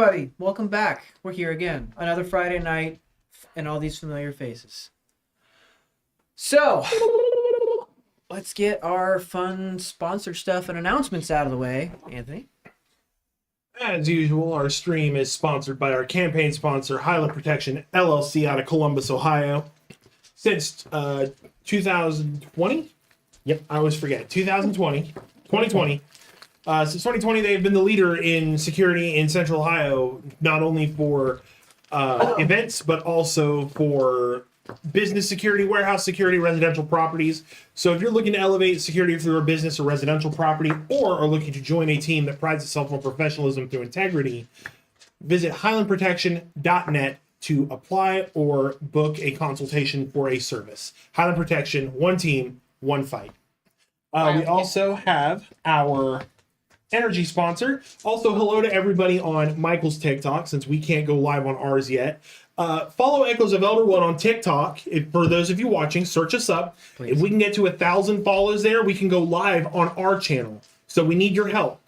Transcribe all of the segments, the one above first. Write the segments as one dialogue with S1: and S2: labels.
S1: everybody, welcome back. We're here again, another Friday night, and all these familiar faces. So, let's get our fun sponsor stuff and announcements out of the way. Anthony?
S2: As usual, our stream is sponsored by our campaign sponsor, Highland Protection, LLC, out of Columbus, Ohio. Since 2020? Yep, I always forget. 2020. Since 2020, they've been the leader in security in Central Ohio, not only for events, but also for business security, warehouse security, residential properties. So if you're looking to elevate security through a business or residential property, or are looking to join a team that prides itself on professionalism through integrity, visit highlandprotection.net to apply or book a consultation for a service. Highland Protection, one team, one fight. We also have our energy sponsor. Also, hello to everybody on Michael's TikTok, since we can't go live on ours yet. Follow Echoes of Elderwood on TikTok. For those of you watching, search us up. Please. If we can get to 1,000 follows there, we can go live on our channel. So we need your help.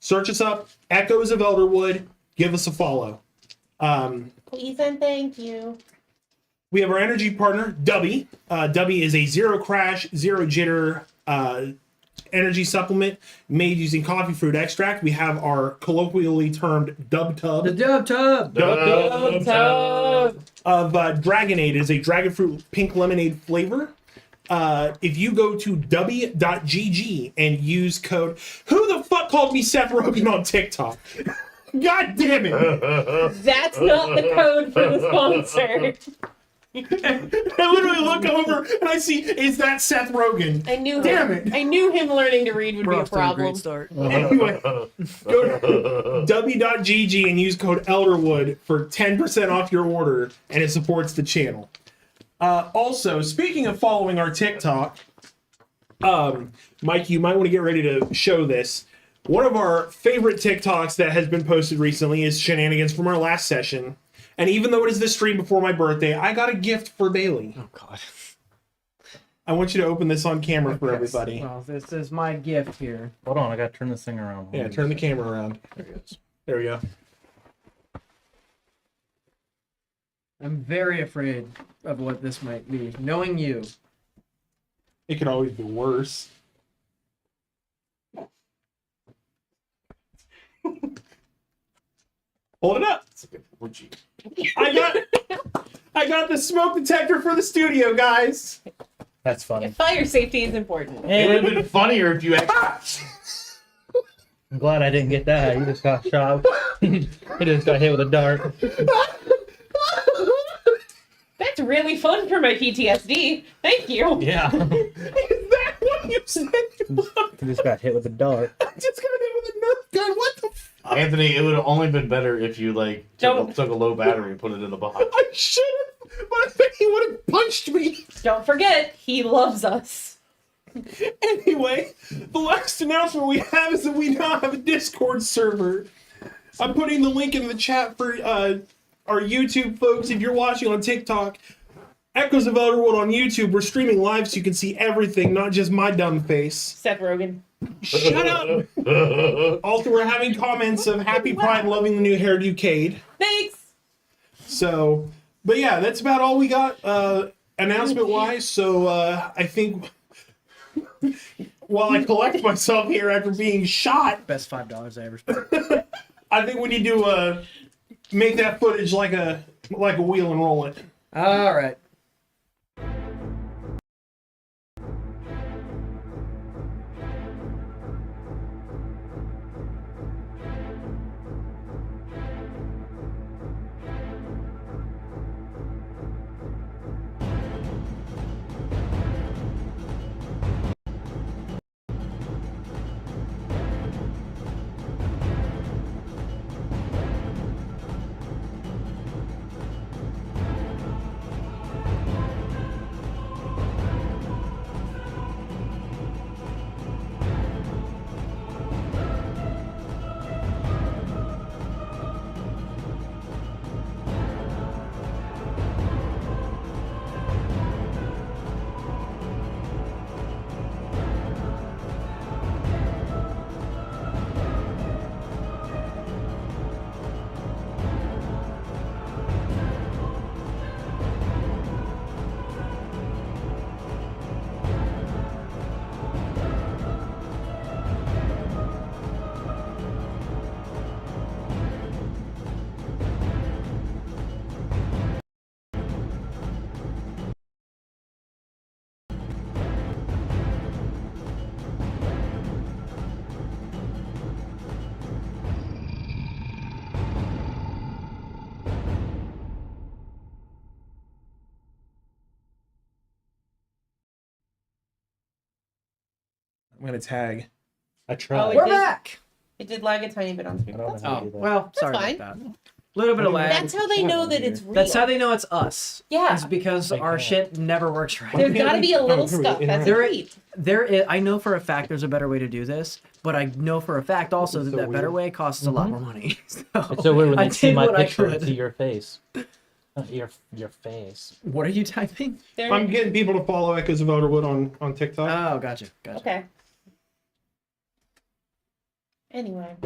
S2: Search us up, Echoes of Elderwood. Give us a follow.
S3: Please and thank you.
S2: We have our energy partner, Dubby. Dubby is a zero crash, zero jitter energy supplement made using coffee fruit extract. We have our colloquially termed Dub Tub.
S1: The Dub Tub!
S3: Dub Tub!
S2: Of Dragonade. It is a dragon fruit pink lemonade flavor. If you go to dubby.gg and use code... Who the fuck called me Seth Rogen on TikTok? God damn it!
S3: That's not the code for the sponsor.
S2: I literally look over and I see, is that Seth Rogen?
S3: I knew
S2: Damn
S3: him.
S2: it.
S3: I knew him learning to read would
S1: We're
S3: be a
S1: off to a great
S3: problem.
S1: start.
S2: Anyway, go to w.gg and use code Elderwood for 10% off your order, and it supports the channel. Also, speaking of following our TikTok, Mike, you might want to get ready to show this. One of our favorite TikToks that has been posted recently is shenanigans from our last session. And even though it is the stream before my birthday, I got a gift for Bailey.
S1: Oh, God.
S2: I want you to open this on camera for everybody.
S1: Well, this is my gift here.
S4: Hold on, I gotta turn this thing around.
S2: Yeah, turn the camera around.
S4: There it is.
S2: There we go.
S1: I'm very afraid of what this might be. Knowing you.
S2: It could always be worse. Hold it up. I got the smoke detector for the studio, guys.
S4: That's funny.
S3: Fire safety is important.
S5: It would have been funnier if you actually...
S4: I'm glad I didn't get that. You just got shot. You just got hit with a dart.
S3: That's really fun for my PTSD. Thank you.
S4: Yeah.
S2: Is that what you said?
S4: You just got hit with a dart.
S2: I just got hit with a Nerf gun. What the fuck?
S5: Anthony, it would have only been better if you took a low battery and put it in the box.
S2: I should have, but I think he would have punched me.
S3: Don't forget, he loves us.
S2: Anyway, the last announcement we have is that we now have a Discord server. I'm putting the link in the chat for our YouTube folks. If you're watching on TikTok, Echoes of Elderwood on YouTube, we're streaming live so you can see everything, not just my dumb face.
S3: Seth Rogen.
S2: Shut up! Also, we're having comments of Happy Pride, loving the new hairdo Kade.
S3: Thanks.
S2: So, but yeah, that's about all we got announcement-wise. So I think while I collect myself here after being shot,
S1: Best $5 I ever spent.
S2: I think we need to make that footage like a wheel and roll it.
S1: All right.
S2: I'm gonna tag.
S4: I tried.
S3: it
S1: We're
S3: did.
S1: back.
S3: It did lag a tiny bit on screen.
S4: I don't
S3: That's
S4: know how
S1: Oh
S4: to do that.
S1: well, sorry
S3: fine.
S1: about that. A little bit of lag.
S3: That's how they know that it's real.
S1: That's how they know it's us.
S3: Yeah.
S1: It's because
S4: Like
S1: our
S4: that.
S1: shit never works right.
S3: There's got to be a little
S2: Oh, here we
S3: stuff.
S2: go.
S3: That's a
S1: There-
S3: treat.
S1: There is, I know for a fact there's a better way to do this, but I know for a fact also that
S2: So
S1: that better
S2: weird.
S1: way costs a lot more money.
S4: It's so weird when
S1: I
S4: they see
S1: did
S4: my
S1: what I
S4: picture and
S1: could.
S4: see your face. Your face.
S1: What are you typing?
S3: There-
S2: I'm getting people to follow Echoes of Elderwood on TikTok.
S1: Oh, gotcha.
S3: Okay. Anyway.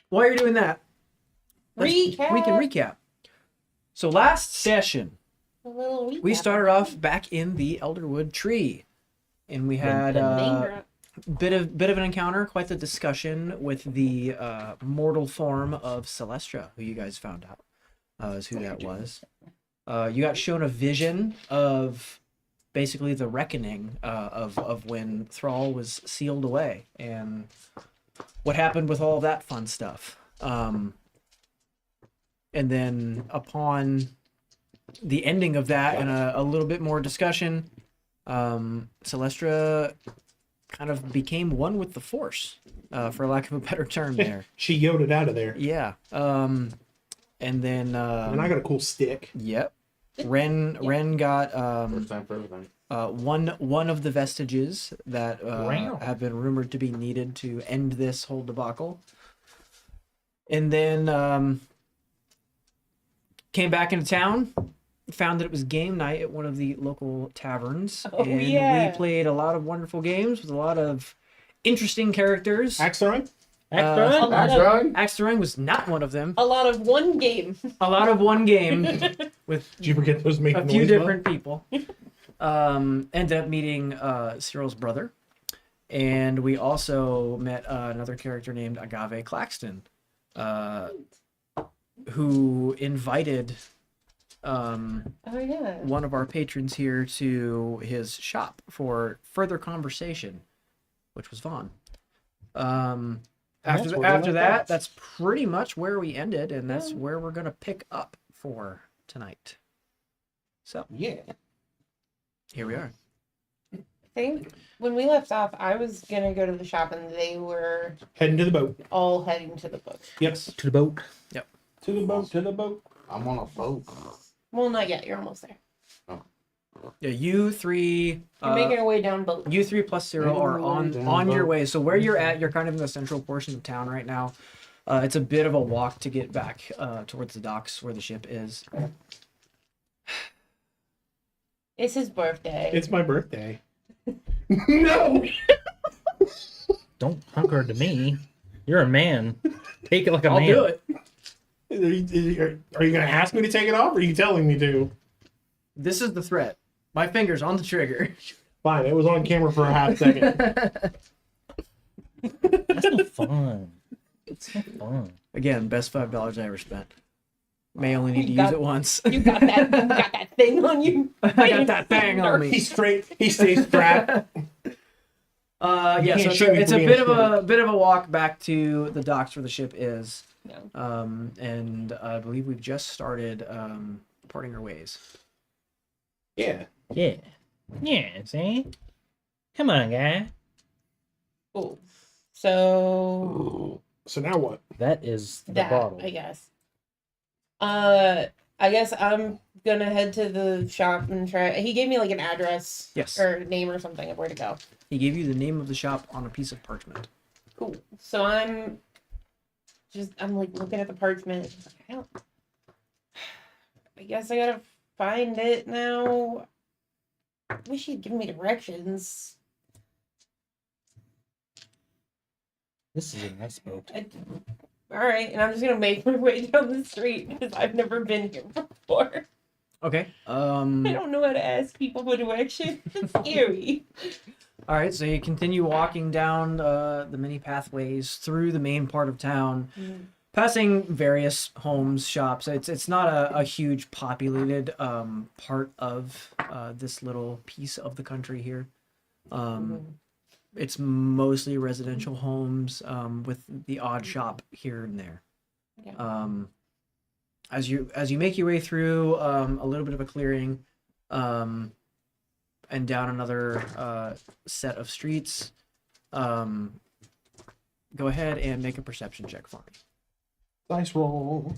S1: While you're doing that,
S3: Recap.
S1: we can recap. So last session,
S3: A little recap.
S1: we started off back in the Elderwood tree, and we had
S3: Name drop.
S1: bit of an encounter, quite the discussion with the mortal form of Celestra, who you guys found out is who that was. You got shown a vision of basically the reckoning of when Thrall was sealed away and what happened with all of that fun stuff. And then upon the ending of that and a little bit more discussion, Celestra kind of became one with the Force, for lack of a better term there.
S2: She yodered out of there.
S1: Yeah. And then...
S2: And I got a cool stick.
S1: Yep. Renn got
S5: First time for everything.
S1: one of the vestiges that
S4: Wow.
S1: have been rumored to be needed to end this whole debacle. And then came back into town, found that it was game night at one of the local taverns.
S3: Oh,
S1: and
S3: yeah.
S1: we played a lot of wonderful games with a lot of interesting characters.
S2: Axe throwing?
S4: Extra?
S3: A lot of-
S1: Axe throwing was not one of them.
S3: A lot of one game.
S1: A lot of one game with
S2: Did you forget those make
S1: a
S2: noise
S1: few
S2: button?
S1: different people. Ended up meeting Cyril's brother, and we also met another character named Agave Claxton, who invited
S3: Oh yeah.
S1: one of our patrons here to his shop for further conversation, which was Vaughn.
S2: That's
S1: After
S2: where we left
S1: that,
S2: off.
S1: that's pretty much where we ended, and that's where we're gonna pick up for tonight. So
S2: Yeah.
S1: here we are.
S3: I think when we left off, I was gonna go to the shop, and they were
S2: Heading to the boat.
S3: all heading to the book.
S2: Yes.
S4: To the boat.
S2: To the boat, to the boat.
S5: I'm on a boat.
S3: Well, not yet. You're almost there.
S1: Yeah, you three.
S3: You're making your way down boat.
S1: You three plus Cyril are on your way. So where you're at, you're kind of in the central portion of town right now. It's a bit of a walk to get back towards the docks where the ship is.
S3: It's his birthday.
S2: It's my birthday. No!
S4: Don't hunker to me. You're a man. Take it like a
S1: I'll
S4: man.
S1: do it.
S2: Are you going to ask me to take it off, or are you telling me to?
S1: This is the threat. My finger's on the trigger.
S2: Fine, it was on camera for a half second.
S4: That's not fun. It's not fun.
S1: Again, best $5 I ever spent. May only need to
S3: Got-
S1: use it once.
S3: You got that. You got that thing on you.
S1: I got that thing on me.
S2: He stays strapped.
S1: Yeah,
S2: You
S1: so
S2: can't shoot me
S1: it's
S2: for
S1: a
S2: being
S1: bit of
S2: smart.
S1: a bit of a walk back to the docks where the ship is.
S3: No.
S1: And I believe we've just started parting our ways.
S2: Yeah.
S4: Yeah. Yeah, see? Come on, guy.
S3: Cool. So
S2: So now what?
S4: That is the
S3: that
S4: bottle.
S3: I guess. I guess I'm gonna head to the shop and try. He gave me like an address,
S1: Yes.
S3: or name or something of where to go.
S1: He gave you the name of the shop on a piece of parchment.
S3: Cool. So I'm like looking at the parchment. I guess I gotta find it now. I wish he'd given me directions.
S4: This is a nice boat.
S3: All right, and I'm just gonna make my way down the street because I've never been here before.
S1: Okay.
S3: I don't know how to ask people for directions. It's scary.
S1: All right. So you continue walking down the many pathways through the main part of town, passing various homes, shops. It's not a huge populated part of this little piece of the country here. It's mostly residential homes with the odd shop here and there.
S3: Okay.
S1: As you make your way through a little bit of a clearing and down another set of streets, Go ahead and make a perception check for me.
S2: Dice roll.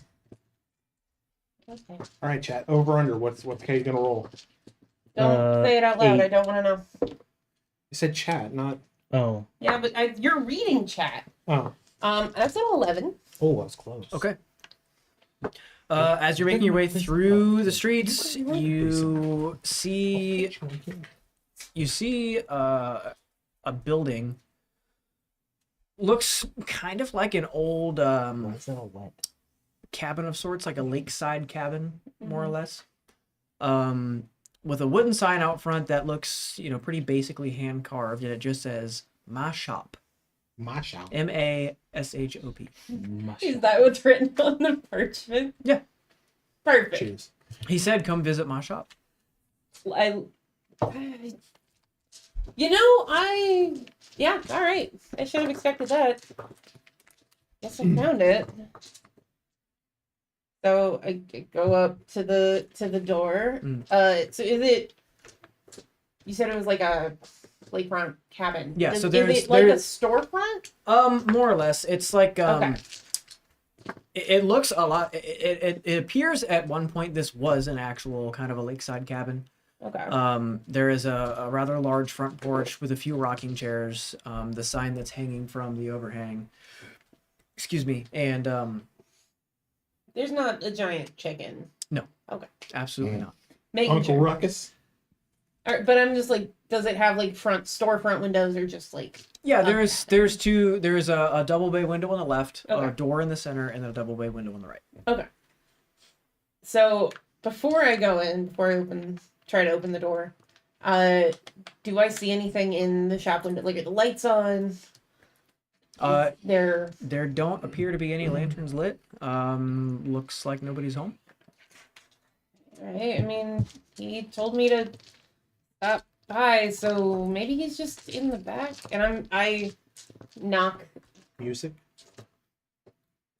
S3: Okay.
S2: All right, chat. Over under. What's Kade gonna roll?
S3: Don't say it out loud.
S4: 8.
S3: I don't want to know.
S2: I said chat, not.
S4: Oh.
S3: Yeah, but you're reading chat.
S2: Oh.
S3: That's an 11.
S2: Oh, that's close.
S1: Okay. As you're making your way through the streets, you see a building. Looks kind of like an old cabin of sorts, like a lakeside cabin, more or less. With a wooden sign out front that looks, pretty basically hand carved, and it just says "My Shop."
S2: Masha.
S1: MASHOP.
S3: Is that what's written on the parchment?
S1: Yeah.
S3: Perfect.
S2: Cheers.
S1: He said, "Come visit my shop."
S3: Yeah, all right. I should have expected that. Guess I found it. So I go up to the door. So is it? You said it was like a lakefront cabin.
S1: Yeah. So
S3: is
S1: there's
S3: it like a storefront?
S1: more or less. It's like
S3: Okay.
S1: It looks a lot. It appears at one point this was an actual kind of a lakeside cabin.
S3: Okay.
S1: There is a rather large front porch with a few rocking chairs. The sign that's hanging from the overhang. Excuse me. And
S3: There's not a giant chicken.
S1: absolutely not.
S3: Making
S2: Uncle
S3: sure.
S2: Ruckus.
S3: All right, but I'm just like, does it have like storefront windows or just like?
S1: Yeah, there's two. There's a double bay window on the left,
S3: Okay.
S1: a door in the center, and then a double bay window on the right.
S3: Okay. So before I go in, try to open the door, do I see anything in the shop window? Like, are the lights on? There
S1: don't appear to be any lanterns lit. Looks like nobody's home.
S3: Right. I mean, he told me to stop by, so maybe he's just in the back. And I knock.
S2: Music.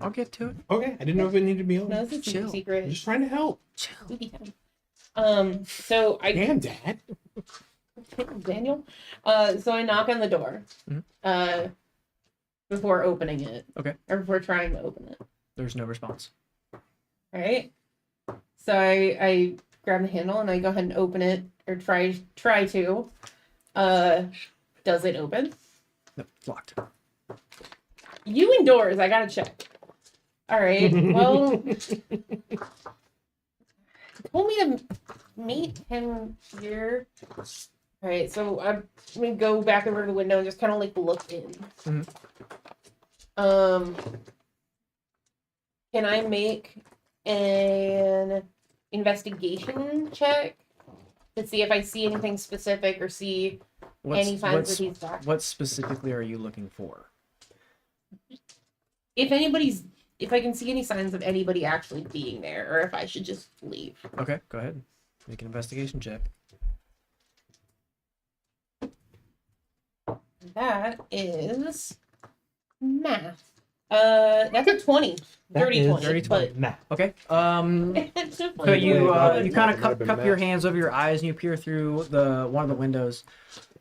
S1: I'll get to it.
S2: Okay, I didn't know if it needed to be on.
S3: No, this is
S1: Chill.
S2: I'm
S3: secret.
S2: just trying to help.
S3: Spooky time. So I
S2: Damn, Dad.
S3: Daniel. So I knock on the door. Before opening it.
S1: Okay.
S3: Or before trying to open it.
S1: There's no response.
S3: Right. So I grab the handle and I go ahead and open it or try to. Does it open?
S1: No, it's locked.
S3: You indoors. I gotta check. All right. Well, he told me to meet him here. All right. So I'm gonna go back over to the window and just kind of like look in.
S1: Mhm.
S3: Can I make an investigation check to see if I see anything specific or see any signs that he's back?
S1: What specifically are you looking for?
S3: If I can see any signs of anybody actually being there, or if I should just leave.
S1: Okay, go ahead. Make an investigation check.
S3: That is math. That's a 20. Dirty 20.
S1: dirty 20.
S3: But
S4: Math.
S1: Okay.
S3: it's a
S1: So
S3: funny
S1: you
S3: one.
S1: you kind of
S2: Might have been
S1: cup
S2: math.
S1: your hands over your eyes and you peer through one of the windows.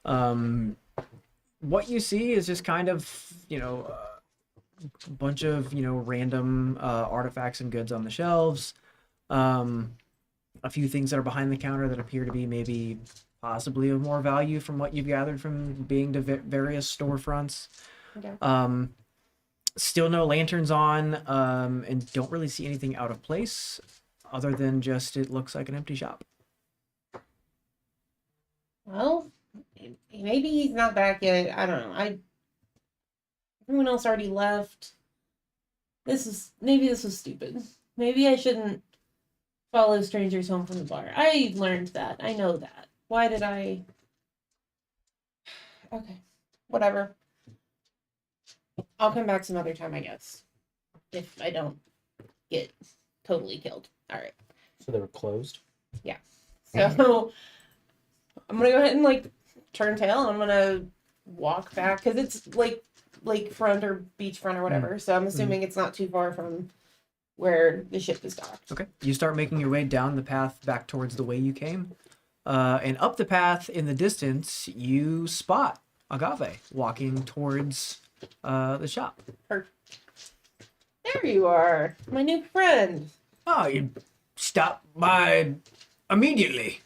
S1: What you see is just kind of a bunch of random artifacts and goods on the shelves. A few things that are behind the counter that appear to be maybe possibly of more value from what you've gathered from being to various storefronts.
S3: Okay.
S1: Still no lanterns on, and don't really see anything out of place other than just it looks like an empty shop.
S3: Well, maybe he's not back yet. I don't know. Everyone else already left. Maybe this was stupid. Maybe I shouldn't follow strangers home from the bar. I learned that. I know that. Why did I? Okay, whatever. I'll come back some other time, I guess. If I don't get totally killed. All right.
S4: So they were closed.
S3: So I'm gonna go ahead and turn tail and I'm gonna walk back because it's lakefront or beachfront or whatever. So I'm assuming it's not too far from where the ship is docked.
S1: Okay. You start making your way down the path back towards the way you came. And up the path in the distance, you spot Agave walking towards the shop.
S3: There you are, my new friend.
S1: Oh, you stopped by immediately.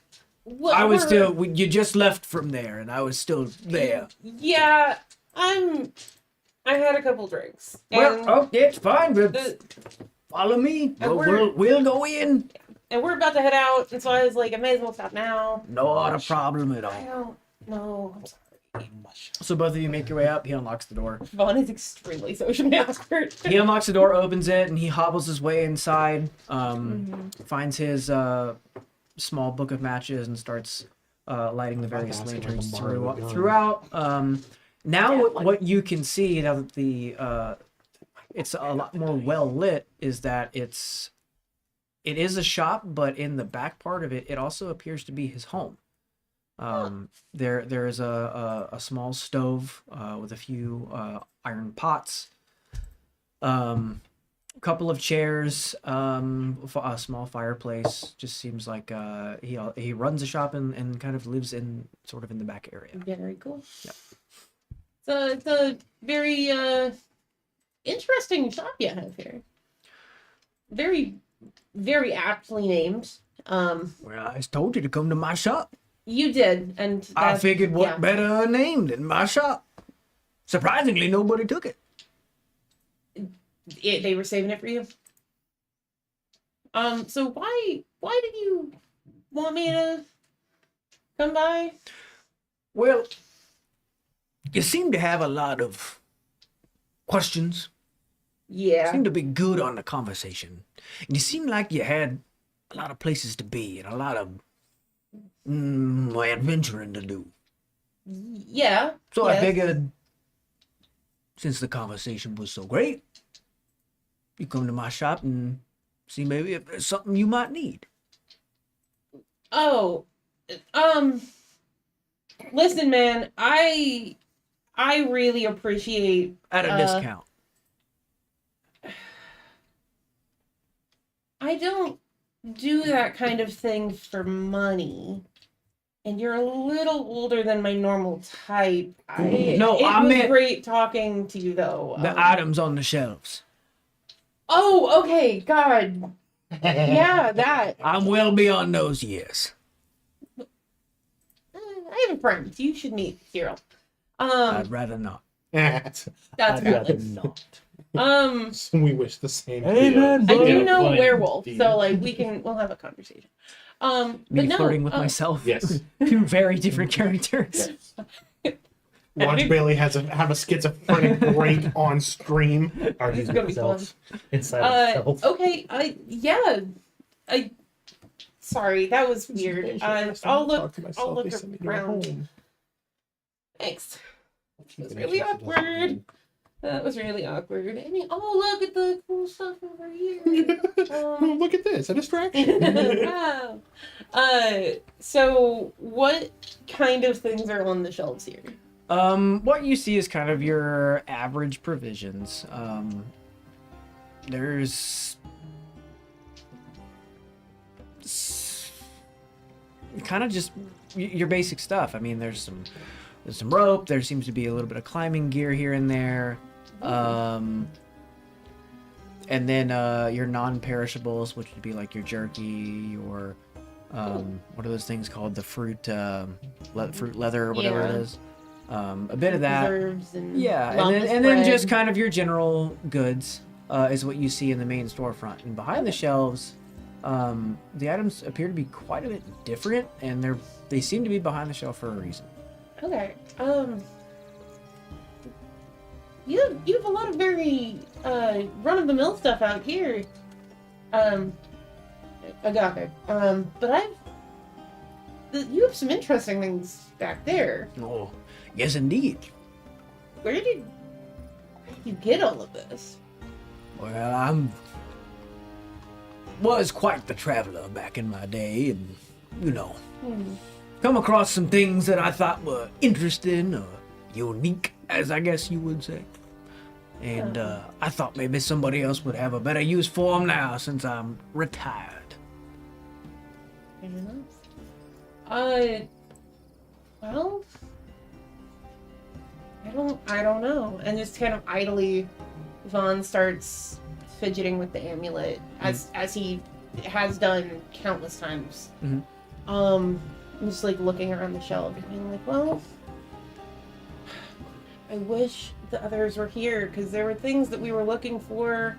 S3: What,
S1: I was
S3: we're-
S1: still. You just left from there, and I was still there.
S3: Yeah, I had a couple drinks.
S1: Well,
S3: And
S1: oh, it's fine. But
S3: the-
S1: follow me.
S3: And
S1: We'll go in.
S3: and we're about to head out, and so I was like, I may as well stop now.
S1: Not a problem at
S3: I
S1: all.
S3: don't know. I'm sorry.
S1: So both of you make your way up. He unlocks the door.
S3: Vaughn is extremely socially awkward.
S1: He unlocks the door, opens it, and he hobbles his way inside. Finds his small book of matches and starts lighting the various
S2: Asking like a
S1: lanterns
S2: Mario gun.
S1: throughout. Now, what you can see now that the it's a lot more well lit is that it is a shop, but in the back part of it, it also appears to be his home. There is a small stove with a few iron pots, a couple of chairs, a small fireplace. Just seems like he runs a shop and kind of lives in sort of in the back area.
S3: Very cool.
S1: Yep.
S3: So it's a very interesting shop you have here. Very, very aptly named.
S1: Well, I told you to come to my shop.
S3: You did, and
S1: I
S3: that's-
S1: figured what
S3: yeah.
S1: better name than my shop. Surprisingly, nobody took it.
S3: They were saving it for you. So why did you want me to come by?
S1: Well, you seem to have a lot of questions.
S3: Yeah.
S1: Seem to be good on the conversation. And you seem like you had a lot of places to be and a lot of adventuring to do.
S3: Yeah.
S1: So I
S3: yes.
S1: figured, since the conversation was so great, you come to my shop and see maybe if there's something you might need.
S3: Oh, listen, man, I really appreciate.
S1: At a discount.
S3: I don't do that kind of thing for money. And you're a little older than my normal type. It
S1: I
S3: was
S1: meant-
S3: great talking to you, though.
S1: The items on the shelves.
S3: Oh, okay, God. Yeah, that.
S1: I'm well beyond those years.
S3: I have a friend. You should meet Cyril.
S1: I'd rather not.
S3: That's
S4: I'd rather
S3: valid.
S4: not.
S2: We wish the same.
S4: Amen.
S3: I do
S5: Yeah,
S3: know
S5: fine.
S3: werewolf,
S5: Deal.
S3: so like we'll have a conversation. But
S1: Me
S3: no,
S1: flirting with myself.
S5: Yes.
S1: Two very different characters.
S2: Watch Bailey have a schizophrenic break on stream.
S3: It's gonna be fun.
S4: Inside himself.
S3: Okay, sorry, that was weird. I'll look around. Thanks. That was really awkward. That was really awkward. I mean, oh, look at the cool stuff over here.
S2: Look at this, a distraction.
S3: Wow. So what kind of things are on the shelves here?
S1: What you see is kind of your average provisions. There's kind of just your basic stuff. I mean, there's some rope. There seems to be a little bit of climbing gear here and there. And then your non-perishables, which would be like your jerky, or what are those things called? The fruit leather, or whatever it
S3: Yeah.
S1: is. A bit of that.
S3: Preserves and
S1: Yeah,
S3: lumps
S1: and then
S3: bread.
S1: just kind of your general goods is what you see in the main storefront. And behind the shelves, the items appear to be quite a bit different, and they seem to be behind the shelf for a reason.
S3: Okay. You have a lot of very run-of-the-mill stuff out here. Agave. But you have some interesting things back there.
S1: Oh, yes, indeed.
S3: Where did you get all of this?
S1: Well, was quite the traveler back in my day, and come across some things that I thought were interesting or unique, as I guess you would say. And I thought maybe somebody else would have a better use for them now, since I'm retired.
S3: Very nice. Well, I don't know. And just kind of idly, Vaughn starts fidgeting with the amulet as he has done countless times.
S1: Mhm.
S3: Just like looking around the shelf and being like, well, I wish the others were here because there were things that we were looking for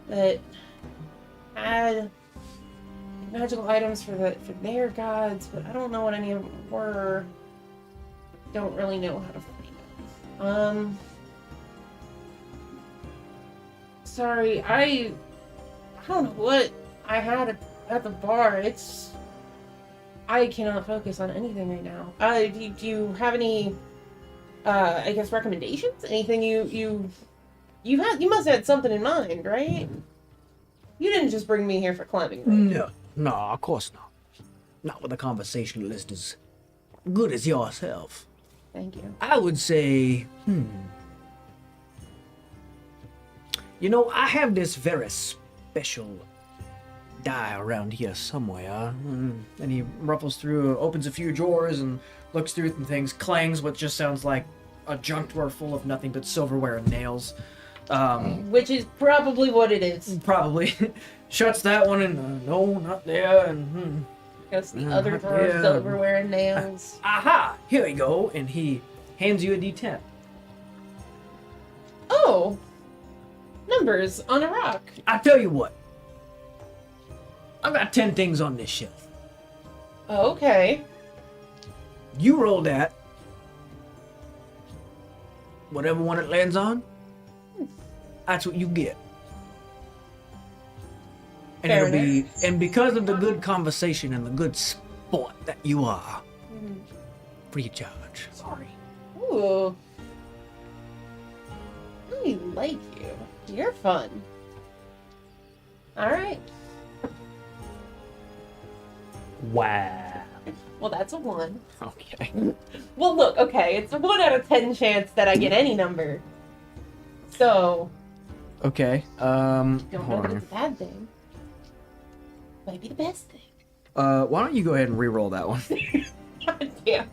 S3: that had magical items for their gods, but I don't know what any of them were. Don't really know how to find them. Sorry, I don't know what I had at the bar. I cannot focus on anything right now. Do you have any, I guess, recommendations? Anything you must have had something in mind, right? You didn't just bring me here for climbing, right?
S1: No, of course not. Not with a conversationalist as good as yourself.
S3: Thank you.
S1: I would say, You know, I have this very special die around here somewhere. And he ruffles through, opens a few drawers and looks through some things, clangs what just sounds like a junk drawer full of nothing but silverware and nails.
S3: Which is probably what it is.
S1: Probably. Shuts that one and no, not there, and
S3: Because the other drawer of silverware and nails.
S1: aha, here you go, and he hands you a D10.
S3: Oh! Numbers on a rock.
S1: I tell you what, I've got 10 things on this shelf.
S3: Oh, okay.
S1: You roll that. Whatever one it lands on, that's what you get. And
S3: Fair
S1: it'll be,
S3: enough.
S1: and because of the good conversation and the good sport that you are, free of charge.
S3: Sorry. Ooh. I like you. You're fun. Alright.
S4: Wow.
S3: Well, that's a 1.
S1: Okay.
S3: Well, look, okay, it's a 1 out of 10 chance that I get any number. So,
S1: Okay.
S3: don't know
S1: Hold
S3: that
S1: on.
S3: it's a bad thing. Might be the best thing.
S1: Why don't you go ahead and re-roll that one?
S3: God damn.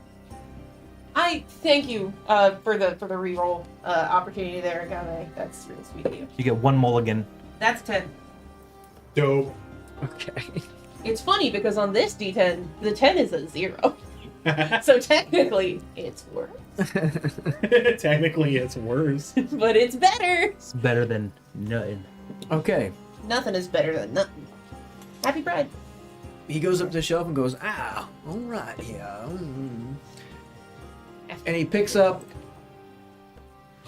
S3: I thank you for the reroll opportunity there, Kade. That's really sweet of you.
S4: You get one mulligan.
S3: That's 10.
S2: Dope.
S1: Okay.
S3: It's funny because on this D10, the 10 is a 0. So technically, it's worse.
S2: Technically, it's worse.
S3: But it's better.
S4: It's better than nothing.
S1: Okay.
S3: Nothing is better than nothing. Happy Pride.
S1: He goes up to the shelf and goes, ah, all right, yeah. And he picks up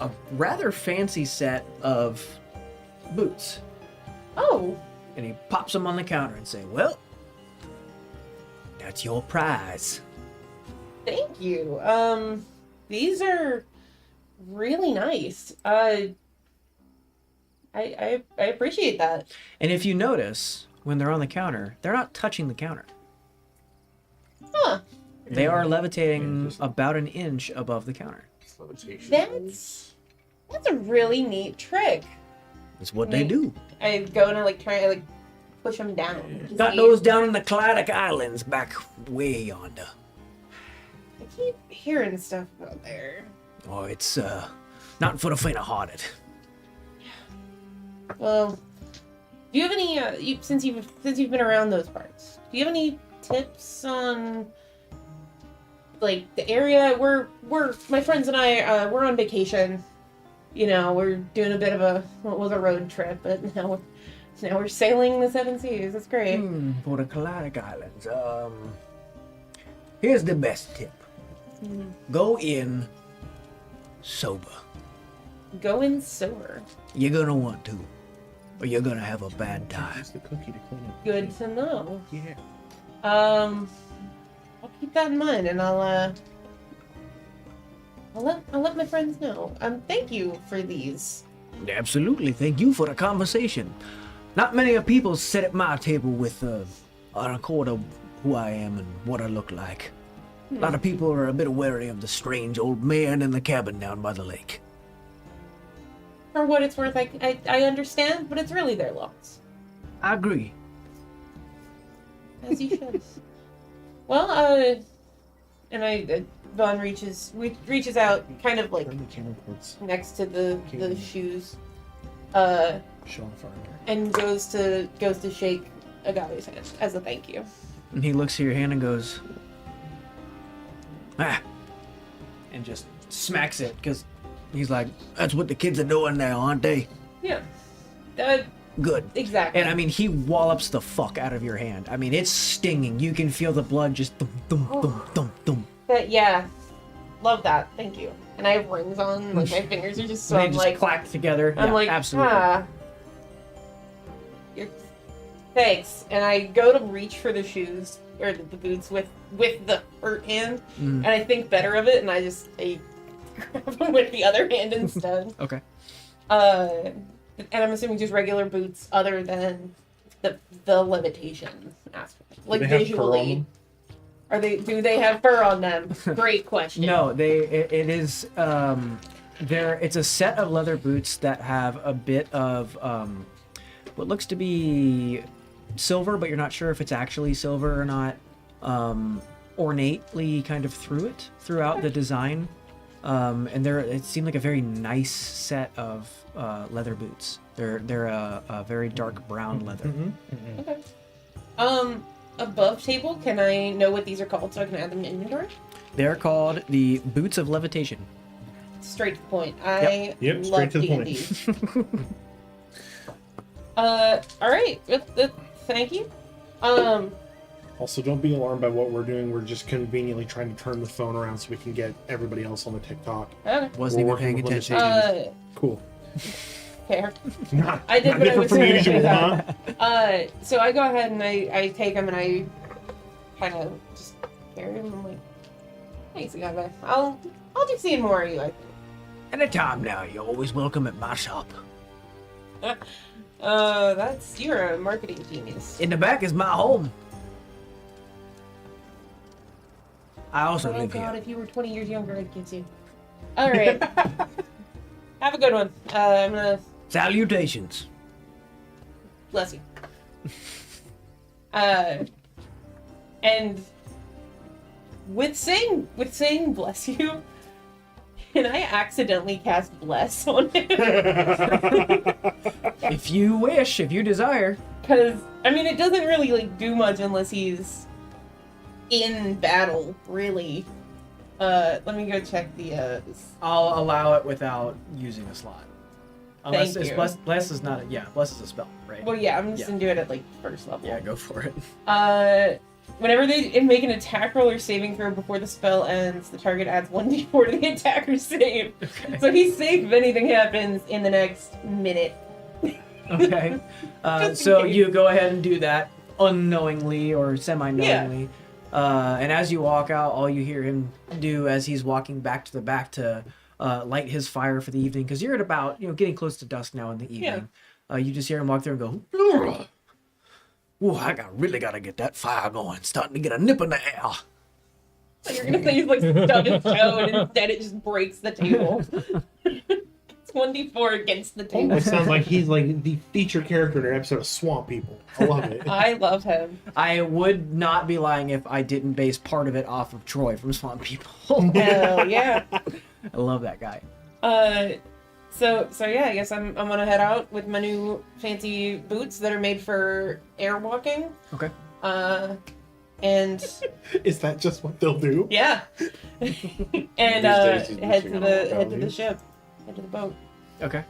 S1: a rather fancy set of boots.
S3: Oh,
S1: And he pops them on the counter and say, well, that's your prize.
S3: thank you. These are really nice. I appreciate that.
S1: And if you notice, when they're on the counter, they're not touching the counter.
S3: Huh.
S1: They are levitating about an inch above the counter.
S3: That's a really neat trick.
S1: That's what they do.
S3: I go and I try to push them down. to
S1: Got
S3: see-
S1: those down in the Cladic Islands back way yonder.
S3: I keep hearing stuff about there.
S1: Oh, it's not for the faint-hearted.
S3: Well, do you have any? Since you've been around those parts, do you have any tips on the area? We're my friends and I we're on vacation. You know, we're doing a bit of a road trip, but now we're sailing the 7 seas. It's great.
S1: For the Cladic Islands, here's the best tip. Go in sober.
S3: Go in sober.
S1: You're gonna want to, or you're gonna have a bad time.
S2: Use the cookie to clean up.
S3: Good to know.
S2: Yeah.
S3: I'll keep that in mind, and I'll let my friends know. Thank you for these.
S1: Absolutely. Thank you for the conversation. Not many people sit at my table with an accord of who I am and what I look like. A lot of people are a bit wary of the strange old man in the cabin down by the lake.
S3: For what it's worth, I understand, but it's really their loss.
S1: I agree.
S3: As you should. Well, and I Von reaches out, kind of like
S2: Turn the camera towards
S3: next to the
S2: Okay.
S3: shoes,
S2: Sean Farmer.
S3: and goes to shake Agave's hand as a thank you.
S1: And he looks at your hand and goes, ah, and just smacks it because he's like, that's what the kids are doing now, aren't they?
S3: Yeah,
S1: Good.
S3: exactly.
S1: And I mean, he wallops the fuck out of your hand. I mean, it's stinging. You can feel the blood just thump, thump, thump, thump, thump.
S3: But yeah, love that. Thank you. And I have rings on, like my fingers are just so
S1: They
S3: I'm
S1: just
S3: like
S1: clack together.
S3: I'm
S1: Yeah,
S3: like
S1: absolutely.
S3: Thanks. And I go to reach for the shoes or the boots with the hurt hand,
S1: Mm.
S3: and I think better of it, and I grab them with the other hand instead.
S1: Okay.
S3: And I'm assuming just regular boots, other than the levitation aspect, like
S2: they have fur on
S3: visually.
S2: them?
S3: Are they? Do they have fur on them? Great question.
S1: No, it is it's a set of leather boots that have a bit of what looks to be silver, but you're not sure if it's actually silver or not. Ornately kind of throughout the design. And it seemed like a very nice set of leather boots. They're a very dark brown leather.
S2: Mm-hmm.
S3: Okay. Above table, can I know what these are called so I can add them to inventory?
S1: They're called the boots of levitation.
S3: Straight to the point. I
S2: Yep, straight
S3: love
S2: to the point.
S3: D&D. All right. Thank you.
S2: Also, don't be alarmed by what we're doing. We're just conveniently trying to turn the phone around so we can get everybody else on the TikTok.
S3: Okay.
S1: Wasn't
S2: We're
S1: even paying
S2: working with
S1: attention.
S2: Cool.
S3: Fair.
S2: Not,
S3: I did
S2: not
S3: what I
S2: different
S3: was
S2: from
S3: doing.
S2: usual, huh?
S3: So I go ahead and I take them and I kind of just carry them. I'm like, thanks, guy. I'll be seeing more of you. I think.
S1: Anytime now, you're always welcome at my shop.
S3: You're a marketing genius.
S1: In the back is my home. I also
S3: Oh
S1: live
S3: God,
S1: here.
S3: if you were 20 years younger, I'd get you. All right. Have a good one. I'm gonna
S1: Salutations.
S3: bless you. And with saying bless you, can I accidentally cast bless on him?
S1: If you wish, if you desire.
S3: Because I mean, it doesn't really like do much unless he's in battle, really. Let me go check the.
S1: I'll allow it without using a slot. Unless
S3: Thank
S1: it's
S3: you.
S1: bless is not bless is a spell, right?
S3: Well, yeah, I'm just
S1: Yeah.
S3: gonna do it at like first level.
S1: Yeah, go for it.
S3: Whenever they make an attack roll or saving throw before the spell ends, the target adds 1d4 to the attacker's save.
S1: Okay.
S3: So he's safe if anything happens in the next minute.
S1: Okay.
S3: Just in
S1: So
S3: case.
S1: you go ahead and do that unknowingly or semi-knowingly. And as you walk out, all you hear him do as he's walking back to the back to light his fire for the evening, because you're at about, getting close to dusk now in the evening. You just hear him walk through and go, "Ooh, really gotta get that fire going. Starting to get a nip in the air."
S3: So you're gonna say he's like stubbed his toe and instead it just breaks the table. It's 1d4 against the table.
S2: It sounds like he's like the feature character in an episode of Swamp People. I love it.
S3: I love him.
S1: I would not be lying if I didn't base part of it off of Troy from Swamp People.
S3: Hell yeah.
S1: I love that guy.
S3: So yeah, I guess I'm gonna head out with my new fancy boots that are made for air walking.
S1: Okay.
S3: And
S2: Is that just what they'll do?
S3: yeah. And
S5: These days he's
S3: head
S5: missing
S3: to
S5: on
S3: the
S5: all
S3: ship. Head to the boat.
S1: Okay.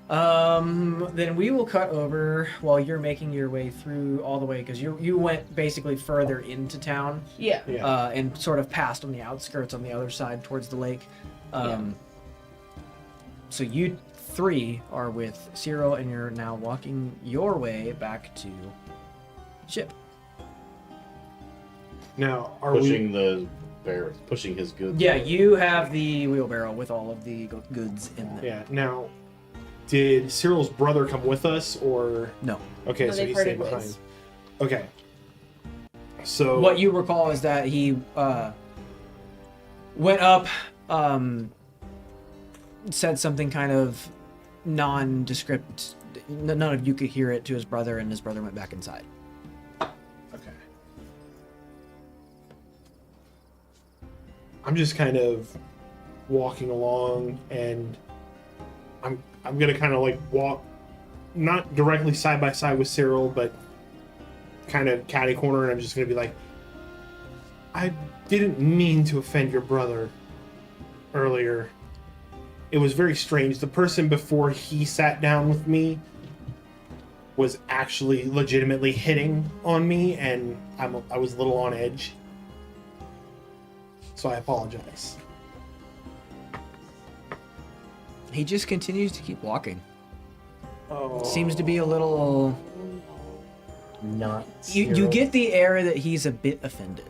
S1: Then we will cut over while you're making your way through all the way, because you went basically further into town,
S3: Yeah.
S2: Yeah.
S1: and sort of passed on the outskirts on the other side towards the lake. So you three are with Cyril, and you're now walking your way back to ship.
S2: Now, are
S5: pushing his goods.
S1: Yeah, you have the wheelbarrow with all of the goods in
S2: we?
S1: it.
S2: Yeah. Now, did Cyril's brother come with us, or
S1: No.
S2: Okay,
S3: No,
S2: so
S3: they
S2: he
S3: parted
S2: stayed behind.
S3: ways.
S2: Okay. So
S1: What you recall is that he went up, said something kind of nondescript. None of you could hear it to his brother, and his brother went back inside.
S2: Okay. I'm just kind of walking along, and I'm gonna kind of like walk, not directly side by side with Cyril, but kind of catty corner, and I'm just gonna be like, I didn't mean to offend your brother earlier. It was very strange. The person before he sat down with me was actually legitimately hitting on me, and I was a little on edge. So I apologize.
S1: He just continues to keep walking.
S2: Oh.
S1: Seems to be a little.
S4: Not.
S1: You
S4: Cyril.
S1: get the air that he's a bit offended.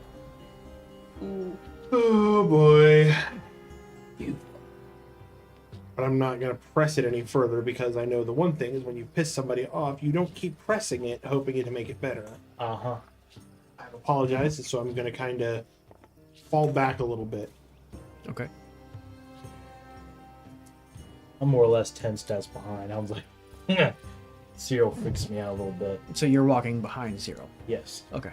S2: Oh boy.
S1: You.
S2: But I'm not going to press it any further because I know the one thing is when you piss somebody off, you don't keep pressing it, hoping it to make it better.
S4: Uh-huh.
S2: I apologize, and so I'm going to kind of fall back a little bit.
S1: Okay.
S4: I'm more or less 10 steps behind. I was like, yeah. Cyril freaks me out a little bit.
S1: So you're walking behind Cyril.
S4: Yes.
S1: Okay.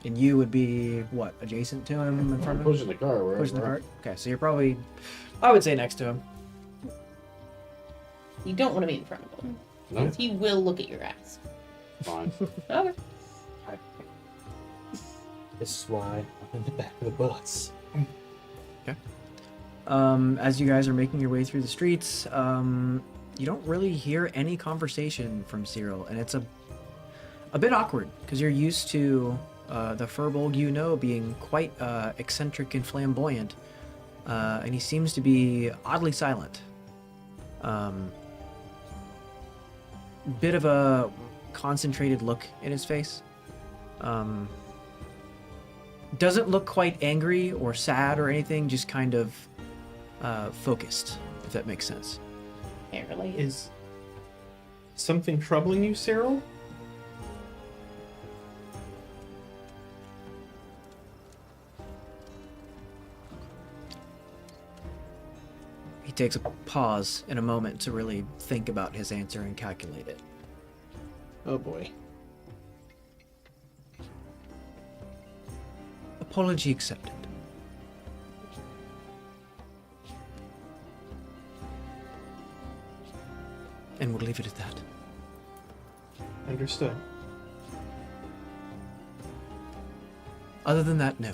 S1: And you would be what? Adjacent to him, in front of him?
S5: Pushing the car. Wherever.
S1: Pushing the cart. Okay, so you're probably, I would say, next to him.
S3: You don't want to be in front of him.
S5: No,
S3: Because he will look at your ass.
S5: fine.
S3: Okay.
S4: This is why I'm in the back of the bus.
S1: As you guys are making your way through the streets, you don't really hear any conversation from Cyril, and it's a bit awkward because you're used to the Furbolg you know being quite eccentric and flamboyant, and he seems to be oddly silent. Bit of a concentrated look in his face. Doesn't look quite angry or sad or anything, just kind of focused, if that makes sense.
S3: Apparently.
S2: Is something troubling you, Cyril?
S1: He takes a pause in a moment to really think about his answer and calculate it.
S2: Oh boy.
S1: Apology accepted. And we'll leave it at that.
S2: Understood.
S1: Other than that, no.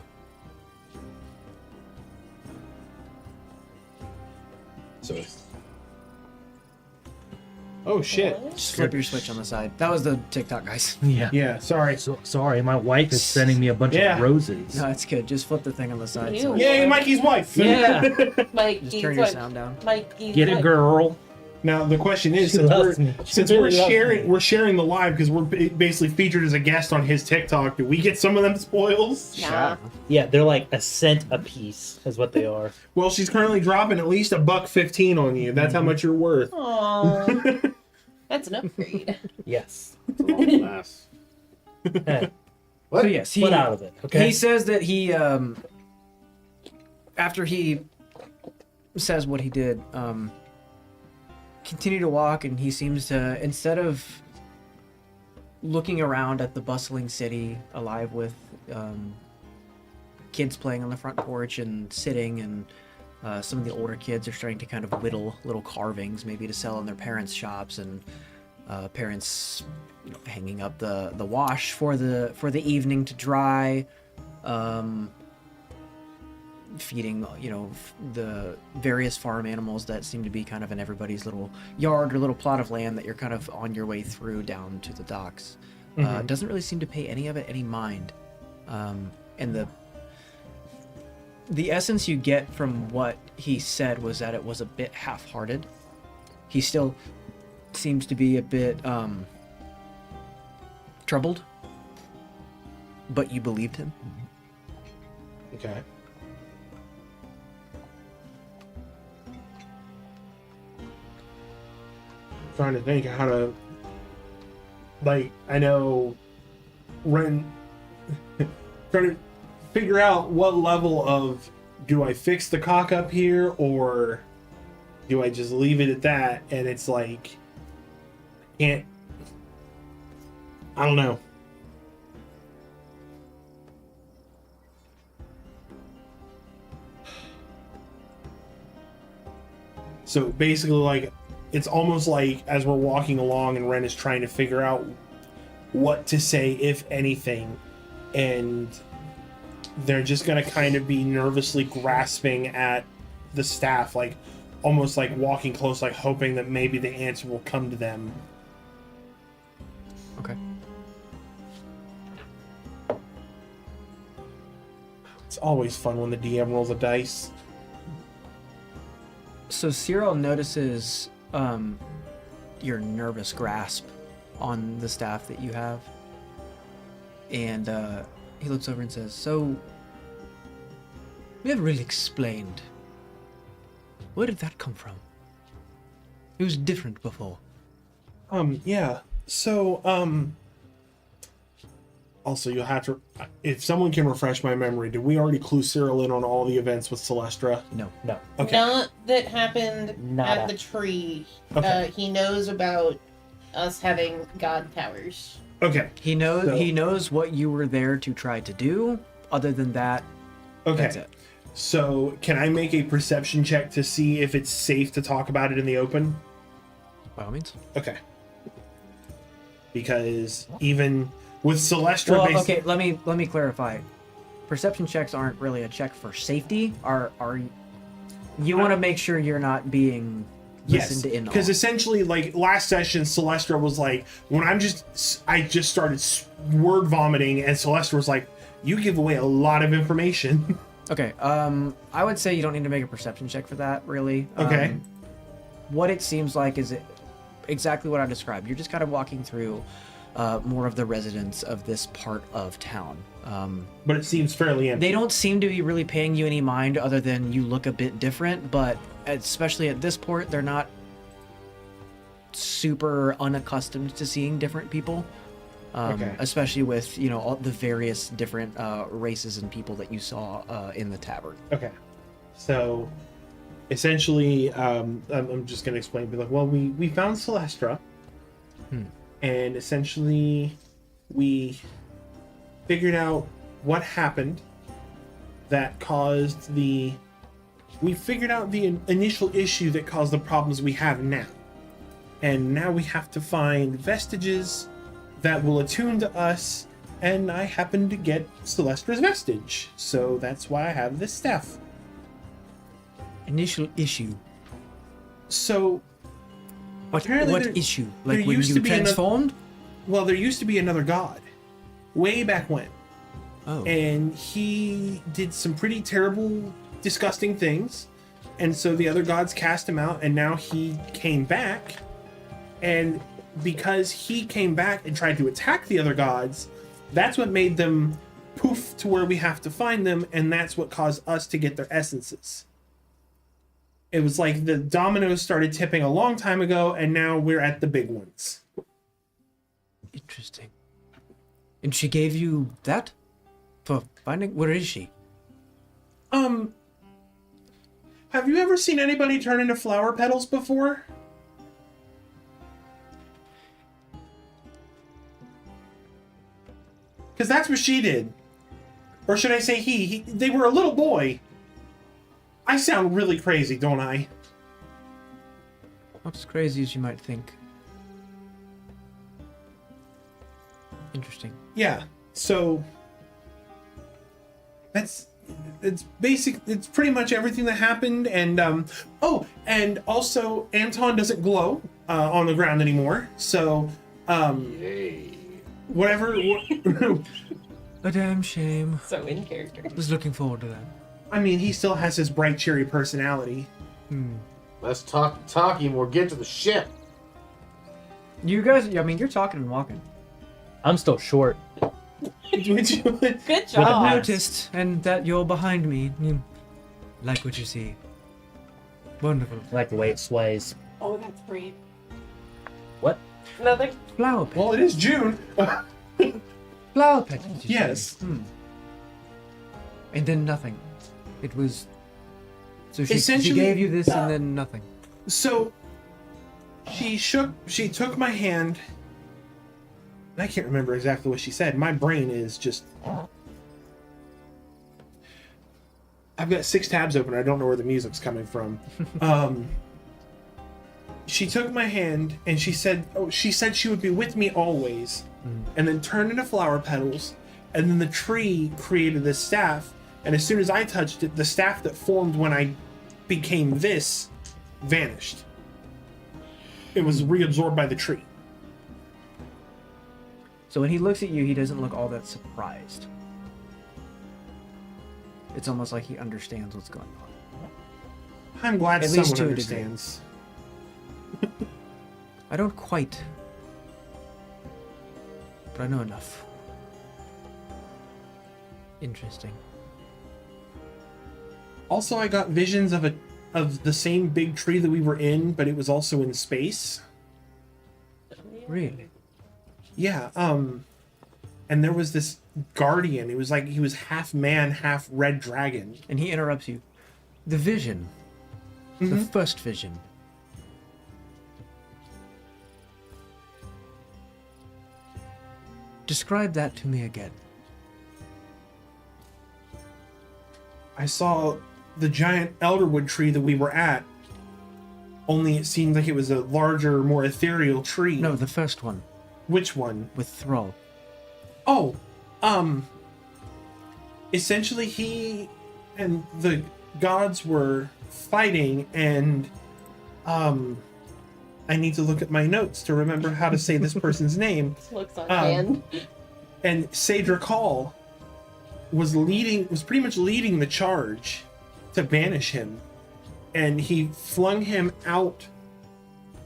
S5: So
S2: Oh shit.
S1: Just flip your switch on the side. That was the TikTok, guys.
S4: Yeah.
S2: Yeah, sorry.
S4: So, sorry, my wife is sending me a bunch
S2: Yeah.
S4: of roses.
S1: No, it's good. Just flip the thing on the side.
S3: Ew.
S1: So
S2: Yay, Mikey's wife!
S4: Yeah.
S3: Mikey's
S1: just turn your
S3: wife.
S1: sound down.
S3: Mikey's
S4: Get it,
S3: wife.
S4: girl.
S2: Now the question is,
S4: She
S2: since
S4: loves
S2: we're,
S4: me.
S2: since
S4: She
S2: we're
S4: really loves
S2: sharing,
S4: me.
S2: we're sharing the live because we're basically featured as a guest on his TikTok. Do we get some of them spoils?
S3: Nah.
S4: Yeah, they're like a cent a piece, is what they are.
S2: Well, she's currently dropping at least $1.15 on you. That's how much you're worth.
S3: Aww. That's an upgrade.
S4: Yes.
S5: it's a long mess.
S4: Hey,
S5: What?
S1: So yes,
S4: put out of it, okay?
S1: He says that he, after he says what he did, continue to walk, and he seems to, instead of looking around at the bustling city alive with kids playing on the front porch and sitting, and some of the older kids are starting to kind of whittle little carvings, maybe to sell in their parents' shops, and parents hanging up the wash for the evening to dry, feeding the various farm animals that seem to be kind of in everybody's little yard or little plot of land that you're kind of on your way through down to the docks. Doesn't really seem to pay any of it any mind, and the essence you get from what he said was that it was a bit half-hearted. He still seems to be a bit troubled, but you believed him.
S2: Okay. Trying to think how to, like, I know Renn, trying to figure out what level of, do I fix the cock up here or do I just leave it at that? And it's like, I don't know. So basically, like, it's almost like as we're walking along and Renn is trying to figure out what to say, if anything, and they're just gonna kind of be nervously grasping at the staff, like almost like walking close, like hoping that maybe the answer will come to them.
S1: Okay.
S2: It's always fun when the DM rolls a dice.
S1: So Cyril notices your nervous grasp on the staff that you have. And he looks over and says, so, we never really explained. Where did that come from? It was different before.
S2: Yeah. So, also you'll have to, if someone can refresh my memory, did we already clue Cyril in on all the events with Celestra?
S1: No.
S4: No.
S2: Okay.
S3: Not that happened
S4: Nada.
S3: at the tree.
S2: Okay.
S3: He knows about us having god towers.
S2: Okay.
S1: He knows
S2: So-
S1: he knows what you were there to try to do. Other than that,
S2: Okay.
S1: that's it.
S2: So, can I make a perception check to see if it's safe to talk about it in the open?
S1: By all means.
S2: Okay. Because even with Celestra,
S1: Well, okay, let me clarify. Perception checks aren't really a check for safety. Are you want to make sure you're not being
S2: yes,
S1: listened in on?
S2: because essentially, like last session, Celestra was like, when I just started word vomiting, and Celestra was like, "You give away a lot of information."
S1: Okay, I would say you don't need to make a perception check for that, really.
S2: Okay.
S1: What it seems like is exactly what I described. You're just kind of walking through more of the residents of this part of town.
S2: But it seems fairly empty.
S1: They don't seem to be really paying you any mind other than you look a bit different, but especially at this port, they're not super unaccustomed to seeing different people.
S2: Okay.
S1: Especially with, all the various different races and people that you saw in the tavern.
S2: Okay. So, essentially, I'm just going to explain. Be like, well, we found Celestra. And essentially, we figured out what happened that caused we figured out the initial issue that caused the problems we have now. And now we have to find vestiges that will attune to us, and I happen to get Celestra's vestige. So that's why I have this staff.
S1: Initial issue.
S2: So,
S1: What
S2: apparently there-
S1: issue?
S2: there
S1: Like when
S2: used
S1: you
S2: to be
S1: transformed?
S2: well, there used to be another god, way back when.
S1: Oh.
S2: And he did some pretty terrible, disgusting things. And so the other gods cast him out, and now he came back. And because he came back and tried to attack the other gods, that's what made them poof to where we have to find them, and that's what caused us to get their essences. It was like the dominoes started tipping a long time ago, and now we're at the big ones.
S1: Interesting. And she gave you that? For finding... Where is she?
S2: Have you ever seen anybody turn into flower petals before? Because that's what she did. Or should I say he? They were a little boy. I sound really crazy, don't I?
S1: Not as crazy as you might think. Interesting.
S2: Yeah. So it's basic. It's pretty much everything that happened. And and also Anton doesn't glow on the ground anymore. So
S5: Yay.
S2: whatever.
S1: A damn shame.
S3: So in character.
S1: Was looking forward to that.
S2: I mean, he still has his bright cherry personality.
S5: Let's talk talking. We'll get to the ship.
S1: You guys, I mean, you're talking and walking.
S4: I'm still short.
S3: Good
S1: I've
S3: job.
S1: noticed, and that you're behind me. You like what you see. Wonderful.
S4: I like the way it sways.
S3: Oh, that's great.
S4: What?
S3: Nothing.
S1: Flower petals.
S2: Well, it is June.
S1: Flower petals. you
S2: Yes.
S1: say. And then nothing. It was. So she
S2: Essentially-
S1: gave you this and then nothing.
S2: So she took my hand. And I can't remember exactly what she said. My brain is just. I've got 6 tabs open. I don't know where the music's coming from. she took my hand and she said she would be with me always, and then turned into flower petals, and then the tree created this staff, and as soon as I touched it, the staff that formed when I became this vanished. It was reabsorbed by the tree.
S1: So when he looks at you, he doesn't look all that surprised. It's almost like he understands what's going on.
S2: I'm glad
S1: At least
S2: someone
S1: to a
S2: understands.
S1: I don't quite, but I know enough. Interesting.
S2: Also, I got visions of the same big tree that we were in, but it was also in space.
S1: Really?
S2: Yeah, and there was this guardian. It was like he was half man, half red dragon.
S1: And he interrupts you. The vision. The first vision. Describe that to me again.
S2: I saw the giant Elderwood tree that we were at, only it seemed like it was a larger, more ethereal tree.
S1: No, the first one.
S2: Which one?
S1: With Thrall.
S2: Oh, essentially he and the gods were fighting, and I need to look at my notes to remember how to say this person's name.
S3: Looks on hand.
S2: And Cedric Hall was pretty much leading the charge to banish him, and he flung him out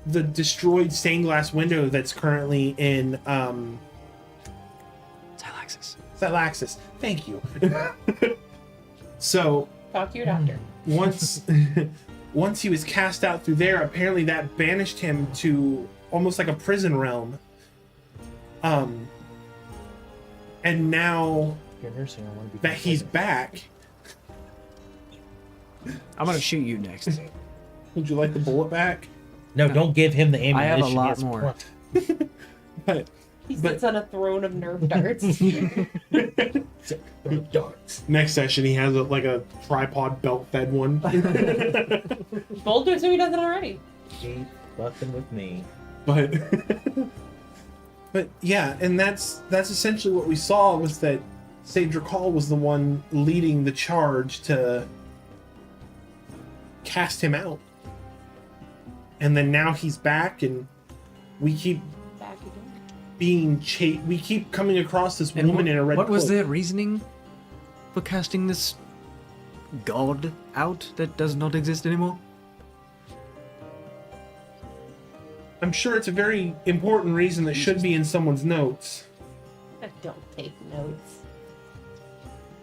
S2: the destroyed stained glass window that's currently in Xylaxis. Thank you. So
S3: Talk to your doctor.
S2: once he was cast out through there, apparently that banished him to almost like a prison realm. And now
S4: You're nursing. I want to be
S2: that he's back,
S1: I'm gonna shoot you next.
S2: would you like the bullet back?
S4: No, don't give him the ammunition.
S1: I have a
S4: He
S1: lot
S4: has
S1: more.
S4: plenty.
S2: But
S3: He sits on a throne of Nerf darts.
S4: Darts.
S2: next session he has like a tripod belt fed one.
S3: Bold to assume he does it already.
S4: Keep fucking with me.
S2: but but yeah, and that's essentially what we saw, was that Cedric Hall was the one leading the charge to cast him out. And then now he's back, and we keep
S3: Back again.
S2: being chased. We keep coming across this
S1: And
S2: woman in a red
S1: what was
S2: cloak.
S1: their reasoning for casting this god out that does not exist anymore?
S2: I'm sure it's a very important reason that should be in someone's notes.
S3: I don't take notes.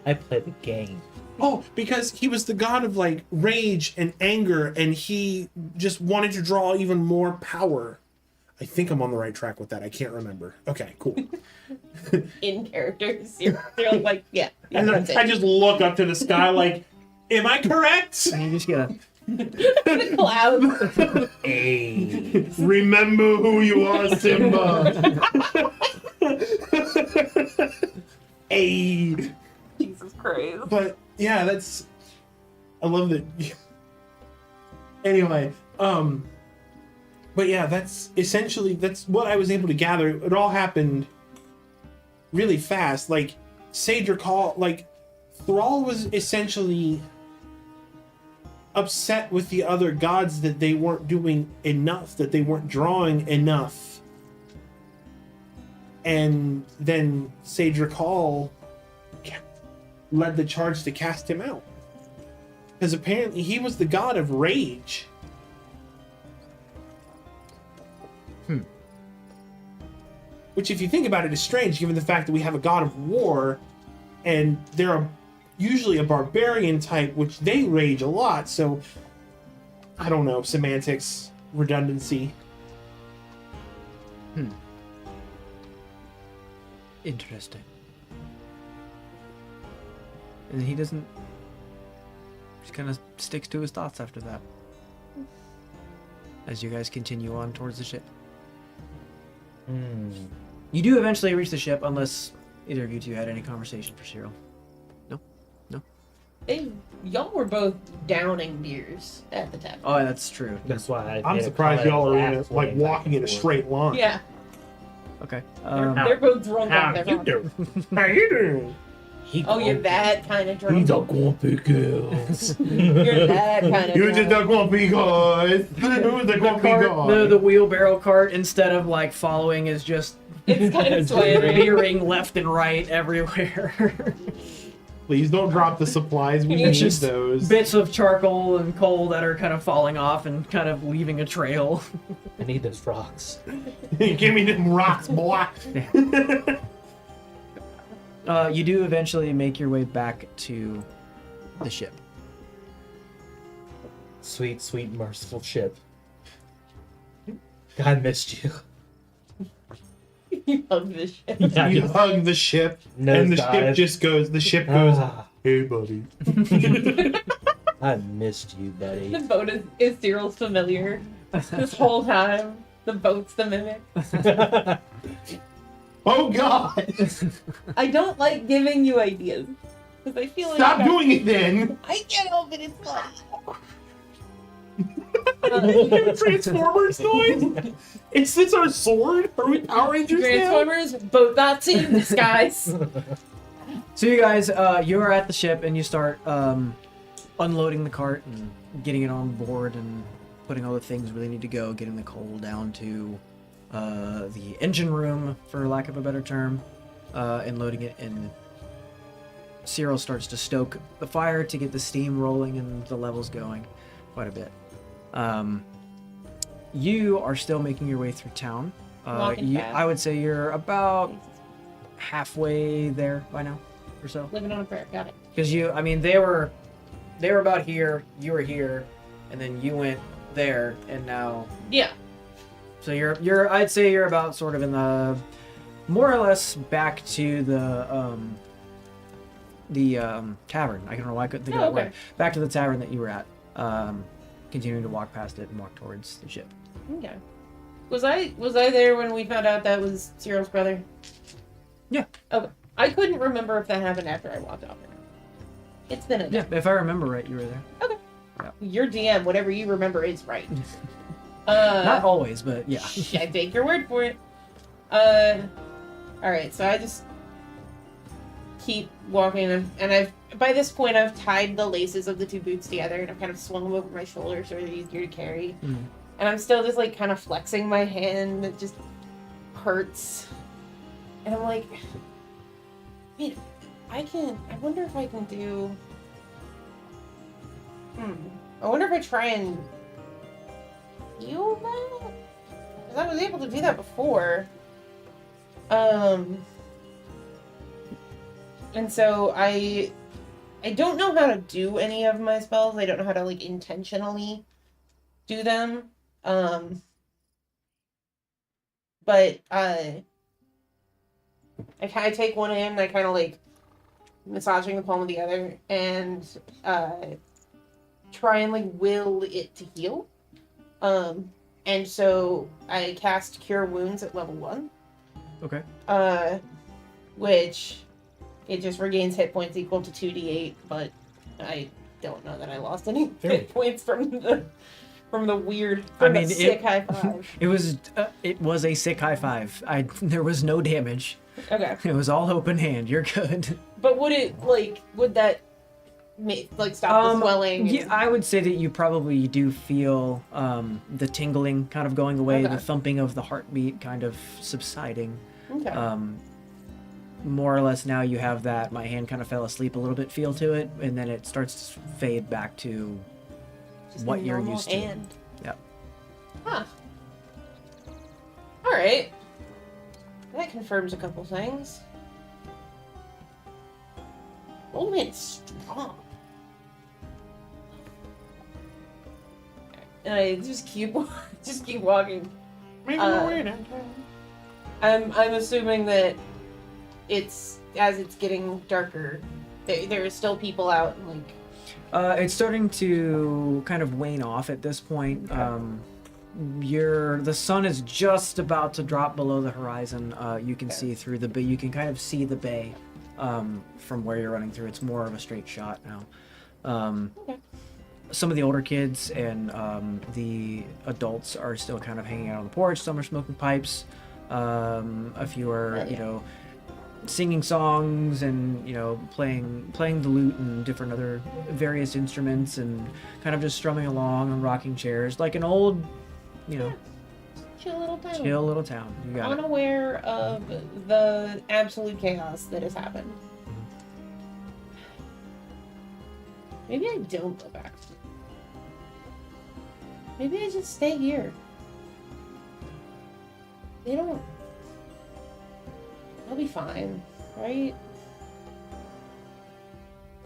S4: I play the game.
S2: Oh, because he was the god of like rage and anger, and he just wanted to draw even more power. I think I'm on the right track with that. I can't remember. Okay, cool.
S3: In characters, you're like, yeah.
S2: And
S3: that's
S2: I
S3: it.
S2: just look up to the sky like, am I correct?
S1: And you just get a
S3: The clouds.
S4: Hey.
S2: Remember who you are, Simba. Hey.
S3: Jesus Christ.
S2: But yeah, I love that. Anyway, but yeah, that's what I was able to gather. It all happened really fast. Like Cedric Hall, like Thrall was essentially upset with the other gods that they weren't doing enough, that they weren't drawing enough. And then Cedric Hall led the charge to cast him out. Because apparently he was the god of rage. Which, if you think about it, is strange, given the fact that we have a god of war, and they're usually a barbarian type, which they rage a lot. So, I don't know, semantics, redundancy.
S1: interesting. And he doesn't. Just kind of sticks to his thoughts after that. As you guys continue on towards the ship. You do eventually reach the ship, unless either of you two had any conversation for Cyril. No?
S3: Y'all were both downing beers at the tavern.
S1: Oh, that's true.
S4: That's why
S2: I'm surprised y'all are like walking in a straight line.
S3: Yeah,
S1: Okay.
S3: they're both drunk
S4: How
S3: off their
S4: you
S3: vodka.
S4: doing?
S2: How you doing?
S3: Oh, you're that kind of drunk.
S4: He's a grumpy girls.
S3: You're that kind of
S2: You're
S3: drunk.
S2: just a grumpy guy. Who's the grumpy guy?
S1: The wheelbarrow cart, instead of like following, is just
S3: It's kind of sweaty.
S1: veering left and right everywhere.
S2: Please don't drop the supplies. We
S1: It's
S2: need
S1: just
S2: those.
S1: Bits of charcoal and coal that are kind of falling off and kind of leaving a trail.
S4: I need those rocks.
S2: Give me them rocks, boy.
S1: You do eventually make your way back to the ship.
S4: Sweet, sweet, merciful ship. I missed you.
S3: You love this shit.
S2: You hug the ship, and the ship just goes. The ship goes. Hey, buddy.
S4: I missed you, buddy.
S3: The boat is Cyril's familiar. This whole time, the boat's the mimic.
S2: Oh God!
S3: I don't like giving you ideas. Because I feel like
S2: Stop doing it then.
S3: I can't help it, it's funny.
S2: Transformers noise. It's our sword. Are we Power Rangers now?
S3: Transformers, boat Nazi, disguise.
S1: So you guys, you're at the ship and you start unloading the cart and getting it on board and putting all the things where they need to go, getting the coal down to the engine room, for lack of a better term, and loading it in. Cyril starts to stoke the fire to get the steam rolling and the levels going quite a bit. You are still making your way through town.
S3: Walking fast.
S1: I would say you're about halfway there by now, or so.
S3: Living on a prayer, got it.
S1: Because they were about here, you were here, and then you went there, and now.
S3: Yeah.
S1: So I'd say you're about sort of in the, more or less back to the tavern. I don't know why I couldn't think of that word. Back to the tavern that you were at. Continuing to walk past it and walk towards the ship.
S3: Okay. Was I there when we found out that was Cyril's brother?
S1: Yeah.
S3: Okay. I couldn't remember if that happened after I walked off. It's been a day.
S1: Yeah, if I remember right, you were there.
S3: Okay.
S1: Yeah.
S3: Your DM, whatever you remember is right.
S1: Not always, but yeah.
S3: I take your word for it. Alright, so I just keep walking, and by this point I've tied the laces of the two boots together, and I've kind of swung them over my shoulders so they're easier to carry.
S1: Mm.
S3: And I'm still just like kind of flexing my hand. It just hurts. And I'm like, wait, I wonder if I can do. I wonder if I try and heal that? Because I was able to do that before. And so I don't know how to do any of my spells. I don't know how to like intentionally do them. But I take one hand and I kind of like massaging the palm of the other and try and like will it to heal. And so I cast Cure Wounds at level 1.
S1: Okay.
S3: Which it just regains hit points equal to 2d8, but I don't know that I lost any hit points from the weird sick high five.
S1: It was a sick high five. There was no damage.
S3: Okay.
S1: It was all open hand. You're good.
S3: But would that stop the swelling?
S1: Yeah, I would say that you probably do feel the tingling kind of going away,
S3: Okay.
S1: the thumping of the heartbeat kind of subsiding.
S3: Okay.
S1: More or less now you have that my hand kind of fell asleep a little bit feel to it, and then it starts to fade back to
S3: Just
S1: what
S3: a
S1: you're
S3: normal
S1: used to.
S3: hand.
S1: Yep.
S3: Huh. All right. That confirms a couple things. Old man's strong. And I just keep walking. I'm assuming that it's as it's getting darker. There are still people out.
S1: It's starting to kind of wane off at this point.
S3: Okay.
S1: The sun is just about to drop below the horizon. You can see through the bay. You can kind of see the bay from where you're running through. It's more of a straight shot now.
S3: Okay.
S1: Some of the older kids and the adults are still kind of hanging out on the porch. Some are smoking pipes. A few are, you know, singing songs and, you know, playing the lute and different other various instruments and kind of just strumming along on rocking chairs like an old, you know,
S3: Chill little town.
S1: chill little town. You got it.
S3: Unaware of the absolute chaos that has happened. Maybe I don't go back. Maybe I just stay here. They don't. I'll be fine, right?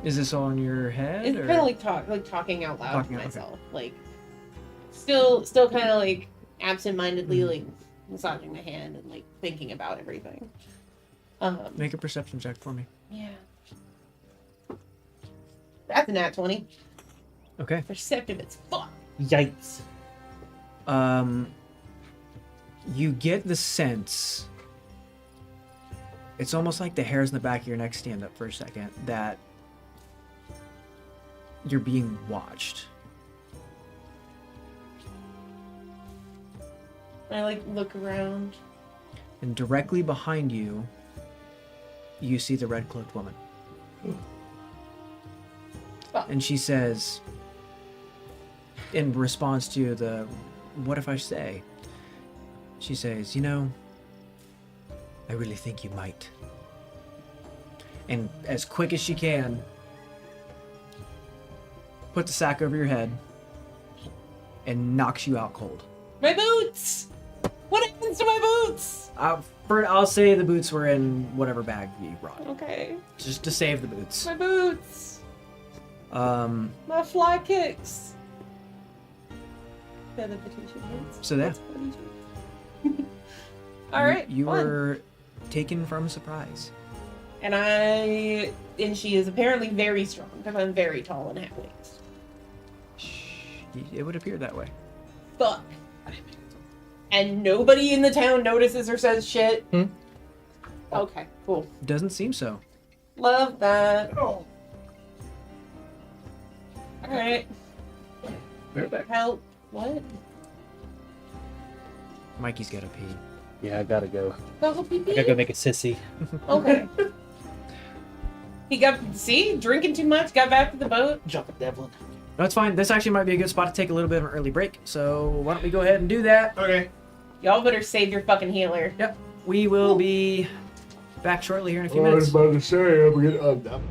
S1: Is this all in your head?
S3: It's
S1: or-
S3: kind of like talking out loud
S1: Talking
S3: to
S1: out, okay.
S3: myself, like still kind of like absentmindedly
S1: Mhm.
S3: like massaging my hand and like thinking about everything.
S1: Make a perception check for me.
S3: Yeah. That's a nat 20.
S1: Okay.
S3: Perceptive as fuck.
S4: Yikes.
S1: You get the sense, it's almost like the hairs in the back of your neck stand up for a second, that you're being watched.
S3: I like look around.
S1: And directly behind you, you see the red cloaked woman.
S3: Oh.
S1: And she says, in response to the, what if I say? She says, you know, I really think you might. And as quick as she can, put the sack over your head and knocks you out cold.
S3: My boots! What happens to my boots?
S1: I'll say the boots were in whatever bag you brought.
S3: Okay.
S1: Just to save the boots.
S3: My boots.
S1: Um,
S3: My fly kicks. They're the petition boots.
S1: So yeah.
S3: That's funny. All right.
S1: You
S3: fun.
S1: were taken from surprise.
S3: And she is apparently very strong because I'm very tall and have wings.
S1: It would appear that way.
S3: Fuck. And nobody in the town notices or says shit. Okay, cool.
S1: Doesn't seem so.
S3: Love that. All right.
S4: We're back.
S3: Help. What?
S1: Mikey's gotta pee.
S4: Yeah, I gotta go.
S3: Go pee
S4: I gotta go make a sissy.
S3: Okay. He drinking too much, got back to the boat.
S4: Jump at Devlin.
S1: No, it's fine. This actually might be a good spot to take a little bit of an early break. So why don't we go ahead and do that?
S2: Okay.
S3: Y'all better save your fucking healer.
S1: Yep. We will be back shortly here in a few
S2: I was
S1: minutes.
S2: about to say, I'm gonna.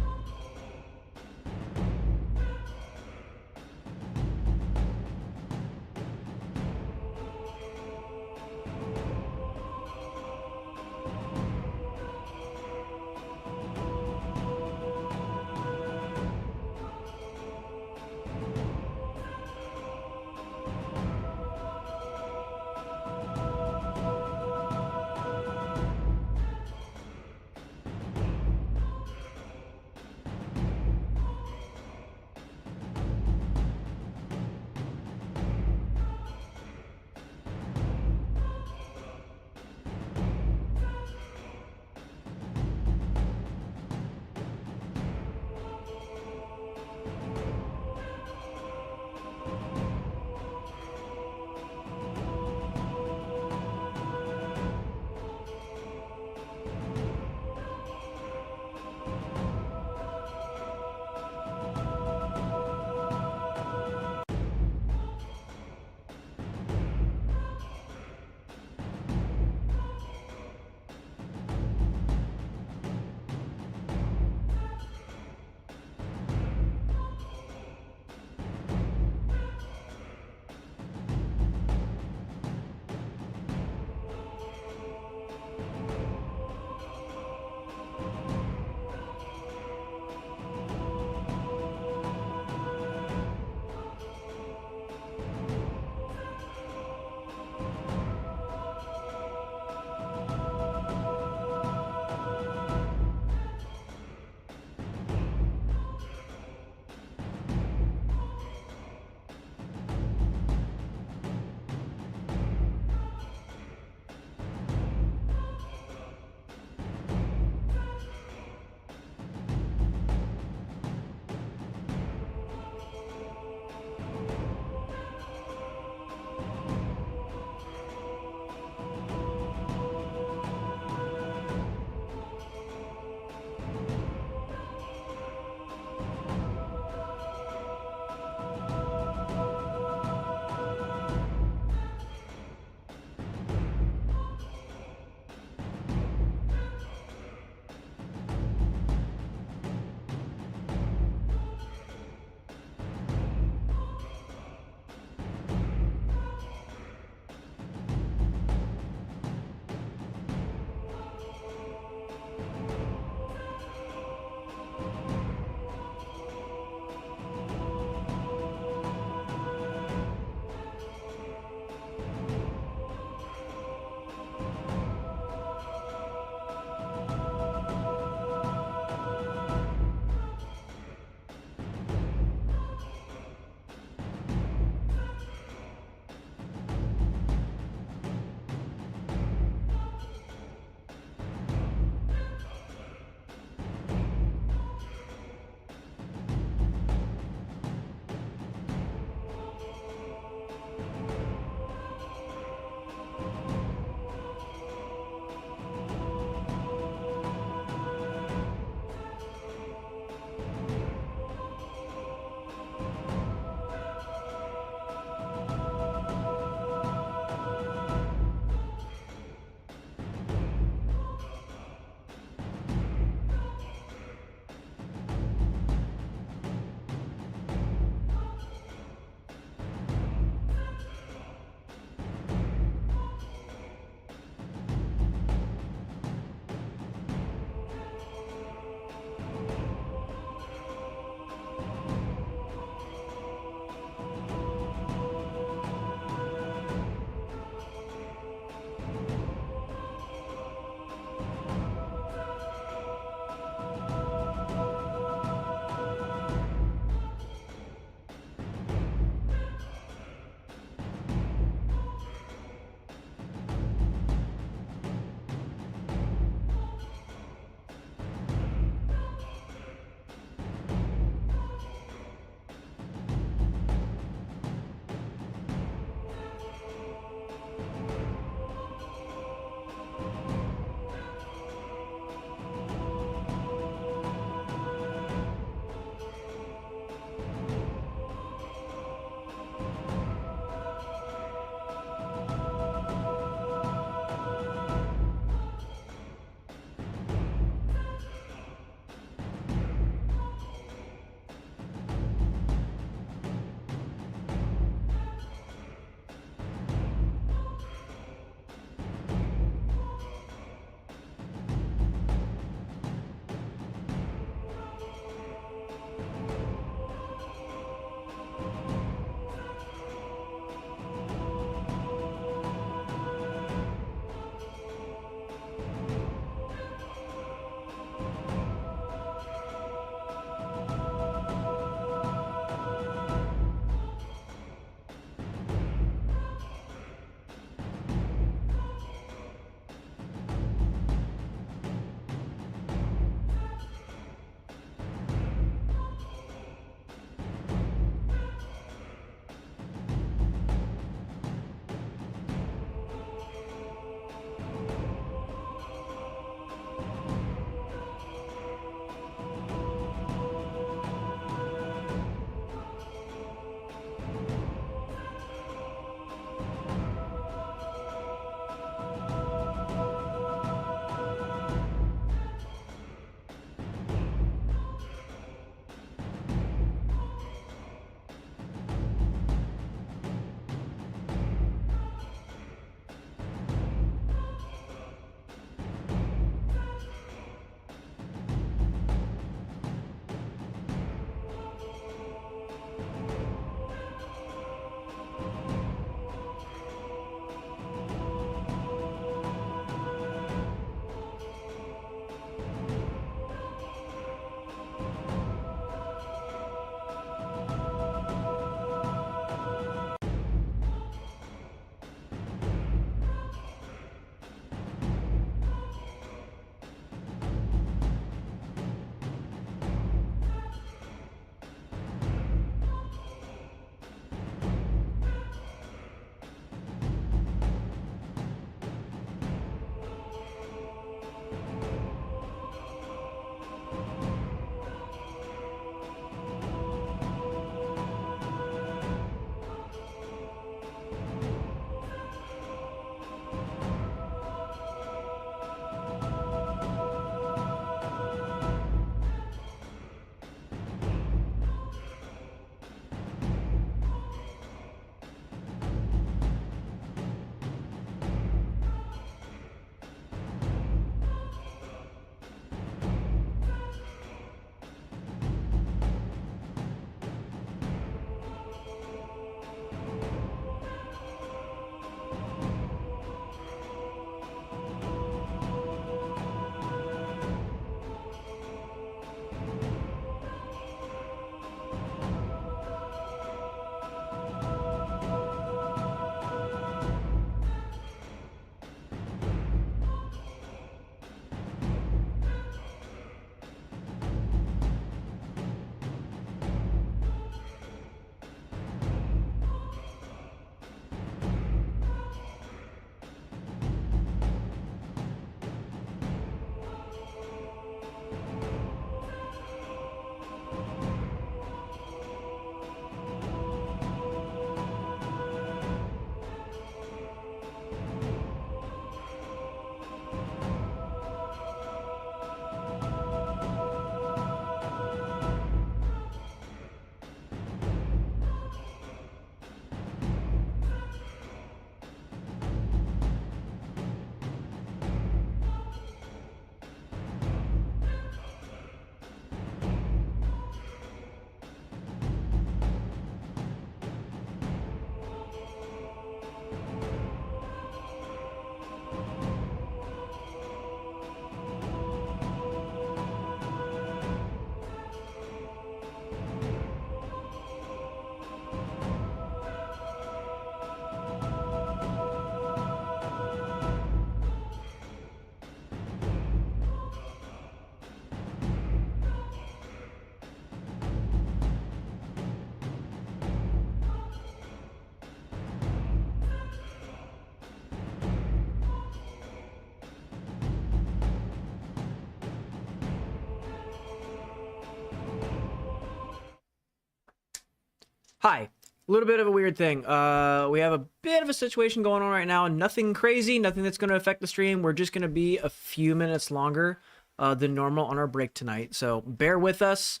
S1: Hi. A little bit of a weird thing. We have a bit of a situation going on right now. Nothing crazy, nothing that's going to affect the stream. We're just going to be a few minutes longer than normal on our break tonight. So bear with us.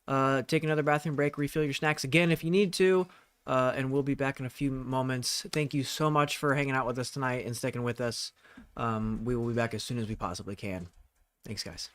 S1: Take another bathroom break, refill your snacks again if you need to. And we'll be back in a few moments. Thank you so much for hanging out with us tonight and sticking with us. We will be back as soon as we possibly can. Thanks, guys.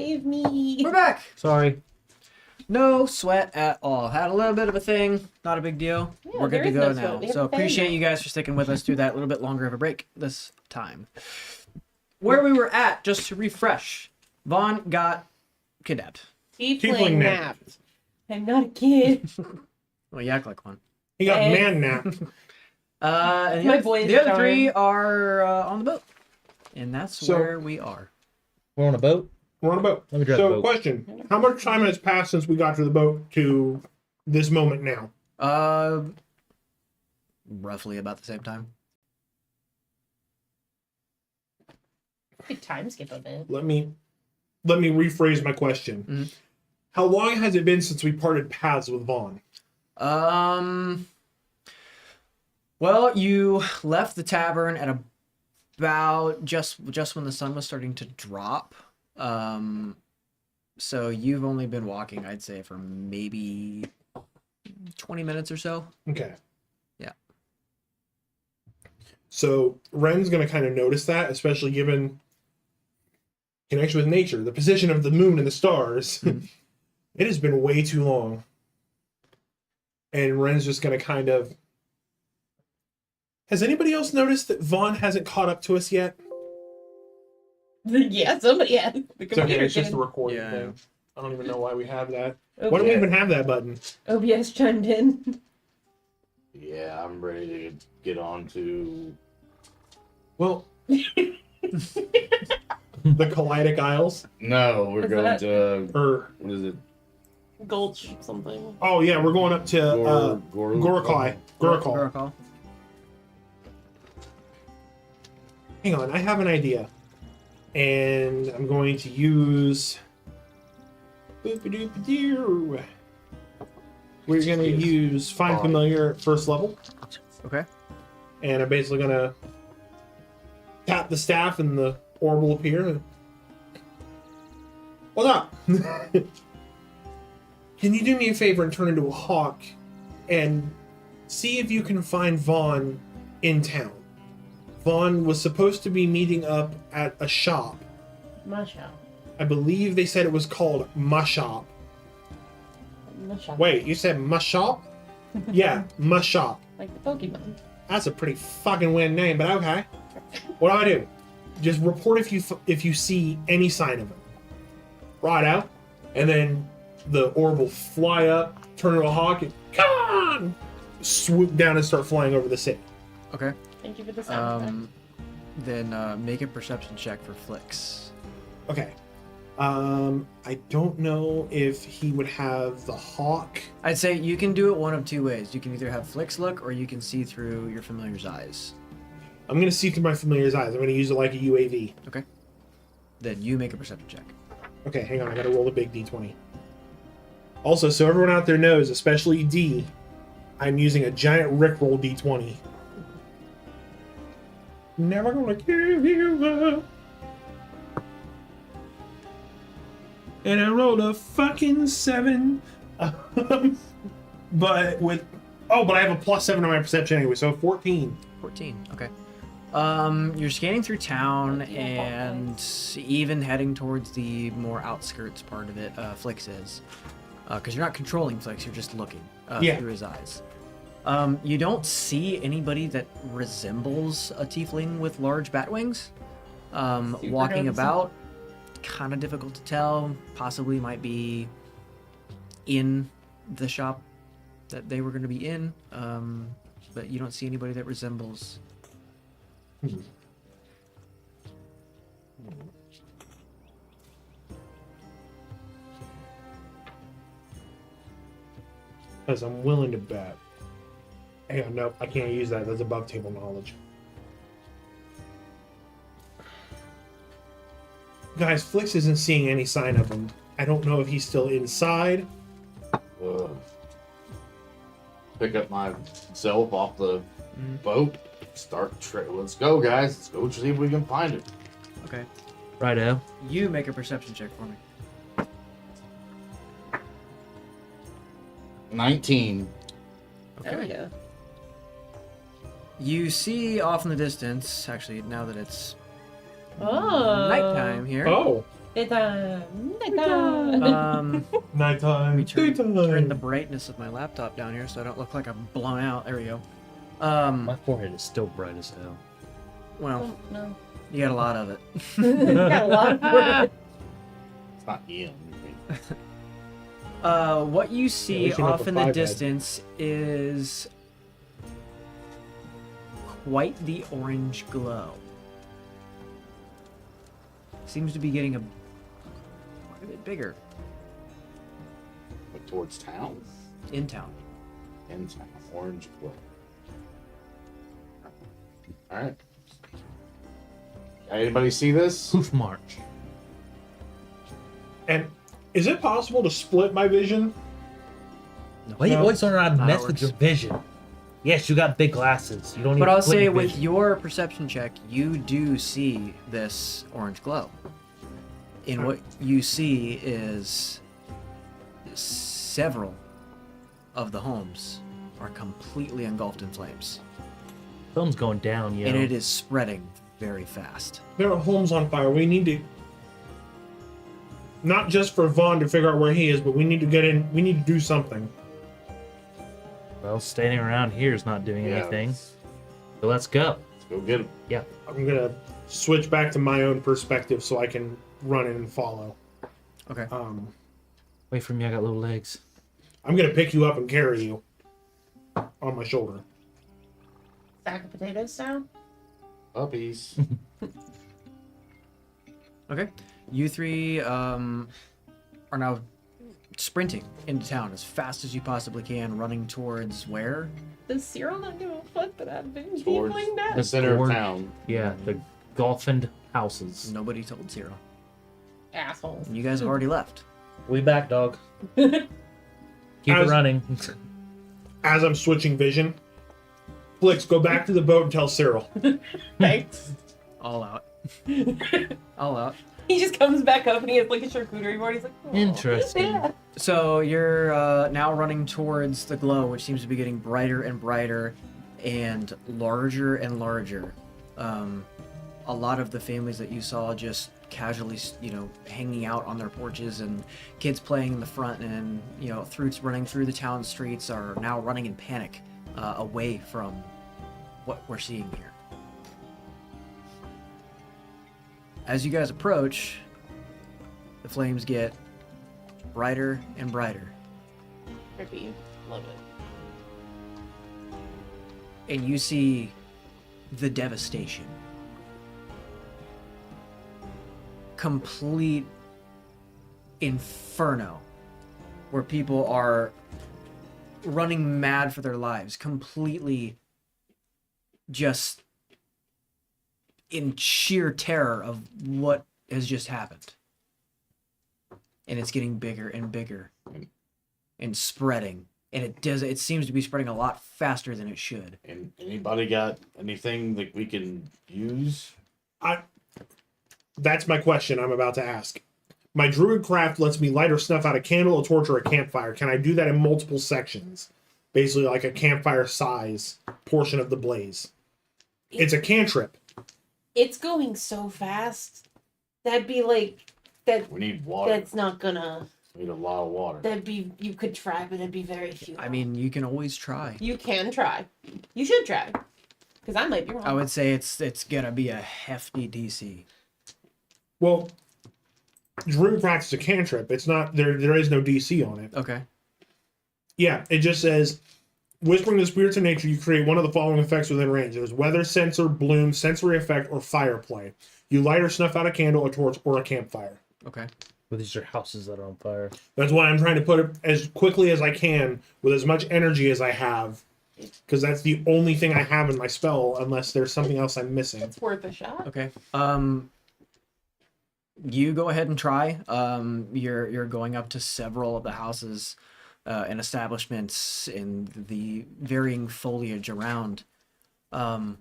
S3: Save me.
S1: We're back.
S4: Sorry.
S1: No sweat at all. Had a little bit of a thing. Not a big deal.
S3: Yeah,
S1: We're good
S3: there
S1: to
S3: is
S1: go
S3: no
S1: now.
S3: sweat. We have
S1: So
S3: a fan
S1: appreciate
S3: now.
S1: you guys for sticking with us through that little bit longer of a break this time. Where we were at, just to refresh, Vaughn got kidnapped.
S2: Tiefling
S3: Tiefling
S2: nap.
S3: napped. I'm not a kid.
S1: Well, you act like one.
S2: He got
S3: And-
S2: man napped.
S1: And
S3: My
S1: the
S3: boy's
S1: other
S3: charm.
S1: three are on the boat. And that's
S2: So-
S1: where we are.
S4: We're on a boat.
S2: We're on a boat.
S4: Let me drive the
S2: So,
S4: boat.
S2: question: how much time has passed since we got to the boat to this moment now?
S1: Roughly about the same time.
S3: Could time skip a bit.
S2: Let me rephrase my question.
S1: Mhm.
S2: How long has it been since we parted paths with Vaughn?
S1: Well, you left the tavern at about just when the sun was starting to drop. So you've only been walking, I'd say, for maybe 20 minutes or so.
S2: Okay.
S1: Yeah.
S2: So Renn's going to kind of notice that, especially given connection with nature, the position of the moon and the stars.
S1: Mhm.
S2: It has been way too long. And Ren's just going to kind of... Has anybody else noticed that Vaughn hasn't caught up to us yet?
S3: Yeah, somebody had the
S2: It's okay,
S3: computer.
S2: it's just a
S3: did.
S2: recording
S1: Yeah.
S2: thing. I don't even know why we have that.
S3: OBS,
S2: Why do we even have that button?
S3: OBS chimed in.
S5: Yeah, I'm ready to get on to.
S2: Well, the Kaleidic Isles?
S5: No, we're
S3: What's
S5: going
S3: that?
S5: to.
S2: Or,
S5: What is it?
S3: Gulch something.
S2: oh yeah, we're going up to Gorokai. Gorakal.
S1: Call.
S2: Hang on, I have an idea. And I'm going to use... Boop-a-doop-a-doo. We're going to use Find Familiar at first level.
S1: Okay.
S2: And I'm basically going to tap the staff and the orb will appear. What's up? Can you do me a favor and turn into a hawk and see if you can find Vaughn in town? Vaughn was supposed to be meeting up at a shop.
S3: Masha.
S2: I believe they said it was called Mashop.
S3: Masha.
S2: Wait, you said Mashop? Yeah, Mashop.
S3: Like the Pokemon.
S2: That's a pretty fucking weird name, but okay. What do I do? Just report if you see any sign of him. Right out, and then the orb will fly up, turn into a hawk, and come on, swoop down and start flying over the city.
S1: Okay.
S3: Thank you for the sound.
S1: Then make a perception check for Flicks.
S2: Okay. I don't know if he would have the hawk.
S1: I'd say you can do it one of two ways. You can either have Flicks look, or you can see through your familiar's eyes.
S2: I'm gonna see through my familiar's eyes. I'm gonna use it like a UAV.
S1: Okay. Then you make a perception check.
S2: Okay, hang on. I gotta roll a big D20. Also, so everyone out there knows, especially D, I'm using a giant Rickroll D20. Never gonna give you up. And I rolled a fucking 7. But with... Oh, but I have a +7 on my perception anyway, so 14.
S1: 14. Okay. You're scanning through town and even heading towards the more outskirts part of it. Flicks is, because you're not controlling Flicks, you're just looking
S2: Yeah.
S1: through his eyes. You don't see anybody that resembles a tiefling with large bat wings. Walking
S3: noticeable.
S1: about, kind of difficult to tell. Possibly might be in the shop that they were going to be in, but you don't see anybody that resembles.
S2: Because I'm willing to bet. Hang on, nope, I can't use that. That's above table knowledge. Guys, Flix isn't seeing any sign of him. I don't know if he's still inside.
S5: Pick up myself off the boat. Let's go, guys. Let's go see if we can find it.
S1: Okay.
S4: Righto.
S1: You make a perception check for me.
S5: 19.
S3: There we go.
S1: You see off in the distance, actually, now that it's
S3: Oh.
S1: nighttime here,
S2: Oh,
S3: Daytime. Daytime.
S2: Nighttime.
S1: Let me turn
S2: Daytime.
S1: the brightness of my laptop down here so I don't look like I'm blown out. There we go.
S4: My forehead is still bright as hell.
S1: Well,
S3: Oh, no.
S1: you got a lot of it.
S3: Got a lot of work.
S5: It's not Ian.
S1: What you see
S2: least you're not
S1: off
S2: the
S1: in the
S2: five-head.
S1: distance is quite the orange glow. Seems to be getting quite a bit bigger
S5: But towards town?
S1: in town.
S5: In town. Orange glow. Alright. Anybody see this?
S4: Poof march.
S2: And is it possible to split my vision?
S4: Why you always don't know how to
S1: Not
S4: mess
S1: how it
S4: with your
S1: works.
S4: vision? Yes, you got big glasses. You don't need
S1: But
S4: to
S1: I'll
S4: split
S1: say
S4: your
S1: with
S4: vision.
S1: your perception check, you do see this orange glow. And what you see is several of the homes are completely engulfed in flames.
S4: Film's going down, yo.
S1: And it is spreading very fast.
S2: There are homes on fire. We need to, not just for Vaughn to figure out where he is, but we need to get in. We need to do something.
S4: Well, standing around here is not doing
S5: Yeah,
S4: anything. So let's go.
S5: Let's go get him.
S4: Yeah.
S2: I'm gonna switch back to my own perspective so I can run in and follow.
S1: Okay.
S4: Wait for me, I got little legs.
S2: I'm gonna pick you up and carry you on my shoulder.
S3: Sack of potatoes style?
S5: Puppies.
S1: Okay. You three are now sprinting into town as fast as you possibly can, running towards where?
S3: Does Cyril not give a fuck that I've been
S5: Towards
S3: feeling that?
S5: the center of
S4: Board.
S5: town.
S4: Yeah, the golfing houses.
S1: Nobody told Cyril.
S3: Assholes.
S1: You guys have already left.
S4: We back, dog. Keep it
S2: As-
S4: running.
S2: As I'm switching vision, Flix, go back to the boat and tell Cyril.
S3: Thanks.
S1: All out. All out.
S3: He just comes back up and he has like a charcuterie board. He's like, "Aw."
S4: Interesting.
S3: Yeah.
S1: So you're now running towards the glow, which seems to be getting brighter and brighter and larger and larger. A lot of the families that you saw just casually, hanging out on their porches and kids playing in the front and, running through the town streets are now running in panic away from what we're seeing here. As you guys approach, the flames get brighter and brighter.
S3: Trippy. Love it.
S1: And you see the devastation. Complete inferno where people are running mad for their lives, completely just in sheer terror of what has just happened. And it's getting bigger and bigger and spreading. And it seems to be spreading a lot faster than it should.
S5: And anybody got anything that we can use?
S2: That's my question I'm about to ask. My druid craft lets me light or snuff out a candle, a torch, or a campfire. Can I do that in multiple sections? Basically like a campfire size portion of the blaze. It's a cantrip.
S3: It's going so fast. That'd be like that.
S5: We need water.
S3: That's not gonna.
S5: We need a lot of water.
S3: That'd be. You could try, but it'd be very few.
S1: I mean, you can always try.
S3: you can try. You should try, because I might be wrong.
S1: I would say it's gonna be a hefty DC.
S2: Well, druid craft is a cantrip. It's not there is no DC on it.
S1: Okay.
S2: Yeah, it just says, whispering the spirits of nature, you create one of the following effects within range. There's weather, sensor, bloom, sensory effect, or fire play. You light or snuff out a candle, a torch, or a campfire.
S1: Okay.
S4: Well, these are houses that are on fire.
S2: That's why I'm trying to put it as quickly as I can with as much energy as I have. Because that's the only thing I have in my spell, unless there's something else I'm missing.
S3: It's worth a shot.
S1: Okay. You go ahead and try. You're going up to several of the houses and establishments in the varying foliage around. As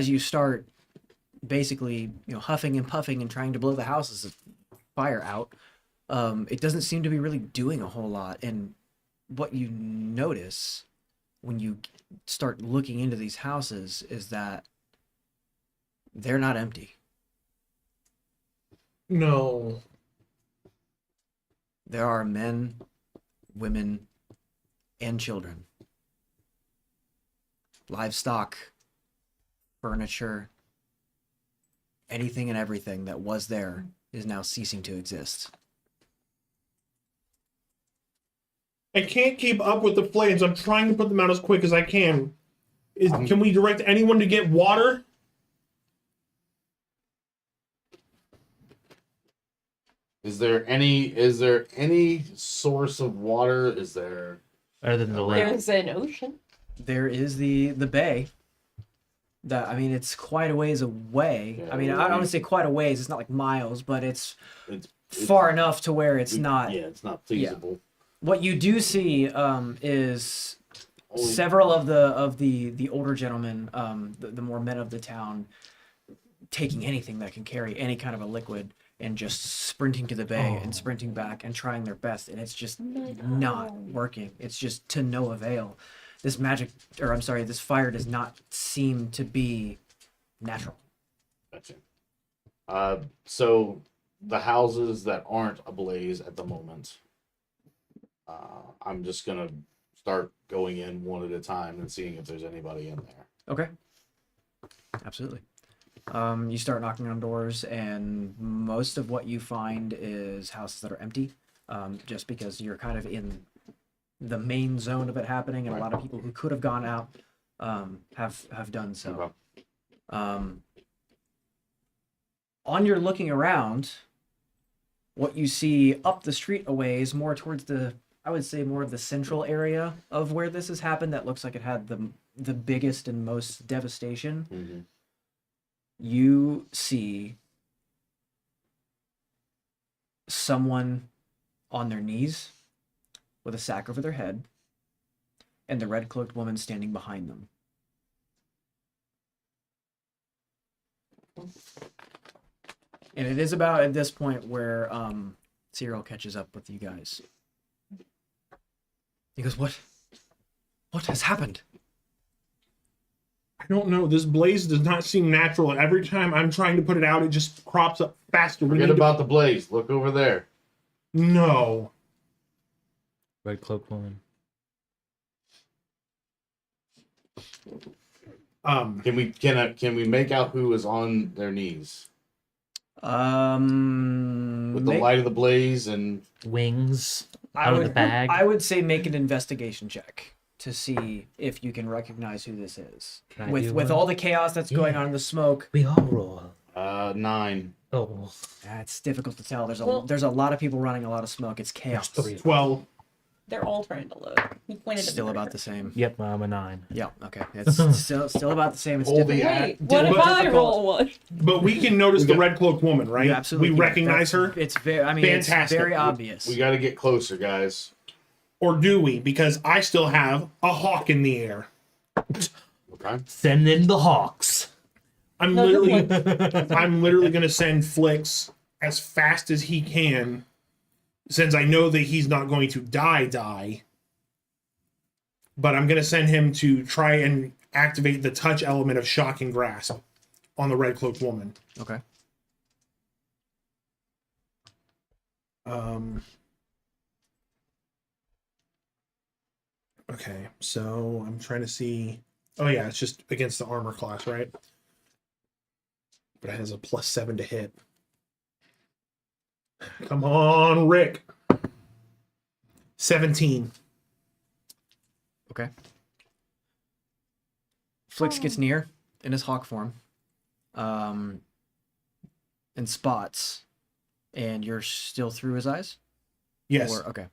S1: you start basically, huffing and puffing and trying to blow the houses of fire out, it doesn't seem to be really doing a whole lot. And what you notice when you start looking into these houses is that they're not empty.
S2: No.
S1: There are men, women, and children. Livestock, furniture, anything and everything that was there is now ceasing to exist.
S2: I can't keep up with the flames. I'm trying to put them out as quick as I can. Can we direct anyone to get water?
S5: Is there any source of water? Is there
S4: Other than the lake.
S3: There's an ocean.
S1: There is the bay. That, I mean, it's quite a ways away.
S5: Yeah,
S1: I mean, I don't want to say quite a ways. It's not like miles, but it's
S5: it's
S1: far enough to where it's not.
S5: Yeah, it's not feasible.
S1: What you do see is
S5: Only-
S1: several of the older gentlemen, the more men of the town, taking anything that can carry any kind of a liquid and just sprinting to the bay and sprinting back and trying their best, and it's just not working. It's just to no avail. This this fire does not seem to be natural.
S5: Gotcha. So the houses that aren't ablaze at the moment, I'm just gonna start going in one at a time and seeing if there's anybody in there.
S1: Okay. Absolutely. You start knocking on doors, and most of what you find is houses that are empty, just because you're kind of in the main zone of it happening, and a lot of people who could have gone out have done so.
S5: Okay.
S1: On your looking around, what you see up the street a ways, more towards I would say more of the central area of where this has happened, that looks like it had the biggest and most devastation.
S5: Mm-hmm.
S1: You see someone on their knees with a sack over their head, and the red-cloaked woman standing behind them. And it is about at this point where Cyril catches up with you guys. He goes, What has happened?
S2: I don't know. This blaze does not seem natural. Every time I'm trying to put it out, it just crops up faster.
S5: Forget about the blaze. Look over there.
S2: No.
S4: Red cloak woman.
S5: Can we make out who is on their knees with the light of the blaze and
S4: Wings out of the bag.
S1: I would say make an investigation check to see if you can recognize who this is.
S4: Can I
S1: With
S4: do
S1: with
S4: one?
S1: all the chaos that's going on in the smoke,
S4: We all roll.
S5: 9?
S4: Oh,
S1: it's difficult to tell.
S3: Well-
S1: There's a lot of people running a lot of smoke. It's chaos.
S4: there's 3.
S2: 12.
S3: They're all trying to look. He pointed
S1: Still
S3: at
S1: about the same.
S4: Yep, I'm a 9.
S1: Yeah. Okay. It's still about the same. It's
S5: Hold the
S1: difficult.
S3: Wait, what if I roll one?
S2: But we can notice the red cloaked woman, right?
S1: You absolutely
S2: we
S1: can.
S2: recognize
S1: That's-
S2: her?
S1: It's very. I mean, it's
S2: Fantastic.
S1: very obvious.
S5: We got to get closer, guys.
S2: Or do we? Because I still have a hawk in the air.
S5: Okay.
S4: Send in the hawks.
S2: I'm
S3: No,
S2: literally going to send Flicks as fast as he can, since I know that he's not going to die. But I'm going to send him to try and activate the touch element of shock and grasp on the red cloaked woman.
S1: Okay.
S2: Okay, so I'm trying to see. Oh yeah, it's just against the armor class, right? But it has a +7 to hit. Come on, Rick. 17.
S1: Okay. Flix gets near in his hawk form, and spots, and you're still through his eyes?
S2: Yes.
S1: Or, okay.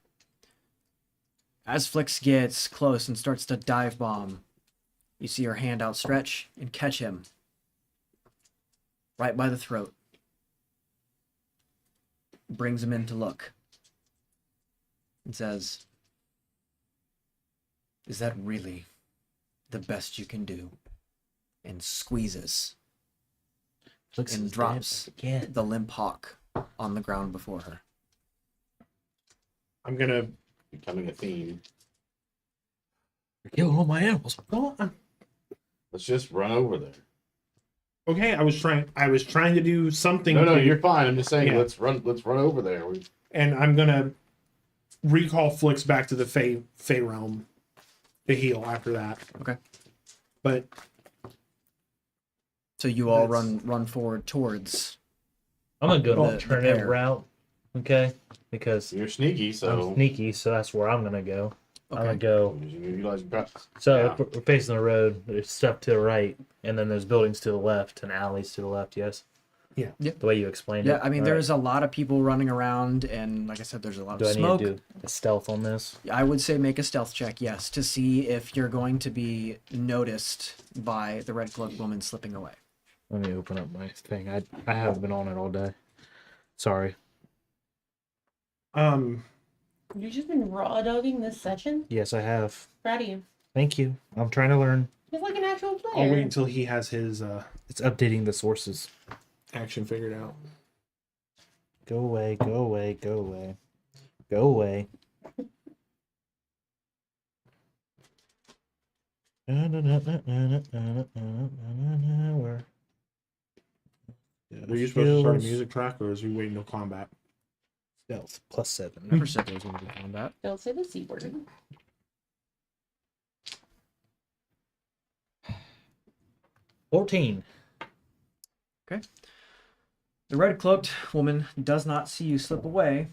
S1: As Flix gets close and starts to dive bomb, you see her hand outstretch and catch him right by the throat. Brings him in to look. And says, "Is that really the best you can do?" And squeezes
S4: Looks
S1: and
S4: as
S1: drops
S4: dead again.
S1: the limp hawk on the ground before her.
S2: I'm gonna.
S5: Becoming a theme.
S4: You're killing all my animals.
S2: Well,
S5: Let's just run over there.
S2: Okay, I was trying to do something.
S5: No,
S2: to-
S5: you're fine. I'm just saying,
S2: Yeah.
S5: let's run over there.
S2: And I'm gonna recall Flix back to the Fey realm to heal after that.
S1: Okay.
S2: But
S1: So you all
S2: That's-
S1: run forward towards.
S4: I'm gonna go
S1: The-
S4: the
S1: the
S4: alternative
S1: pair.
S4: route, okay? Because
S5: You're sneaky, so
S4: I'm sneaky, so that's where I'm gonna go. I'm gonna
S1: Okay.
S4: go.
S5: you utilize your practice.
S4: So
S5: Yeah.
S4: if we're facing the road. There's stuff to the right, and then there's buildings to the left and alleys to the left. Yes.
S2: Yeah.
S1: Yep.
S4: The way you explained
S1: Yeah,
S4: it.
S1: I mean,
S4: All
S1: there's a lot of people running around, and like I said, there's a lot
S4: right. Do
S1: of
S4: I
S1: smoke.
S4: need to do a stealth on this?
S1: I would say make a stealth check, yes, to see if you're going to be noticed by the red cloaked woman slipping away.
S4: Let me open up my thing. I haven't been on it all day. Sorry.
S3: You've just been raw dogging this session?
S4: Yes, I have.
S3: Proud of you.
S4: Thank you. I'm trying to learn.
S3: Just like an actual player.
S2: I'll wait until he has his
S4: It's updating the sources.
S2: action figured out.
S4: Go away. Go away. Go away. Go away. Where?
S2: Are you supposed to start a music track, or is we waiting till combat?
S4: Stealth +7.
S1: Never said there was going to be combat.
S3: Don't say the C word.
S4: 14.
S1: The red cloaked woman does not see you slip away.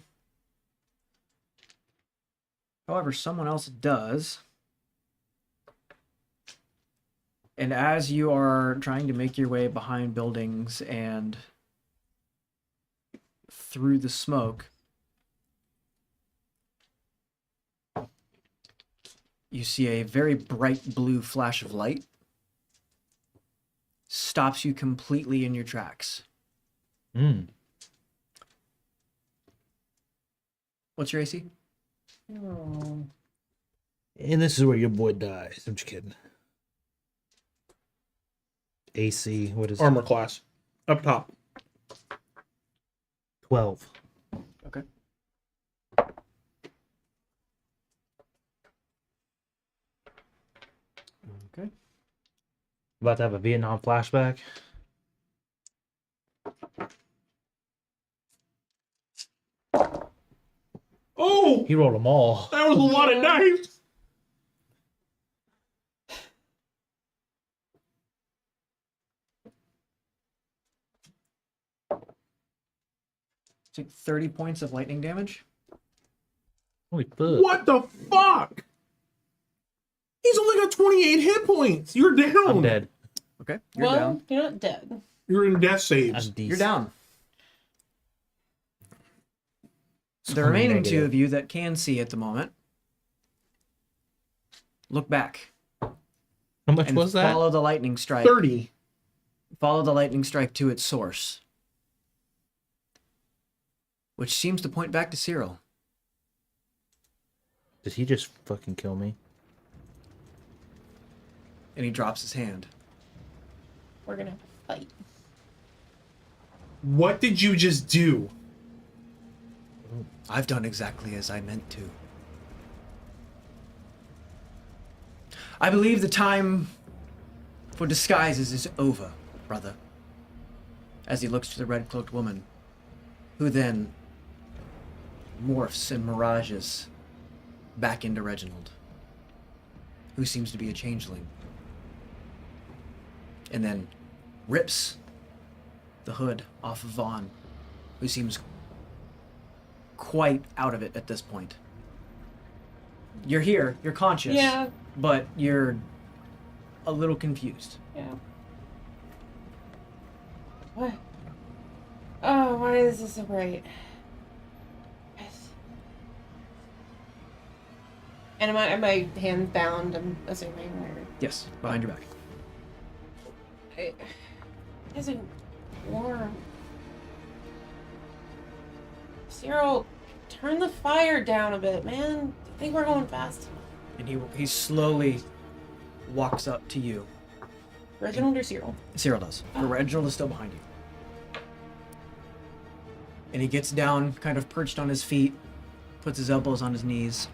S1: However, someone else does. And as you are trying to make your way behind buildings and through the smoke, you see a very bright blue flash of light. Stops you completely in your tracks. What's your AC?
S3: Oh.
S4: And this is where your boy dies. I'm just kidding. AC, what is
S2: Armor class, up top.
S4: 12.
S1: Okay. Okay.
S4: About to have a Vietnam flashback.
S2: Oh,
S4: He rolled them all.
S2: that was a lot of dice.
S1: Take 30 points of lightning damage.
S4: Holy fuck.
S2: What the fuck? He's only got 28 hit points. You're down.
S4: I'm dead.
S1: Okay. You're
S3: Well,
S1: down.
S3: you're not dead.
S2: You're in death
S4: I'm
S2: saves.
S4: decent.
S1: You're down.
S4: So
S1: The remaining two
S4: negative.
S1: of you that can see at the moment, look back
S4: How much
S1: and
S4: was that?
S1: follow the lightning strike.
S2: 30.
S1: Follow the lightning strike to its source, which seems to point back to Cyril.
S4: Did he just fucking kill me?
S1: And he drops his hand.
S3: We're gonna have to fight.
S2: What did you just do?
S1: I've done exactly as I meant to. I believe the time for disguises is over, brother. As he looks to the red-cloaked woman, who then morphs and mirages back into Reginald, who seems to be a changeling, and then rips the hood off of Vaughn, who seems quite out of it at this point. You're here, you're conscious,
S3: Yeah.
S1: but you're a little confused.
S3: Yeah. What? Oh, why is this so bright? Yes. And am my hands bound? I'm assuming. Or
S1: Yes, behind your back.
S3: it isn't warm. Cyril, turn the fire down a bit, man. I think we're going fast enough.
S1: And he slowly walks up to you.
S3: Reginald or Cyril?
S1: Cyril does. But Reginald is still behind you. And he gets down, kind of perched on his feet, puts his elbows on his knees.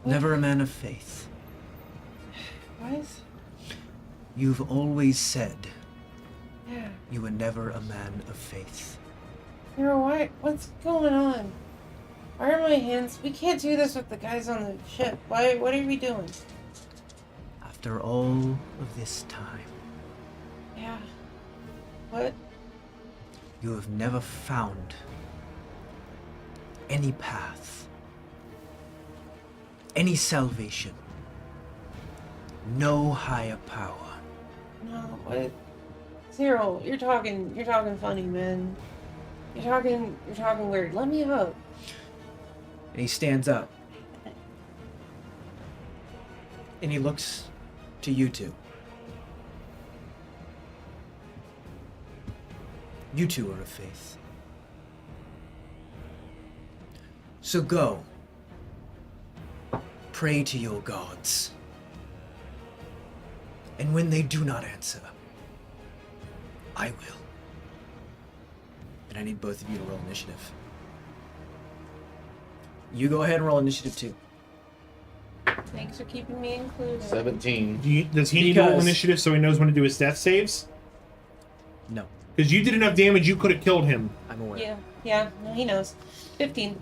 S1: Never a man of faith.
S3: guys?
S1: You've always said
S3: Yeah.
S1: you were never a man of faith.
S3: Hero, what's going on? Why are my hands... We can't do this with the guys on the ship. What are we doing?
S1: After all of this time,
S3: Yeah. What?
S1: you have never found any path, any salvation, no higher power.
S3: No, what? Cyril, you're talking funny, man. You're talking weird. Let me up.
S1: And he stands up. And he looks to you two. You two are of faith. So go. Pray to your gods. And when they do not answer, I will. And I need both of you to roll initiative. You go ahead and roll initiative too.
S3: Thanks for keeping me included.
S5: 17.
S2: Does he need to roll
S1: Because-
S2: initiative so he knows when to do his death saves?
S1: No,
S2: Because you did enough damage, you could have killed him.
S1: I'm aware.
S3: Yeah, no, he knows. 15.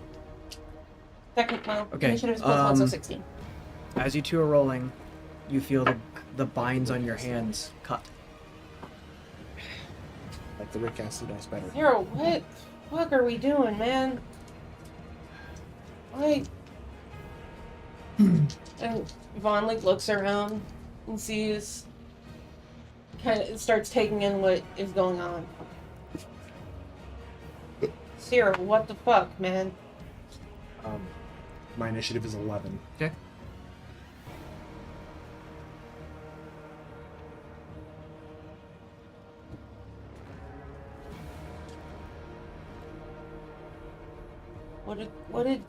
S3: Well,
S1: Okay,
S3: initiative is plus 1, so
S1: um,
S3: 16.
S1: As you two are rolling, you feel the binds on your hands cut.
S2: Like the Rick Astley dice better.
S3: Hero, what the fuck are we doing, man? Why? And Vaughn like looks around and sees, kind of starts taking in what is going on. Cyril, what the fuck, man?
S2: My initiative is 11.
S1: Okay.
S3: What did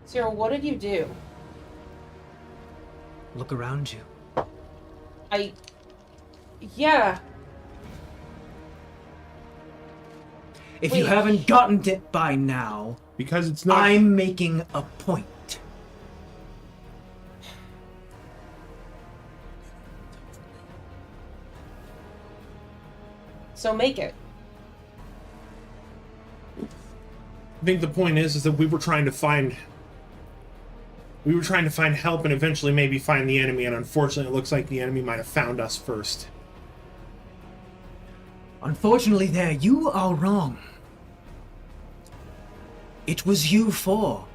S3: Cyril, what did you do?
S1: Look around you.
S3: Yeah.
S1: If you
S3: Wait.
S1: haven't gotten it by now,
S2: Because it's not.
S1: I'm making a point.
S3: So make it.
S2: I think the point is that we were trying to find help and eventually maybe find the enemy, and unfortunately it looks like the enemy might have found us first.
S1: Unfortunately there, you are wrong. It was you four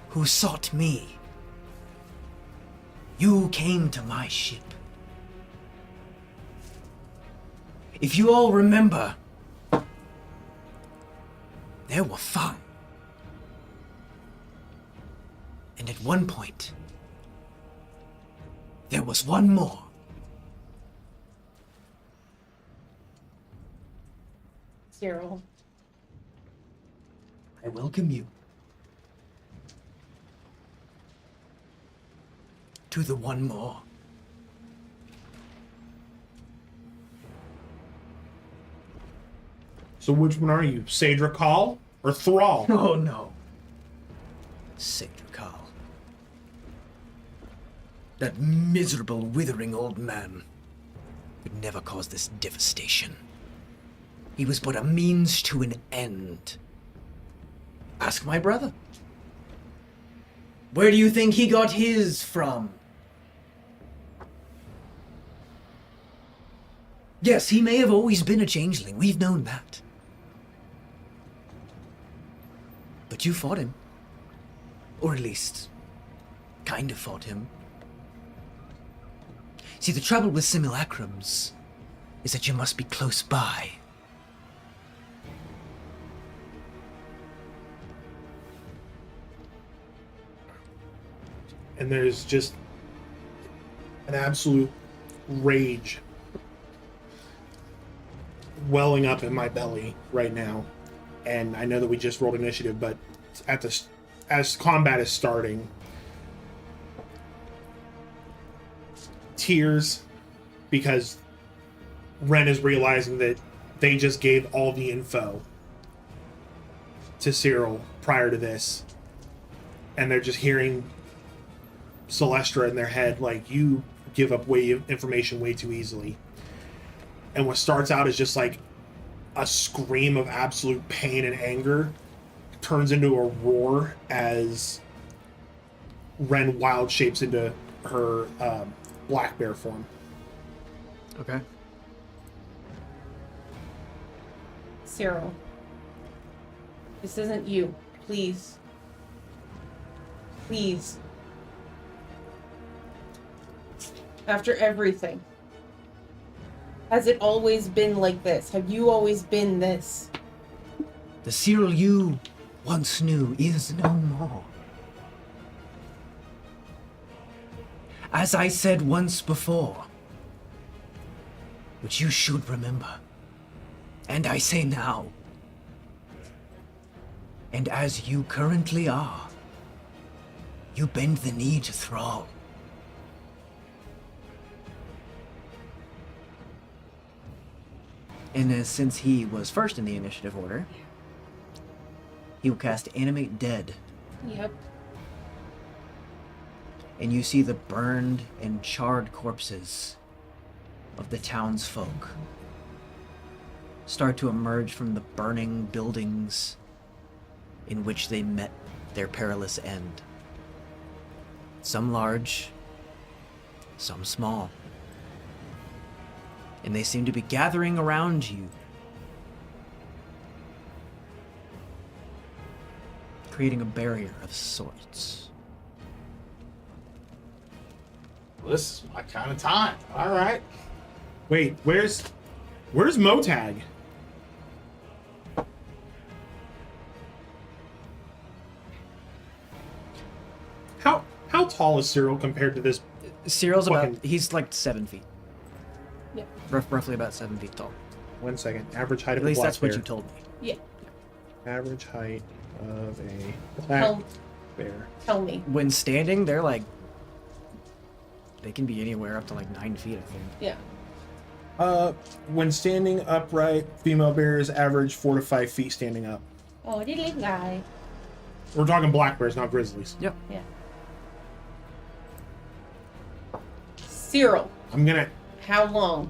S1: who sought me. You came to my ship. If you all remember, there were 5. And at one point, there was one more.
S3: Cyril.
S1: I welcome you to the one more.
S2: So which one are you? Sadra Call or Thrall?
S1: Oh no. Sacred Carl. That miserable, withering old man could never cause this devastation. He was but a means to an end. Ask my brother. Where do you think he got his from? Yes, he may have always been a changeling. We've known that. But you fought him. Or at least, kind of fought him. See, the trouble with simulacrums is that you must be close by.
S2: And there's just an absolute rage welling up in my belly right now. And I know that we just rolled initiative, but as combat is starting, tears, because Renn is realizing that they just gave all the info to Cyril prior to this, and they're just hearing Celestra in their head, like, you give up information way too easily. And what starts out as just like a scream of absolute pain and anger turns into a roar as Renn wild shapes into her black bear form.
S1: Okay.
S3: Cyril, this isn't you. Please. Please. After everything. Has it always been like this? Have you always been this?
S1: The Cyril you once knew is no more. As I said once before, which you should remember, and I say now, and as you currently are, you bend the knee to Thrall. And since he was first in the initiative order, he will cast Animate Dead.
S3: Yep.
S1: And you see the burned and charred corpses of the townsfolk start to emerge from the burning buildings in which they met their perilous end. Some large, some small. And they seem to be gathering around you, creating a barrier of sorts.
S5: Well, this is my kind of time. All right.
S2: Wait, where's Motag? How tall is Cyril compared to this?
S1: Cyril's
S2: Fucking-
S1: he's like 7 feet.
S3: Yeah.
S1: Roughly about 7 feet tall.
S2: 1 second. Average height
S1: At
S2: of a
S1: least
S2: black
S1: that's what
S2: bear.
S1: you told me.
S3: Yeah.
S2: Average height of a black
S3: Tell,
S2: bear.
S3: tell me.
S1: When standing, they can be anywhere up to like 9 feet, I think.
S3: Yeah.
S2: When standing upright, female bears average 4 to 5 feet standing up.
S3: Oh, diddly guy.
S2: We're talking black bears, not grizzlies.
S1: Yep.
S3: Yeah. Cyril,
S2: I'm gonna.
S3: how long?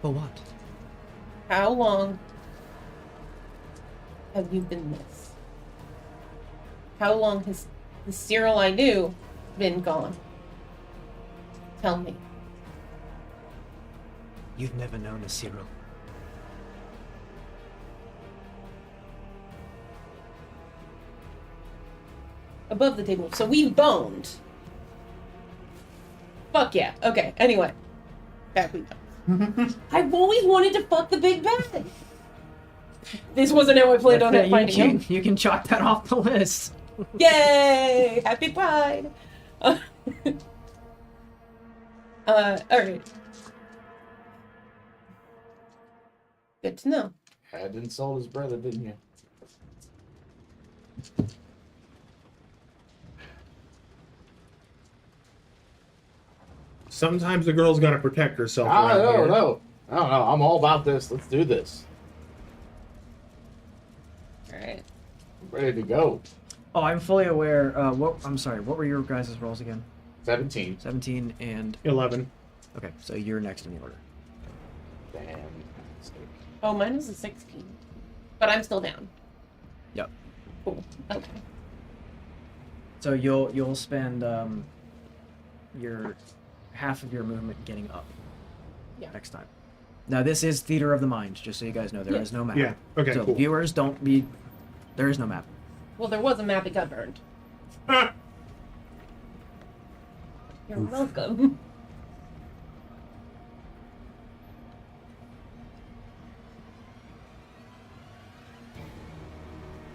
S1: For what?
S3: How long have you been this? How long has the Cyril I knew been gone? Tell me.
S1: You've never known a Cyril.
S3: Above the table. So we've boned. Fuck yeah. Okay, anyway. Back we go. I've always wanted to fuck the big bad. This wasn't how I planned on it finding him.
S1: You can chalk that off the list.
S3: Yay! Happy Pride! Alright. Good to know.
S5: Had to insult his brother, didn't you?
S2: Sometimes the girl's gotta protect herself.
S5: I
S2: around
S5: don't
S2: here.
S5: know. I don't know. I'm all about this. Let's do this.
S3: Alright.
S5: I'm ready to go.
S1: Oh, I'm fully aware. I'm sorry. What were your guys' rolls again?
S5: 17.
S1: 17 and
S2: 11.
S1: okay, so you're next in the order.
S5: Damn.
S3: Oh, mine was a 16. But I'm still down.
S1: Yep.
S3: Cool. Okay.
S1: So you'll spend your half of your movement getting up.
S3: Yeah.
S1: Next time. Now this is Theater of the Mind, just so you guys know. There is
S3: Yeah.
S1: no map.
S2: Yeah. Okay.
S1: So
S2: Cool.
S1: viewers, don't be. There is no map.
S3: Well, there was a map that got burned.
S2: Ah,
S3: You're welcome.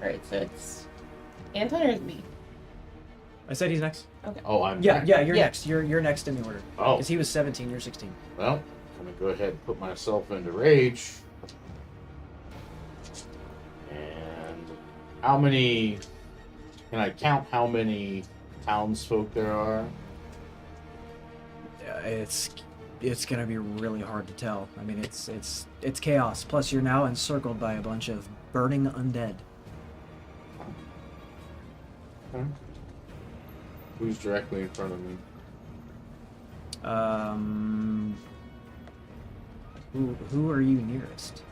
S3: Alright, so it's Anton or is it me?
S1: I said he's next.
S5: Oh, I'm
S1: Yeah,
S5: next.
S1: yeah, you're
S3: Yeah.
S1: next. You're next in the order.
S5: Oh.
S1: Because he was 17, you're 16.
S5: Well, I'm gonna go ahead and put myself into rage. And how many? Can I count how many townsfolk there are?
S1: It's gonna be really hard to tell. I mean, it's chaos. Plus, you're now encircled by a bunch of burning undead.
S5: Okay. Who's directly in front of me?
S1: Who are you nearest?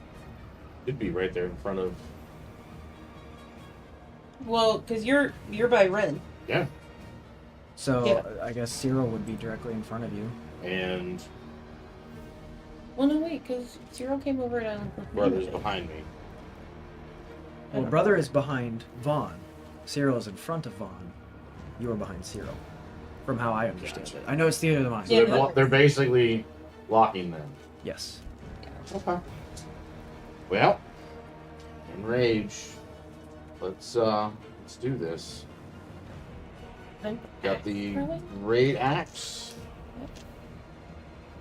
S5: It'd be right there in front of.
S3: Well, because you're by Renn.
S5: Yeah.
S1: So
S3: Yeah.
S1: I guess Cyril would be directly in front of you.
S5: And
S3: Well, no, wait, because Cyril came over to.
S5: brother's behind me.
S1: Well, brother is behind Vaughn. Cyril is in front of Vaughn. You are behind Cyril, from how I understand
S5: Gotcha.
S1: it. I know it's theater of the mind.
S5: So
S3: Yeah,
S5: they're basically locking them.
S1: Yes.
S5: Okay. Well, enrage. Let's do this. Got the great axe.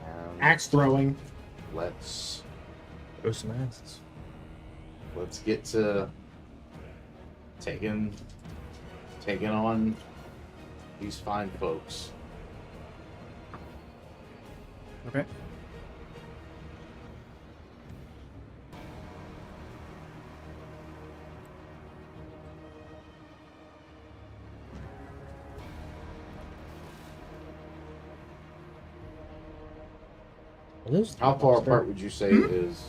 S5: And
S2: Axe throwing.
S5: let's
S4: Throw some asses.
S5: get to taking on these fine folks.
S1: Okay.
S4: Are those
S5: How far
S4: monster?
S5: apart would you say is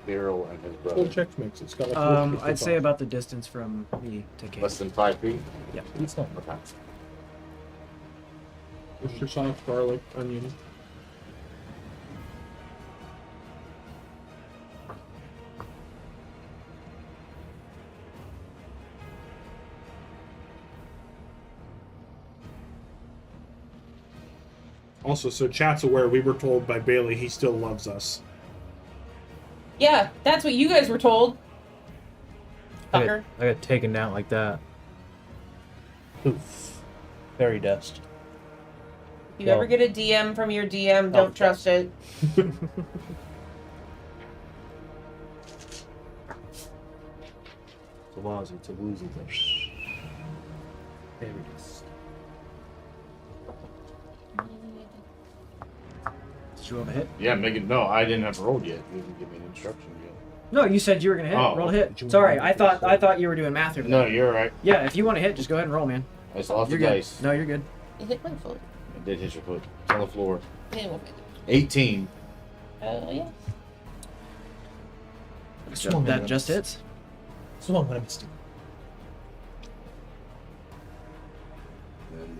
S5: Daryl and his
S2: Full
S5: brother?
S2: check mix. It's got like
S1: I'd say about the distance from me to Kade.
S5: Less than 5 feet?
S1: Yeah.
S4: It's not.
S5: Okay.
S2: Worcester sauce, garlic, onion. Also, so chat's aware, we were told by Bailey he still loves us.
S3: Yeah, that's what you guys were told. Fucker.
S4: I got taken down like that. Oof. Fairy dust.
S3: If you ever get a DM from your DM, don't trust it.
S4: It's a wazzy, it's a woozy thing. Fairy dust.
S1: Did you roll a hit?
S5: Yeah, Megan. No, I didn't have rolled yet. You didn't give me an instruction yet.
S1: No, you said you were gonna hit.
S5: Oh.
S1: Roll a hit. Sorry, I thought you were doing math here.
S5: No, you're right.
S1: Yeah, if you want to hit, just go ahead and roll, man.
S5: I just lost
S1: You're
S5: the
S1: good.
S5: dice.
S1: No, you're good.
S3: You hit my foot.
S5: I did hit your foot. It's on the floor.
S3: Yeah,
S5: 18.
S3: yeah.
S1: That just hits.
S4: So long, when I missed it.
S5: And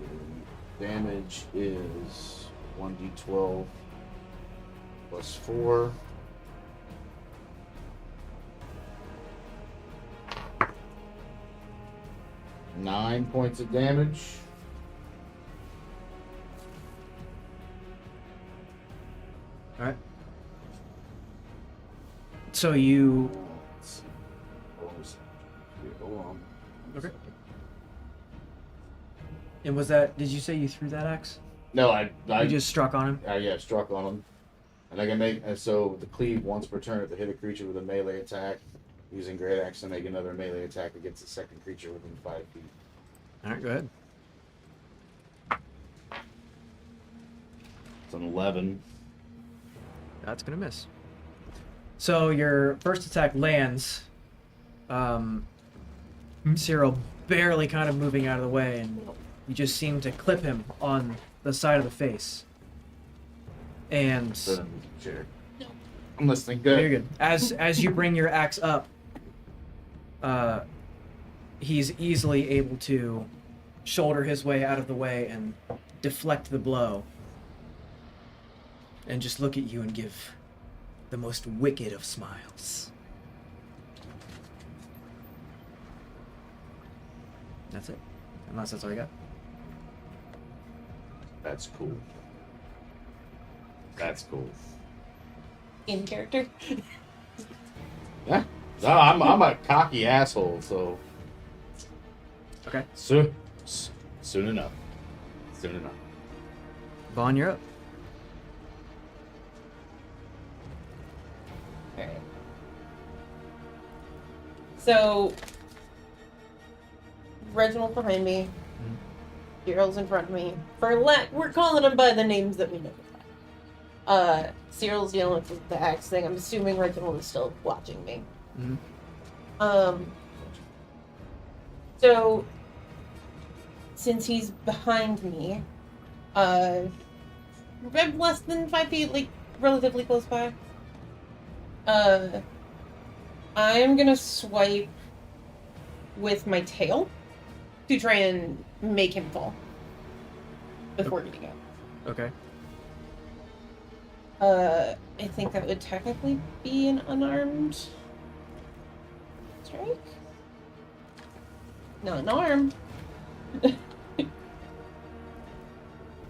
S5: the damage is 1d12 plus 4. Nine points of damage.
S1: All right. So you.
S5: Let's see. Hold on.
S1: Okay. And was that? Did you say you threw that axe?
S5: No, I
S1: You just struck on him.
S5: yeah, struck on him. And I can make, and so the cleave once per turn if they hit a creature with a melee attack, using great axe to make another melee attack against the second creature within 5 feet.
S1: All right, go ahead.
S5: It's an 11.
S1: That's gonna miss. So your first attack lands. Cyril barely kind of moving out of the way, and you just seem to clip him on the side of the face. And
S5: Sure. I'm listening.
S1: very
S5: Good.
S1: good. As you bring your axe up, he's easily able to shoulder his way out of the way and deflect the blow, and just look at you and give the most wicked of smiles. That's it. Unless that's all you got.
S5: That's cool. That's cool.
S3: In character.
S5: Yeah. No, I'm a cocky asshole, so
S1: Okay.
S5: soon enough. Soon enough.
S1: Vaughn, you're up.
S3: Alright. So, Reginald's behind me. Cyril's in front of me. We're calling them by the names that we know. Cyril's dealing with the axe thing. I'm assuming Reginald is still watching me.
S1: Mhm.
S3: So since he's behind me, less than 5 feet, like relatively close by, I'm gonna swipe with my tail to try and make him fall before getting up.
S1: Okay.
S3: I think that would technically be an unarmed strike. Not an arm.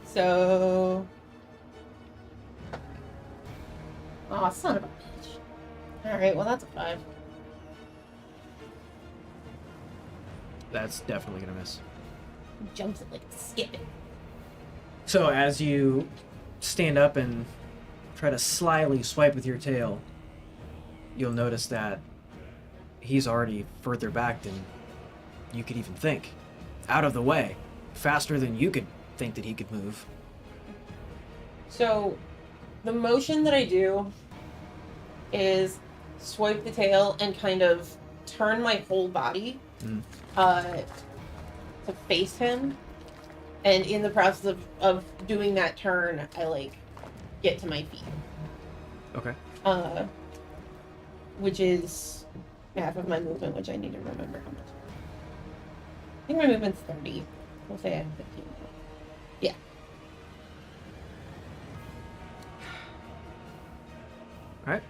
S3: So. Oh, son of a bitch. Alright, well, that's a 5.
S1: That's definitely gonna miss.
S3: He jumps it like skipping.
S1: So as you stand up and try to slyly swipe with your tail, you'll notice that he's already further back than you could even think. Out of the way. Faster than you could think that he could move.
S3: So, the motion that I do is swipe the tail and kind of turn my whole body to face him. And in the process of doing that turn, I, like, get to my feet.
S1: Okay.
S3: Which is half of my movement, which I need to remember how much. I think my movement's 30. We'll say I have 15. Yeah.
S1: Alright.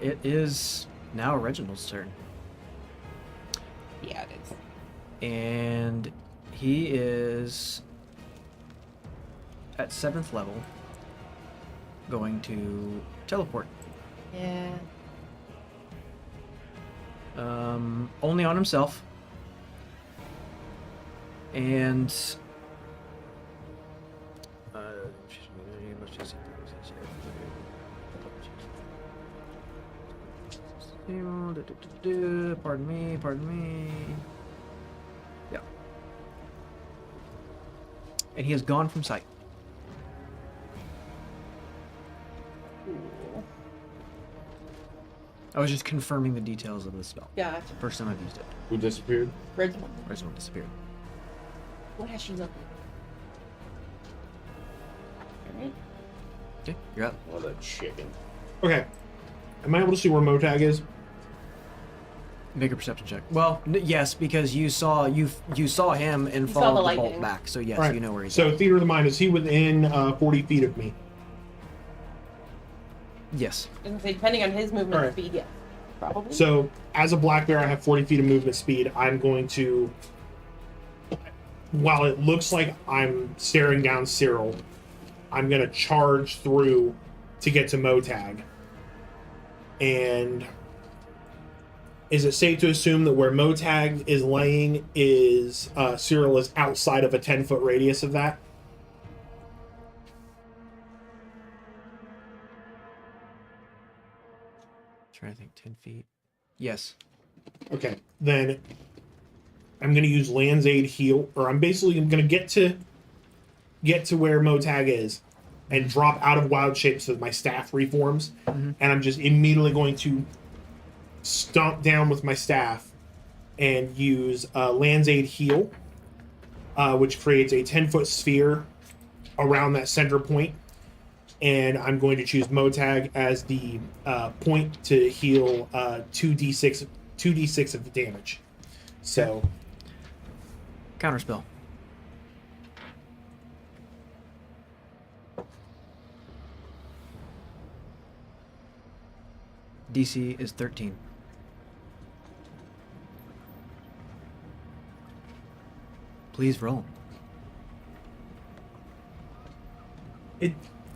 S1: It is now Reginald's turn.
S3: Yeah, it is.
S1: And he is at 7th level going to teleport.
S3: Yeah.
S1: Only on himself. And pardon me. Yeah. And he has gone from sight.
S3: Cool.
S1: I was just confirming the details of the spell.
S3: Gotcha.
S1: First time I've used it.
S5: Who disappeared?
S3: Reginald.
S1: Reginald disappeared.
S3: What has she looked like? Alright.
S1: Okay, you're up.
S5: What a chicken.
S2: Okay. Am I able to see where Motag is?
S1: Make a perception check. Well, yes, because you saw him and
S3: You saw the
S1: followed the bolt
S3: lightning.
S1: back. So yes,
S2: Right.
S1: you know where he's
S2: So,
S1: at.
S2: theater of the mind, is he within 40 feet of me?
S1: Yes.
S3: I was gonna say, depending on his movement
S2: Alright.
S3: speed, yeah. Probably.
S2: So, as a black bear, I have 40 feet of movement speed. I'm going to, while it looks like I'm staring down Cyril, I'm going to charge through to get to Motag. And is it safe to assume that where Motag is laying is Cyril is outside of a 10-foot radius of that?
S1: Trying to think, 10 feet. Yes.
S2: Okay, then I'm going to use Land's Aid heal, or I'm basically going to get to where Motag is and drop out of wild shape so that my staff reforms, and I'm just immediately going to stomp down with my staff and use Land's Aid heal, which creates a 10-foot sphere around that center point. And I'm going to choose Motag as the point to heal 2d6 of the damage. So,
S1: Counterspell. DC is 13. Please roll.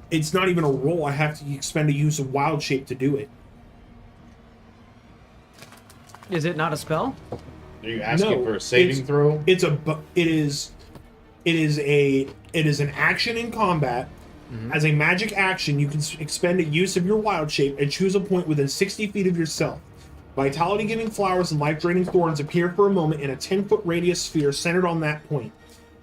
S2: it's not even a roll. I have to expend a use of wild shape to do it.
S1: Is it not a spell?
S5: Are you asking
S2: No,
S5: for a saving
S2: it's-
S5: throw?
S2: It is an action in combat. As a magic action, you can expend a use of your wild shape and choose a point within 60 feet of yourself. Vitality-giving flowers and life-draining thorns appear for a moment in a 10-foot radius sphere centered on that point.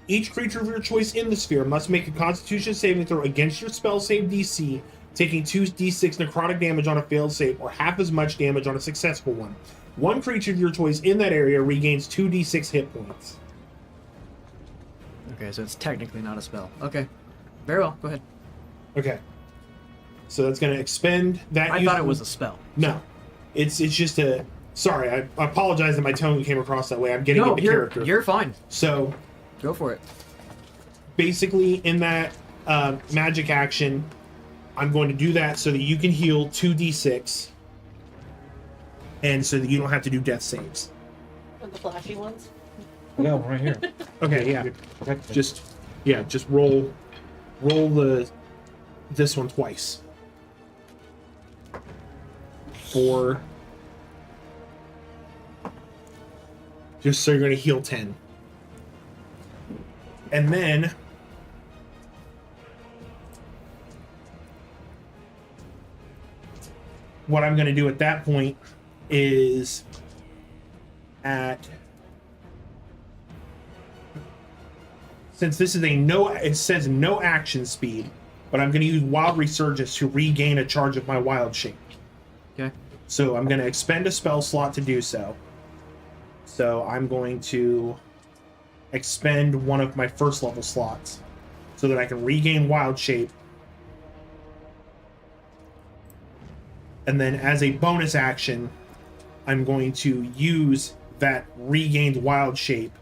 S2: Each creature of your choice in the sphere must make a Constitution saving throw against your spell save DC, taking 2d6 necrotic damage on a failed save, or half as much damage on a successful one. One creature of your choice in that area regains 2d6 hit points.
S1: Okay, so it's technically not a spell. Okay. Very well. Go ahead.
S2: Okay. So that's going to expend that.
S1: I thought it was a spell.
S2: No, it's just a. Sorry, I apologize that my tone came across that way. I'm getting into character.
S1: You're fine.
S2: So,
S1: Go for it.
S2: basically, in that magic action, I'm going to do that so that you can heal 2d6, and so that you don't have to do death saves.
S3: And the flashy ones.
S4: Yeah, right here.
S2: Okay, yeah. Just roll this one twice. 4. Just so you're going to heal 10. And then what I'm going to do at that point is since this is it says no action speed, but I'm going to use Wild Resurgence to regain a charge of my wild shape.
S1: Okay.
S2: So I'm going to expend a spell slot to do so. So I'm going to expend one of my first level slots so that I can regain wild shape. And then as a bonus action, I'm going to use that regained wild shape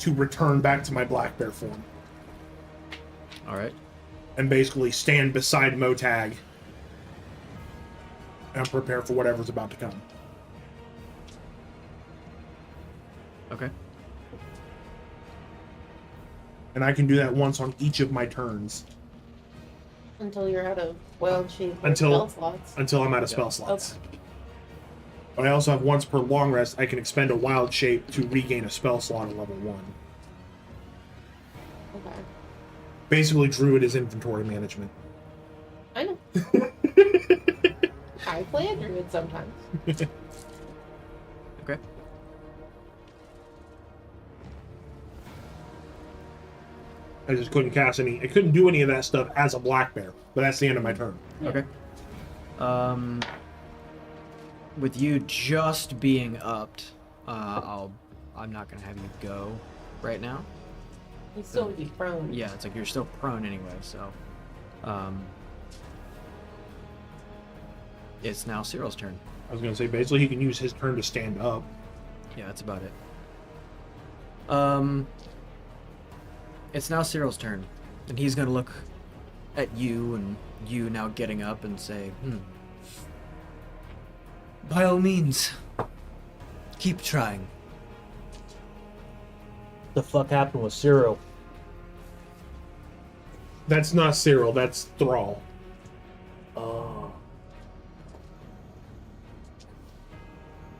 S2: to return back to my black bear form.
S1: All right.
S2: And basically stand beside Motag and prepare for whatever's about to come.
S1: Okay.
S2: And I can do that once on each of my turns
S3: Until you're out of wild shape or
S2: Until-
S3: spell slots.
S2: until I'm out of spell slots. But I also have once per long rest, I can expend a wild shape to regain a spell slot at level 1.
S3: Okay.
S2: Basically, Druid is inventory management.
S3: I know. I play a druid sometimes.
S1: Okay.
S2: I just couldn't cast I couldn't do any of that stuff as a black bear, but that's the end of my turn.
S1: Okay. With you just being upped, I'm not gonna have you go right now.
S3: You still would be prone.
S1: Yeah, it's like you're still prone anyway, so it's now Cyril's turn.
S2: I was going to say, basically, he can use his turn to stand up.
S1: Yeah, that's about it. It's now Cyril's turn, and he's gonna look at you and you now getting up and say, by all means, keep trying.
S4: The fuck happened with Cyril?
S2: That's not Cyril, that's Thrall.
S4: Oh.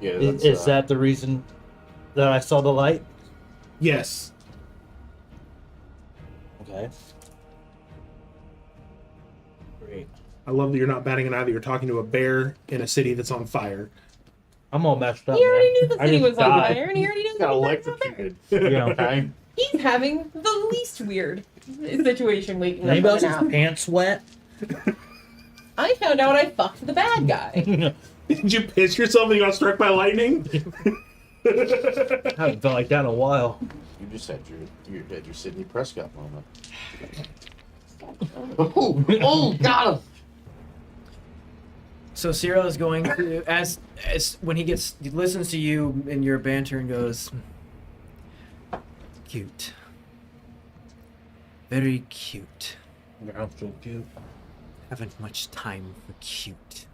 S5: Yeah,
S4: Is that the reason that I saw the light?
S2: Yes.
S4: Okay. Great.
S2: I love that you're not batting an eye, that you're talking to a bear in a city that's on fire.
S4: I'm all messed up.
S3: He already
S4: man.
S3: knew the
S4: I
S3: city
S4: just
S3: was on
S4: died.
S3: fire, and he already knows
S5: got
S3: the city was on fire.
S5: electrocuted.
S4: Yeah.
S5: Okay.
S3: He's having the least weird situation waking up
S4: Anybody
S3: from a
S4: else's
S3: nap.
S4: pants wet?
S3: I found out I fucked the bad guy.
S2: Did you piss yourself and you got struck by lightning?
S4: I haven't felt like that in a while.
S5: You just had your Sidney Prescott moment. Oh, got him.
S1: So Cyril is going to, as when he listens to you in your banter and goes, cute, very cute.
S4: I'm so cute.
S1: Haven't much time for cute.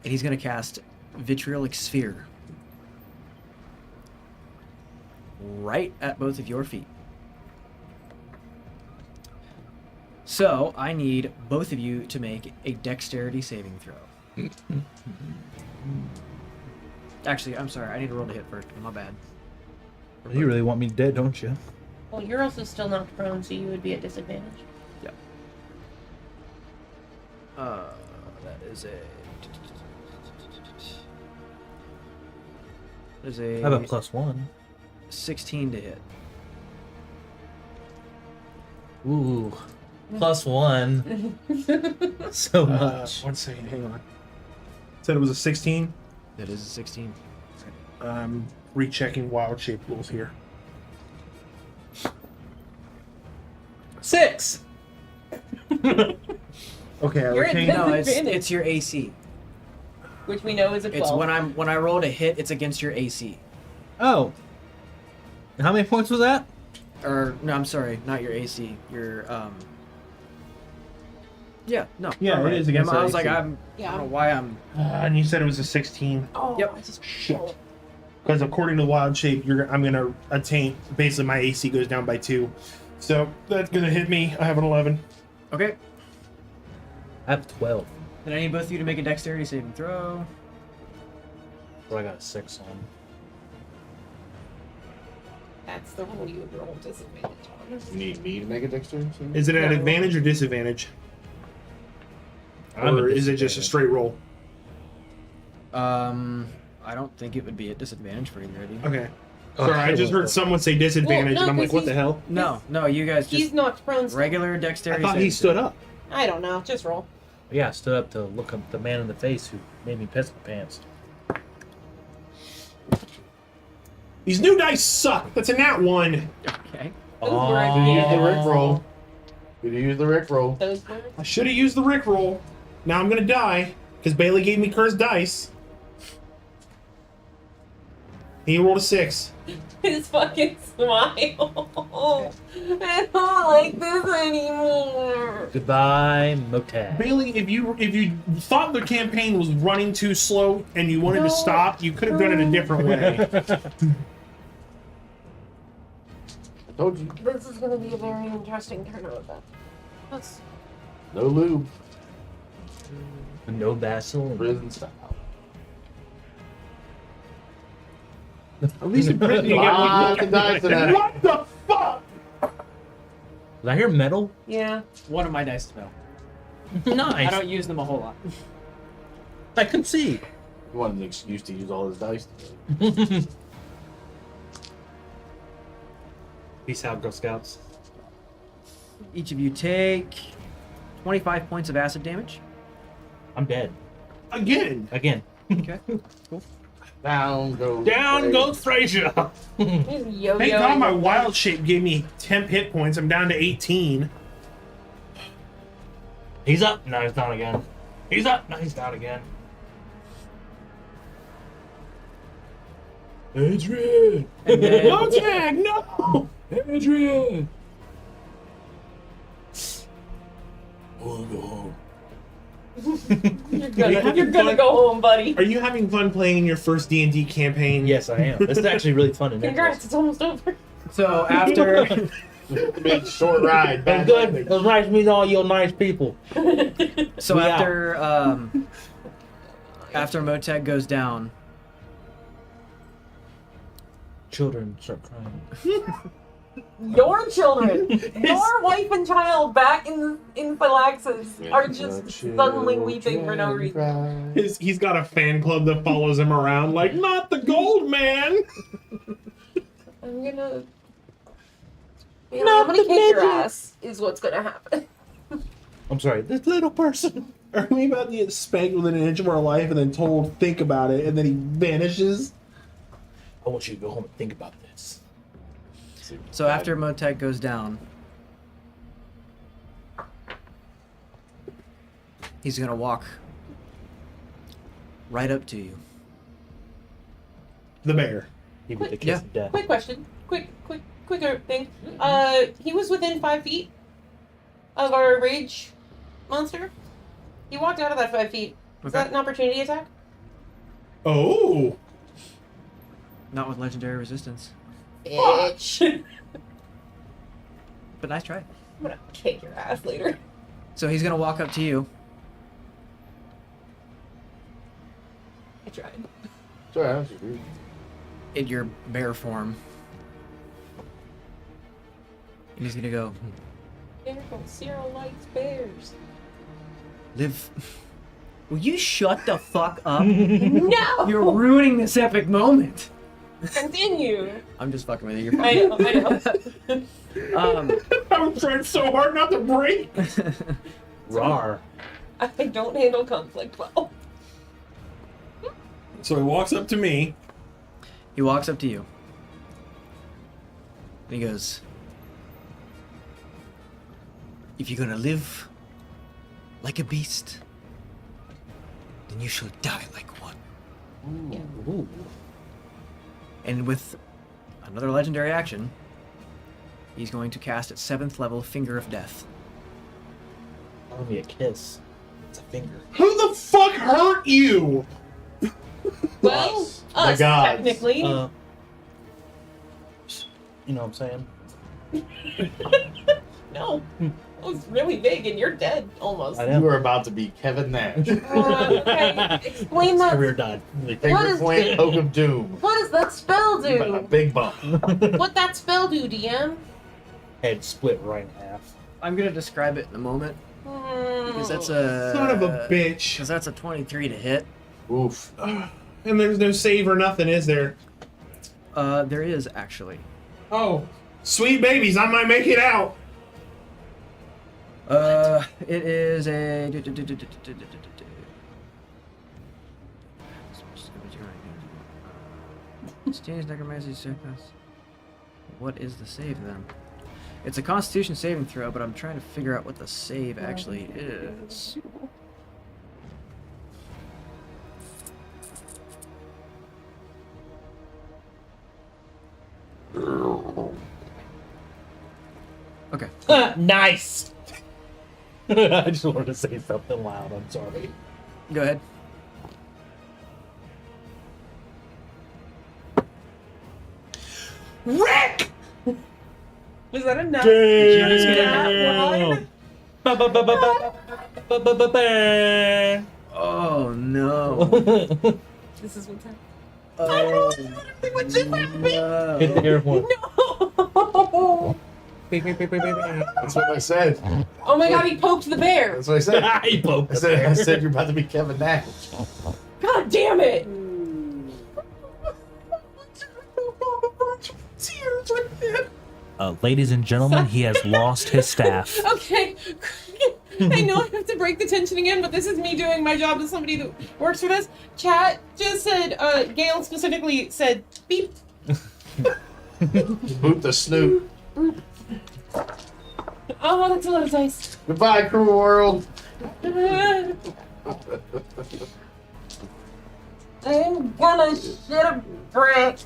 S1: And he's gonna cast Vitriolic Sphere right at both of your feet. So I need both of you to make a dexterity saving throw. Actually, I'm sorry. I need to roll to hit first. My bad.
S4: You really want me dead, don't you?
S3: Well, you're also still not prone, so you would be at disadvantage.
S1: Yep. That is a. There's a.
S4: I have a +1.
S1: 16 to hit.
S4: Ooh. +1. So much.
S2: 1 second, hang on. Said it was a 16.
S1: That is a 16.
S2: Rechecking wild shape rules here.
S4: 6.
S2: Okay, I
S3: You're
S2: retain.
S3: at
S1: No, it's
S3: Disadvantage.
S1: your AC.
S3: Which we know is a 12.
S1: It's when I rolled a hit, it's against your AC.
S4: Oh. How many points was that?
S1: Or no, I'm sorry, not your AC. Your Yeah, no.
S2: Yeah,
S1: alright.
S2: it is against
S1: I
S2: our
S1: was like,
S2: AC.
S1: I don't know why I'm.
S2: And you said it was a 16.
S3: Oh,
S1: Yep.
S3: I just
S2: Shit. Because according to Wild Shape, I'm gonna attain. Basically, my AC goes down by 2, so that's gonna hit me. I have an 11.
S1: Okay.
S4: I have 12.
S1: Then I need both of you to make a dexterity saving throw.
S4: So I got a 6 on.
S3: That's the roll you would roll disadvantage on.
S5: You need me to make a dexterity saving?
S2: Is it at
S3: No.
S2: advantage or disadvantage,
S4: I'm
S2: or
S4: a
S2: is it just a
S4: disadvantage.
S2: straight roll?
S1: I don't think it would be at disadvantage for either of you.
S2: Okay.
S4: Oh,
S2: Sorry, I
S4: sure
S2: just
S4: will.
S2: heard someone say disadvantage,
S3: Well, no,
S2: and I'm like,
S3: 'cause
S2: what the
S3: he's-
S2: hell?
S1: No, you guys
S3: He's
S1: just
S3: knocked prone. still.
S1: regular
S2: I
S1: dexterity.
S2: thought he
S1: saving
S2: stood
S1: throw.
S2: up.
S3: I don't know. Just roll.
S4: Yeah, I stood up to look up the man in the face who made me piss my pants.
S2: These new dice suck. That's a nat 1.
S1: Okay.
S3: Those were
S5: Did you use the Rick
S4: Oh.
S5: roll? Did you use the Rick roll?
S3: Those were.
S2: I should have used the Rick roll. Now I'm gonna die because Bailey gave me cursed dice. He rolled a 6.
S3: His fucking smile. I don't like this anymore.
S4: Goodbye, Motag.
S2: Bailey, if you thought the campaign was running too slow and you wanted
S3: No.
S2: to stop, you could have done it a different way.
S5: I told you.
S3: This is going to be a very interesting turn of events. Let's.
S5: No lube.
S4: No Vaseline.
S5: Prison style.
S2: At least in prison you
S5: Lots
S2: get
S5: of dice in that.
S2: What the fuck?
S4: Did I hear metal?
S3: Yeah.
S1: One of my dice is metal.
S4: Nice.
S1: I don't use them a whole lot.
S4: I can see.
S5: He wanted an excuse to use all his dice.
S4: Peace out, Girl Scouts.
S1: Each of you take 25 points of acid damage.
S4: I'm dead.
S2: Again.
S4: Again.
S1: Okay.
S5: Down goes.
S4: Down goes Frazier.
S3: He's yo-yo.
S2: Thank God my wild shape gave me 10 hit points. I'm down to 18.
S4: He's up. No, he's down again. He's up. No, he's down again. Adrian.
S1: And then,
S2: Motag, no!
S4: Adrian. I wanna go home.
S3: You're gonna go home, buddy.
S2: Are you having fun playing in your first D&D campaign?
S4: Yes, I am. This is actually really fun and
S3: Congrats, it's almost over.
S1: so after
S5: Big short ride.
S4: It's
S5: Bad
S4: good.
S5: language.
S4: It was nice meeting all you nice people.
S1: so
S4: We
S1: after after Motag goes down,
S4: Children start crying.
S3: Your children, your wife and child back in Phylaxis are just suddenly weeping for no reason.
S2: He's got a fan club that follows him around, like, not the gold man!
S3: I'm gonna. I'm
S4: Not
S3: gonna
S4: the
S3: kick your
S4: midget.
S3: ass, is what's gonna happen.
S4: I'm sorry, this little person.
S2: Are we about to get spanked within an inch of our life and then told, think about it, and then he vanishes?
S4: I want you to go home and think about this.
S1: so after Motag goes down, he's gonna walk right up to you.
S2: The bear.
S4: Give me the kiss
S1: Yeah.
S4: of death.
S3: Quick question. Quicker thing. He was within 5 feet of our rage monster. He walked out of that 5 feet. Is
S1: Okay.
S3: that an opportunity attack?
S2: Oh!
S1: Not with legendary resistance,
S3: Bitch. I'm
S1: but nice try.
S3: gonna kick your ass later.
S1: So he's gonna walk up to you.
S3: I tried.
S5: Sorry, I was agreeing.
S1: In your bear form. And he's gonna go,
S3: Careful, Cyril likes bears.
S1: Live. Will you shut the fuck up?
S3: No!
S1: You're ruining this epic moment.
S3: Continue!
S1: I'm just fucking with you. You're
S3: I
S1: fine.
S3: know.
S2: I'm trying so hard not to break!
S4: Rar.
S3: I don't handle conflict well.
S2: So he walks up to me.
S1: He walks up to you. And he goes, If you're gonna live like a beast, then you shall die like one.
S4: Ooh.
S1: And with another legendary action, he's going to cast at 7th level Finger of Death.
S4: That'll be a kiss. It's a finger.
S2: Who the fuck hurt you?
S3: Well,
S5: Us, the
S3: us,
S5: gods.
S3: technically.
S4: You know what I'm saying?
S3: No. It was really big and you're dead, almost.
S4: I know.
S5: You are about to be Kevin Nash.
S3: Okay, explain that.
S4: Career died.
S5: Finger
S3: is-
S5: plant, poke of doom.
S3: What does that spell
S5: But a
S3: do?
S5: big bump.
S3: What that spell do, DM?
S4: Head split right in half.
S1: I'm gonna describe it in a moment because that's a
S2: Son of a bitch.
S1: Because that's a 23 to hit.
S5: Oof.
S2: And there's no save or nothing, is there?
S1: There is actually.
S2: Oh, sweet babies, I might make it out.
S1: It is a. What is the save then? It's a Constitution saving throw, but I'm trying to figure out what the save actually is. Okay.
S4: Nice! I just wanted to say something loud. I'm sorry.
S1: Go ahead.
S2: Rick!
S3: Was that enough?
S4: Damn! Ba-ba-ba-ba-ba-ba-ba-ba.
S1: Oh no.
S3: This is what's happening.
S1: Oh,
S3: What just happened?
S4: Hit the airport.
S3: No!
S5: That's what I said.
S3: Oh my god, he poked the bear!
S5: That's what I said.
S4: He poked
S5: I
S4: the
S5: said,
S4: bear.
S5: I said you're about to be Kevin Nash.
S3: God damn it!
S6: Ladies and gentlemen, he has lost his staff.
S3: Okay. I know I have to break the tension again, but this is me doing my job as somebody that works for this. Chat just said, Gail specifically said, beep.
S5: Boot the snoot.
S3: Oh, that's a lot of dice.
S5: Goodbye, cruel world.
S3: I'm gonna shit a brick.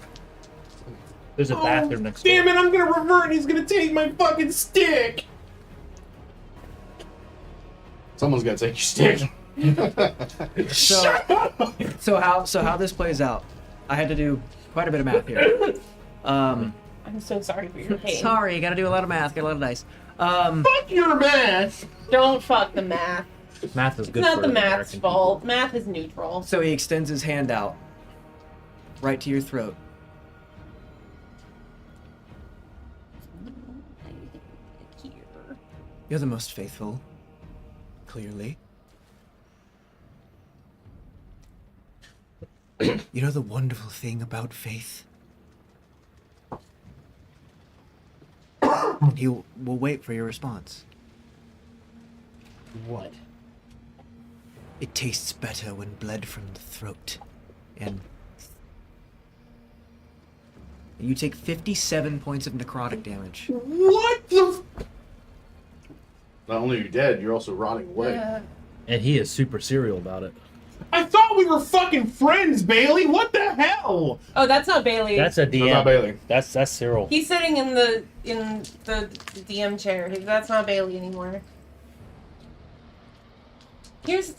S4: There's a bathroom next door.
S2: Damn it, I'm gonna revert and he's gonna take my fucking stick.
S5: Someone's got to take your stick.
S1: So how this plays out? I had to do quite a bit of math here.
S3: I'm so sorry for your pain.
S1: Sorry, you gotta do a lot of math, get a lot of dice.
S5: Fuck your math.
S3: Don't fuck the math.
S4: Math is
S3: It's
S4: good
S3: not
S4: for
S3: the math's
S4: American
S3: fault. Math is neutral.
S1: So he extends his hand out, right to your throat. You're the most faithful, clearly. You know the wonderful thing about faith? He will wait for your response.
S4: people. What?
S1: It tastes better when bled from the throat. And you take 57 points of necrotic damage.
S2: What the?
S5: Not only are you dead, you're also rotting away.
S4: And he is super serial about it.
S2: I thought we were fucking friends, Bailey. What the hell?
S3: Oh, that's not Bailey.
S4: That's a
S5: That's not
S4: DM.
S5: Bailey.
S4: That's Cyril.
S3: He's sitting in the DM chair. That's not Bailey anymore. Here's.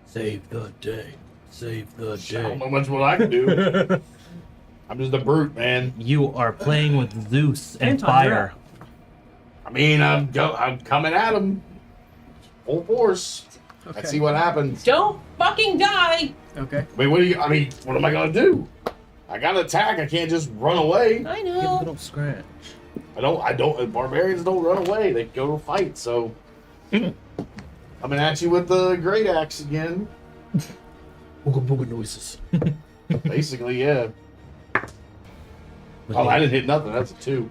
S4: Save the day. Save the
S5: I don't know much what I can do. I'm just a brute, man.
S6: You are playing with Zeus and
S1: Anton, you're
S6: fire.
S5: I mean, I'm coming at him. Full force. Let's see what happens.
S3: Don't fucking die!
S1: Okay.
S5: Wait, what am I gonna do? I gotta attack. I can't just run away.
S3: I
S4: Give a
S3: know.
S4: little scratch.
S5: I don't. Barbarians don't run away. They go to fight. So, coming at you with the great axe again.
S4: Booga booga noises.
S5: Basically, yeah. Oh, I didn't hit nothing. That's a 2.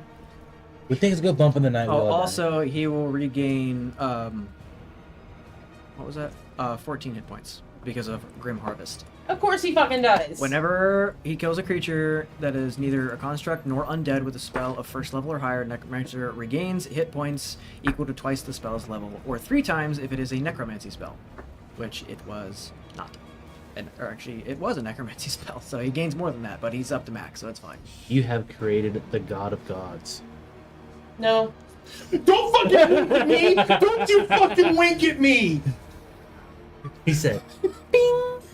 S4: We think it's a good bump in the night.
S1: Oh,
S4: we all die.
S1: also, he will regain, what was that? 14 hit points because of Grim Harvest.
S3: Of course he fucking does.
S1: Whenever he kills a creature that is neither a construct nor undead with a spell of first level or higher, Necromancer regains hit points equal to twice the spell's level, or 3 times if it is a Necromancy spell, which it was not. Or actually, it was a Necromancy spell, so he gains more than that, but he's up to max, so it's fine.
S4: You have created the god of gods.
S3: No.
S2: Don't fucking wink at me! Don't you fucking wink at me!
S4: He said,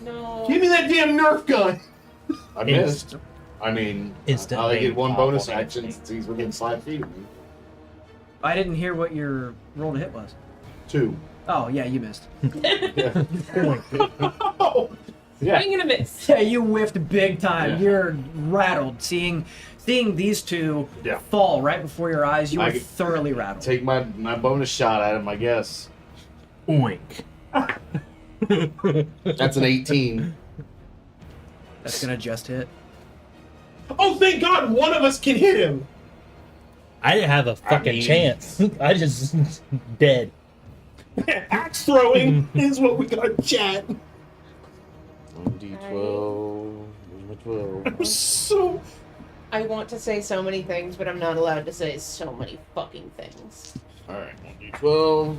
S3: No.
S2: Give me that damn Nerf gun!
S5: I missed. I mean,
S6: Instant
S5: I only
S6: main
S5: get one
S6: powerful
S5: bonus
S6: damage.
S5: action since he's within 5 feet of me.
S1: I didn't hear what your roll to hit was.
S5: 2.
S1: Oh, yeah, you missed.
S5: Yeah.
S2: Oh,
S5: Yeah.
S3: Swing and a miss.
S1: Yeah, you whiffed big time.
S5: Yeah.
S1: You're rattled. Seeing these two
S5: Yeah.
S1: fall right before your eyes, you
S5: I
S1: were
S5: could
S1: thoroughly rattled.
S5: Take my bonus shot at him, I guess.
S6: Oink.
S5: That's an 18.
S1: That's gonna just hit.
S2: oh, thank God one of us can hit him!
S4: I didn't have a fucking
S5: mean-
S4: chance. I just dead.
S2: Axe throwing is what we got, chat.
S5: 1d12. Where's my 12?
S2: I'm so...
S3: I want to say so many things, but I'm not allowed to say so many fucking things.
S5: Alright, 1d12.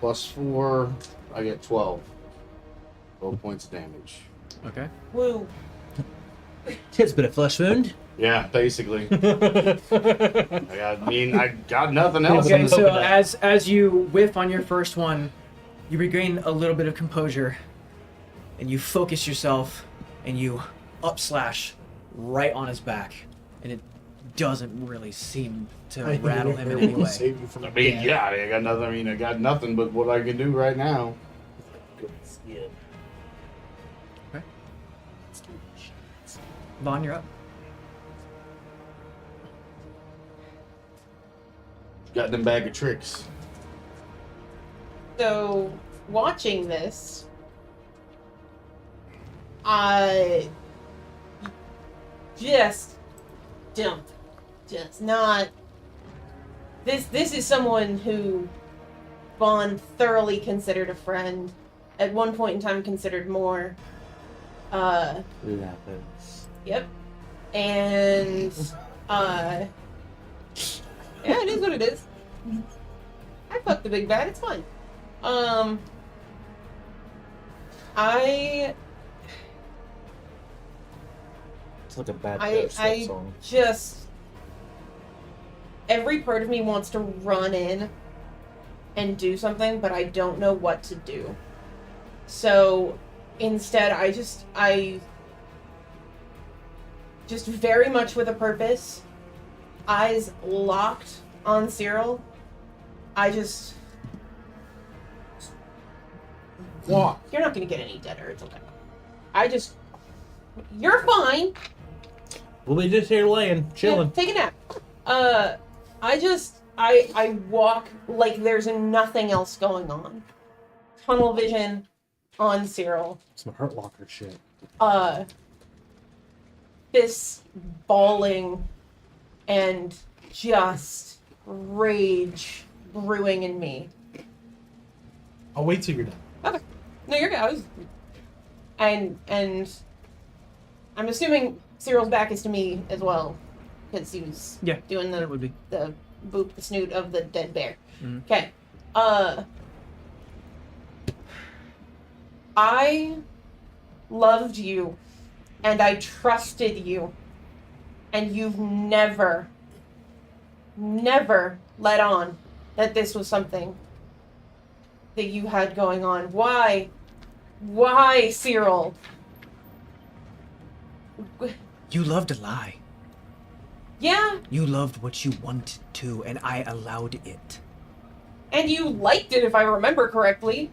S5: Plus 4. I get 12. 12 points of damage.
S1: Okay.
S3: Woo.
S4: It's been a flesh wound.
S5: Yeah, basically. I got nothing else.
S1: Okay, so
S4: coconut.
S1: as you whiff on your first one, you regain a little bit of composure, and you focus yourself, and you upslash right on his back, and it doesn't really seem to rattle him in any way.
S2: Save you from
S5: I mean, yeah, I got nothing. I mean, I got nothing but what I can do right now.
S1: Vaughn, you're up.
S5: Got them bag of tricks.
S3: So, watching this, I just dump. Just not. This is someone who Vaughn thoroughly considered a friend. At one point in time, considered more. Yep. And yeah, it is what it is. I fucked the big bad. It's fine.
S4: It's like a bad
S3: I
S4: Sweat song.
S3: just every part of me wants to run in and do something, but I don't know what to do. So instead, I just very much with a purpose, eyes locked on Cyril. I just
S5: Walk.
S3: you're not gonna get any deader. It's okay. You're fine.
S4: We'll be just here laying, chilling.
S3: Yeah, take a nap. I walk like there's nothing else going on. Tunnel vision on Cyril.
S4: Some Hurt Locker shit.
S3: Fists bawling and just rage brewing in me.
S2: I'll wait till you're done.
S3: Okay. No, you're good. And I'm assuming Cyril's back is to me as well, because he was doing
S1: That would be.
S3: the boop the snoot of the dead bear.
S1: Mhm.
S3: Okay. I loved you and I trusted you, and you've never let on that this was something that you had going on. Why, Cyril?
S1: You loved a lie.
S3: Yeah,
S1: You loved what you wanted to, and I allowed it.
S3: and you liked it if I remember correctly.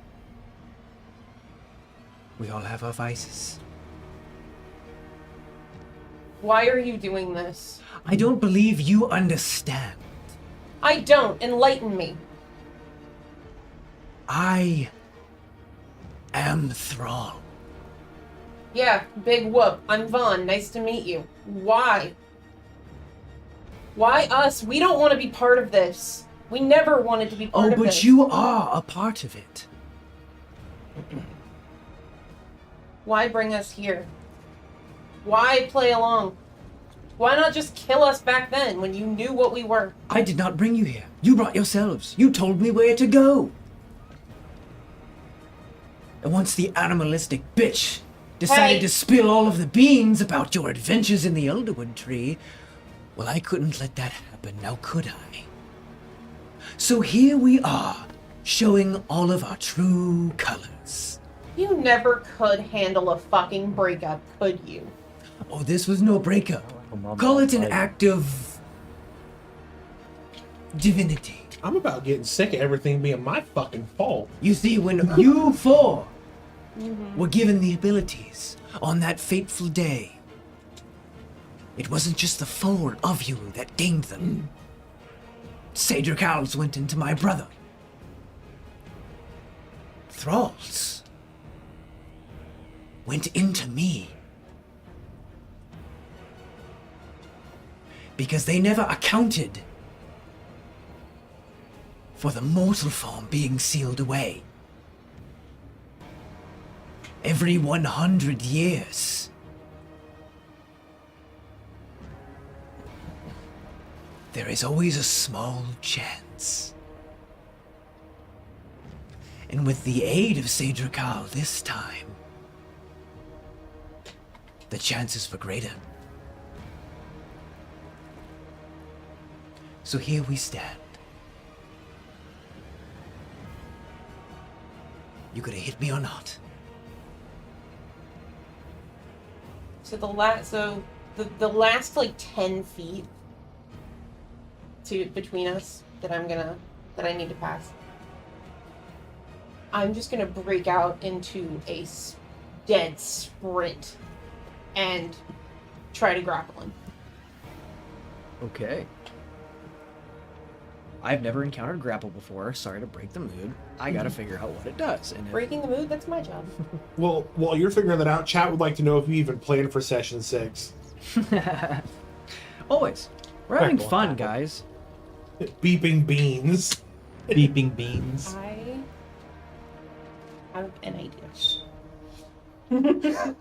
S1: We all have our vices.
S3: Why are you doing this?
S1: I don't believe you understand.
S3: I don't. Enlighten me.
S1: I am Thrall.
S3: Yeah, big whoop. I'm Vaughn. Nice to meet you. Why? Why us? We don't want to be part of this. We never wanted to be part
S1: Oh,
S3: of this.
S1: but you are a part of it.
S3: Why bring us here? Why play along? Why not just kill us back then when you knew what we were?
S1: I did not bring you here. You brought yourselves. You told me where to go. And once the animalistic bitch decided
S3: Hey.
S1: to spill all of the beans about your adventures in the Elderwood tree, well, I couldn't let that happen, now could I? So here we are, showing all of our true colors.
S3: You never could handle a fucking breakup, could you?
S1: Oh, this was no breakup. Call it an act of divinity.
S2: I'm about getting sick of everything being my fucking fault.
S1: You see, when you four were given the abilities on that fateful day, it wasn't just the four of you that gained them. Cedric Owls went into my brother. Thralls went into me. Because they never accounted for the mortal form being sealed away. Every 100 years, there is always a small chance. And with the aid of Cedric Owl this time, the chances were greater. So here we stand. You gonna hit me or not?
S3: So the last like 10 feet to between us that I need to pass. I'm just gonna break out into a dead sprint and try to grapple him.
S1: Okay. I've never encountered grapple before. Sorry to break the mood. I gotta figure out what it does. And
S3: Breaking the mood, that's my job.
S2: Well, while you're figuring that out, chat would like to know if you even planned for session 6.
S1: Always. We're having
S4: Grapple,
S1: fun,
S4: grapple.
S1: guys.
S2: Beeping beans.
S6: Beeping beans.
S3: I have an idea.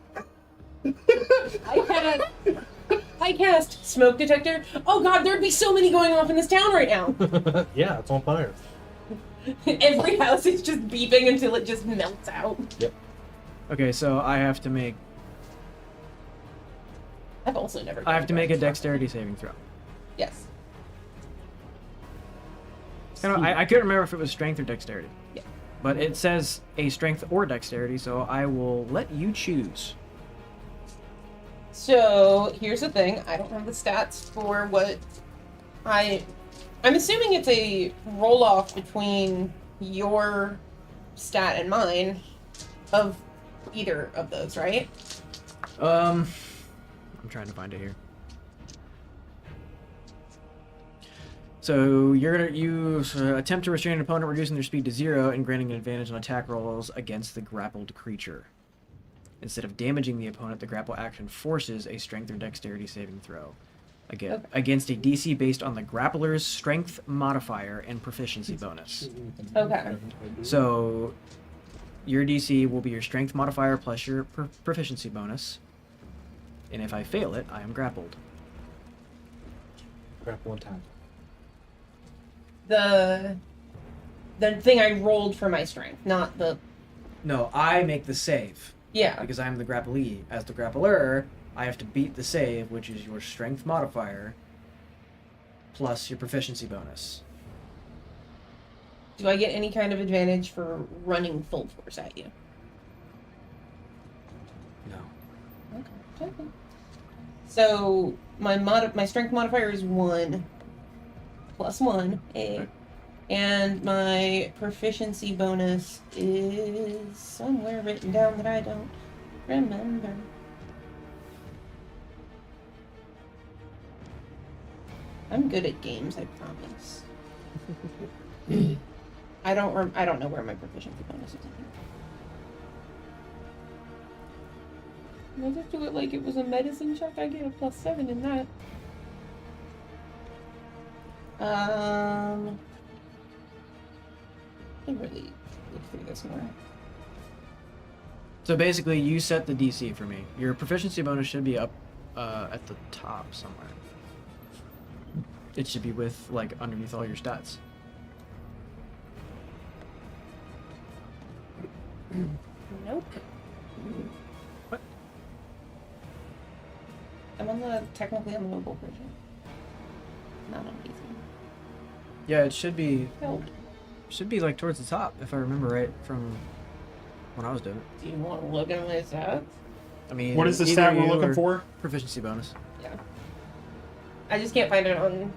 S3: I cast smoke detector. Oh god, there'd be so many going off in this town right now.
S4: Yeah, it's on fire.
S3: Every house is just beeping until it just melts out.
S1: Okay, so I have to make
S3: I've also never.
S1: a dexterity saving throw.
S3: Yes.
S1: I couldn't remember if it was strength or dexterity.
S3: Yeah.
S1: But it says a strength or dexterity, so I will let you choose.
S3: So here's the thing. I don't have the stats for what I'm assuming it's a roll off between your stat and mine of either of those, right?
S1: I'm trying to find it here. So you're gonna use attempt to restrain an opponent, reducing their speed to 0 and granting an advantage on attack rolls against the grappled creature. Instead of damaging the opponent, the grapple action forces a strength or dexterity saving throw. Against a DC based on the grappler's strength modifier and proficiency bonus.
S3: Okay.
S1: So your DC will be your strength modifier plus your proficiency bonus. And if I fail it, I am grappled.
S4: Grapple and tap.
S3: The thing I rolled for my strength, not the
S1: No, I make the save.
S3: yeah.
S1: Because I'm the grapplee. As the grappler, I have to beat the save, which is your strength modifier plus your proficiency bonus.
S3: Do I get any kind of advantage for running full force at you?
S1: No.
S3: Okay. So my strength modifier is 1 plus 1, and my proficiency bonus is somewhere written down that I don't remember. I'm good at games, I promise. I don't know where my proficiency bonus is. I'll just do it like it was a medicine check. I get a +7 in that. I can really look through this more.
S1: So basically, you set the DC for me. Your proficiency bonus should be up at the top somewhere. It should be with, like, underneath all your stats.
S3: Nope.
S1: What?
S3: I'm technically on the mobile version. Not on PC.
S1: Yeah, it should be
S3: Nope.
S1: like towards the top, if I remember right from when I was doing it.
S3: Do you want to look at my stats?
S1: I mean,
S2: What is the
S1: either
S2: stat we're
S1: you
S2: looking
S1: or
S2: for?
S1: Proficiency bonus.
S3: Yeah. I just can't find it on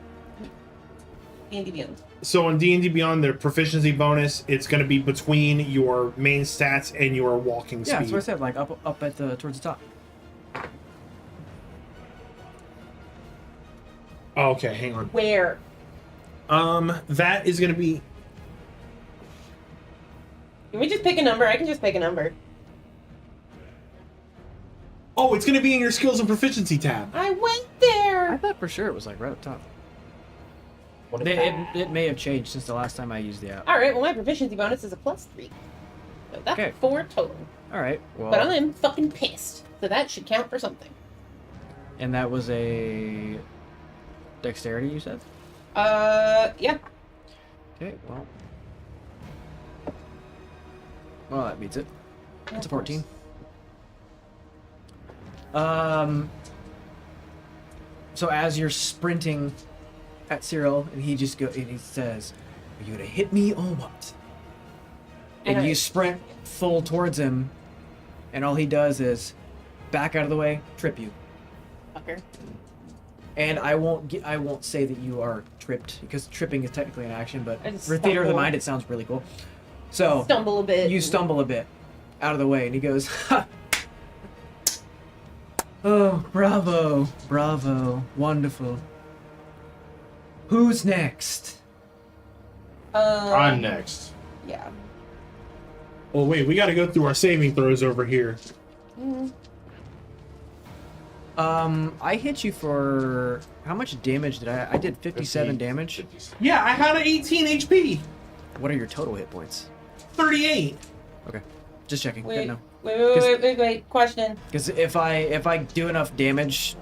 S3: D&D Beyond.
S2: So on D&D Beyond, the proficiency bonus, it's going to be between your main stats and your walking
S1: Yeah, that's
S2: speed.
S1: what I said. Like up at the towards the top.
S2: Oh, okay, hang on.
S3: Where?
S2: That is going to be.
S3: Can we just pick a number? I can just pick a number.
S2: Oh, it's going to be in your skills and proficiency tab.
S3: I went
S1: I
S3: there!
S1: thought for sure it was like right up top.
S4: What
S1: It may have changed since the last time I used the app.
S3: Alright, well, my proficiency bonus is a +3. So that's
S1: Okay.
S3: 4 total.
S1: All right. Well,
S3: But I'm fucking pissed. So that should count for something.
S1: and that was a dexterity, you said?
S3: Yeah.
S1: Okay. Well, that beats it. It's a 14. So as you're sprinting at Cyril, and he says, "Are you gonna hit me or what?" And you sprint full towards him, and all he does is back out of the way, trip you.
S3: Fucker.
S1: And I won't say that you are tripped because tripping is technically an action, but
S3: I just
S1: for theater of the
S3: stumble.
S1: mind, it sounds really cool. So
S3: Stumble a bit.
S1: you stumble a bit out of the way, and he goes, "Ha! Oh, bravo, wonderful. Who's next?"
S5: I'm next.
S3: Yeah.
S2: Oh, wait, we got to go through our saving throws over here.
S3: Mm.
S1: I hit you for how much damage did I did 57 damage.
S5: 57.
S2: Yeah, I had an 18 HP.
S1: What are your total hit points?
S2: 38.
S1: Okay, just checking.
S3: Wait,
S1: No,
S3: wait. Question.
S1: because if I do enough damage,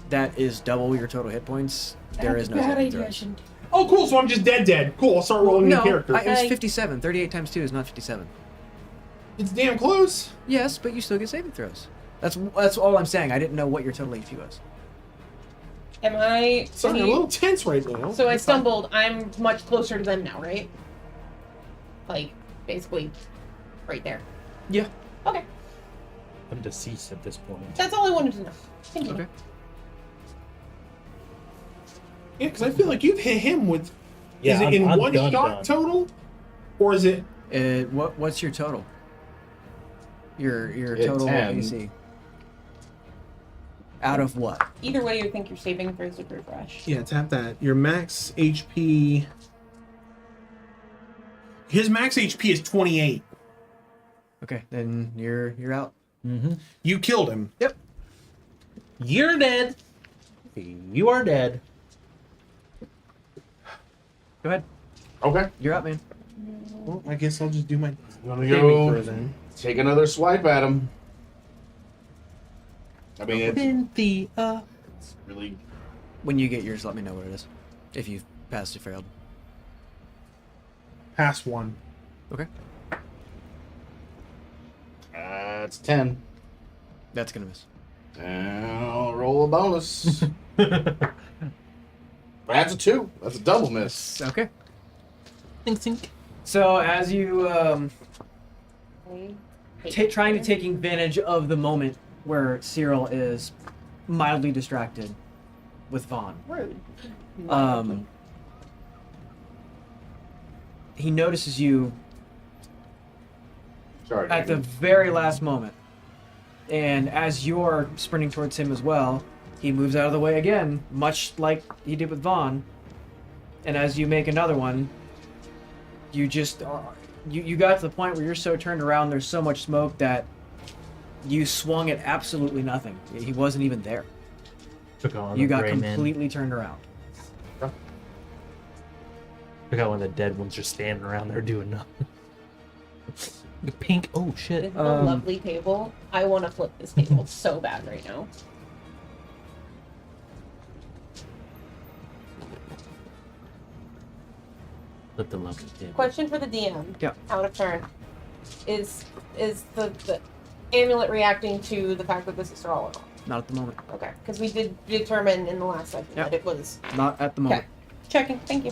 S1: that is double your total hit points. There is no
S3: Bad
S1: saving
S3: idea. I
S1: throws.
S3: shouldn't.
S2: Oh, cool, so I'm just dead. Cool, I'll start rolling new
S1: No,
S2: character.
S1: it was
S3: Okay.
S1: 57. 38 times 2 is not 57.
S2: It's damn close.
S1: Yes, but you still get saving throws. That's all I'm saying. I didn't know what your total HP was.
S3: Am I?
S2: Sorry, I'm a little tense right now.
S3: So I stumbled. I'm much closer to them now, right? Like, basically, right there.
S1: Yeah.
S3: Okay,
S4: I'm deceased at this point.
S3: that's all I wanted to know. Thank you.
S1: Okay.
S2: Yeah, because I feel like you've hit him with.
S4: Yeah,
S2: is it in
S4: I'm
S2: one
S4: done.
S2: shot total? Or is it.
S1: What's your total? Your
S5: Hit
S1: total
S5: 10.
S1: AC. Out of what?
S3: Either way, you think you're saving throws would refresh.
S2: Yeah, tap that. Your max HP. His max HP is 28.
S1: Okay, then you're out.
S4: Mm-hmm.
S2: You killed him.
S1: Yep.
S4: You're dead. You are dead.
S1: Go ahead.
S5: Okay.
S1: You're out, man.
S2: Well, I guess I'll just do my
S5: I'm gonna
S2: saving
S5: go
S2: throw then.
S5: take another swipe at him. I mean, it's
S4: Cynthia.
S5: really
S1: When you get yours, let me know what it is. If you've passed or failed.
S2: Pass one.
S1: Okay.
S5: it's 10.
S1: That's gonna miss.
S5: And I'll roll a bonus. That's a 2. That's a double miss.
S1: Okay.
S4: Think, think.
S1: So as you trying to take advantage of the moment where Cyril is mildly distracted with Vaughn.
S3: Rude.
S1: He notices you
S5: Sorry.
S1: at the very last moment. And as you're sprinting towards him as well, he moves out of the way again, much like he did with Vaughn. And as you make another one, you just you got to the point where you're so turned around, there's so much smoke that you swung at absolutely nothing. He wasn't even there.
S4: Took on
S1: You
S4: the
S1: got
S4: gray man.
S1: completely turned around.
S4: Took out one of the dead ones just standing around there doing nothing. The pink. Oh
S3: This
S4: shit.
S3: is a lovely table. I want to flip this table so bad right now.
S4: Flip the lovely table.
S3: Question for the DM.
S1: Yeah.
S3: Out of turn. Is the amulet reacting to the fact that this is Orlof?
S1: Not at the moment.
S3: Okay, because we did determine in the last segment
S1: Yep.
S3: that it was
S1: Not at the moment.
S3: checking. Thank you.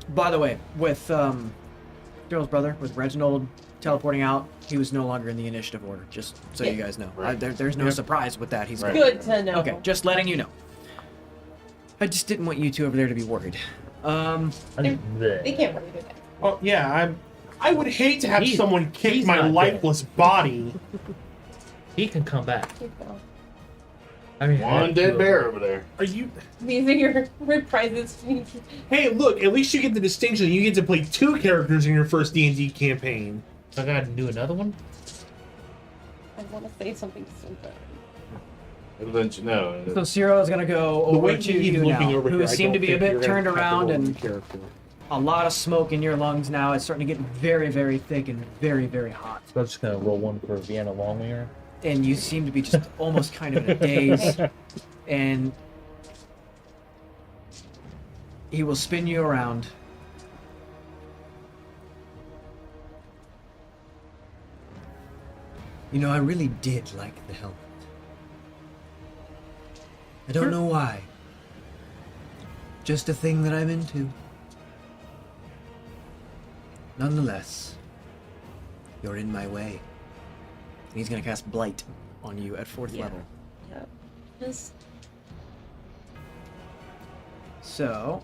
S1: By the way, with Daryl's brother, with Reginald teleporting out, he was no longer in the initiative order. Just so you guys know,
S5: Right.
S1: there's no surprise with that. He's
S5: Right.
S3: Good to know.
S1: Okay, just letting you know. I just didn't want you two over there to be worried.
S3: They can't really do that.
S2: Oh yeah, I would hate to have
S4: He's-
S2: someone kick
S4: he's
S2: my
S4: not
S2: lifeless body.
S4: He can come back.
S3: Keep going.
S4: I mean,
S5: One dead bear over there.
S2: Are you?
S3: These are your reprisals.
S2: Hey, look! At least you get the distinction. You get to play 2 characters in your first D&D campaign.
S4: So I gotta do another one.
S3: I want to say something so bad.
S5: It'll let you know.
S1: So Ciro is gonna go
S2: The
S1: over
S2: way
S1: to
S2: he's
S1: you
S2: looking
S1: now,
S2: over
S1: who
S2: here, I
S1: seem to
S2: don't
S1: be a
S2: think you're
S1: bit
S2: gonna
S1: turned
S2: have to
S1: around
S2: roll
S1: and
S2: the character.
S1: a lot of smoke in your lungs now. It's starting to get very, very thick and very, very hot.
S4: So I'm just gonna roll one for Vienna Longmere.
S1: And you seem to be just almost kind of in a daze. And he will spin you around. You know, I really did like the helmet. I don't know why. Just a thing that I'm into. Nonetheless, you're in my way. He's gonna cast Blight on you at 4th
S3: Yeah.
S1: level.
S3: Yep. Just
S1: So.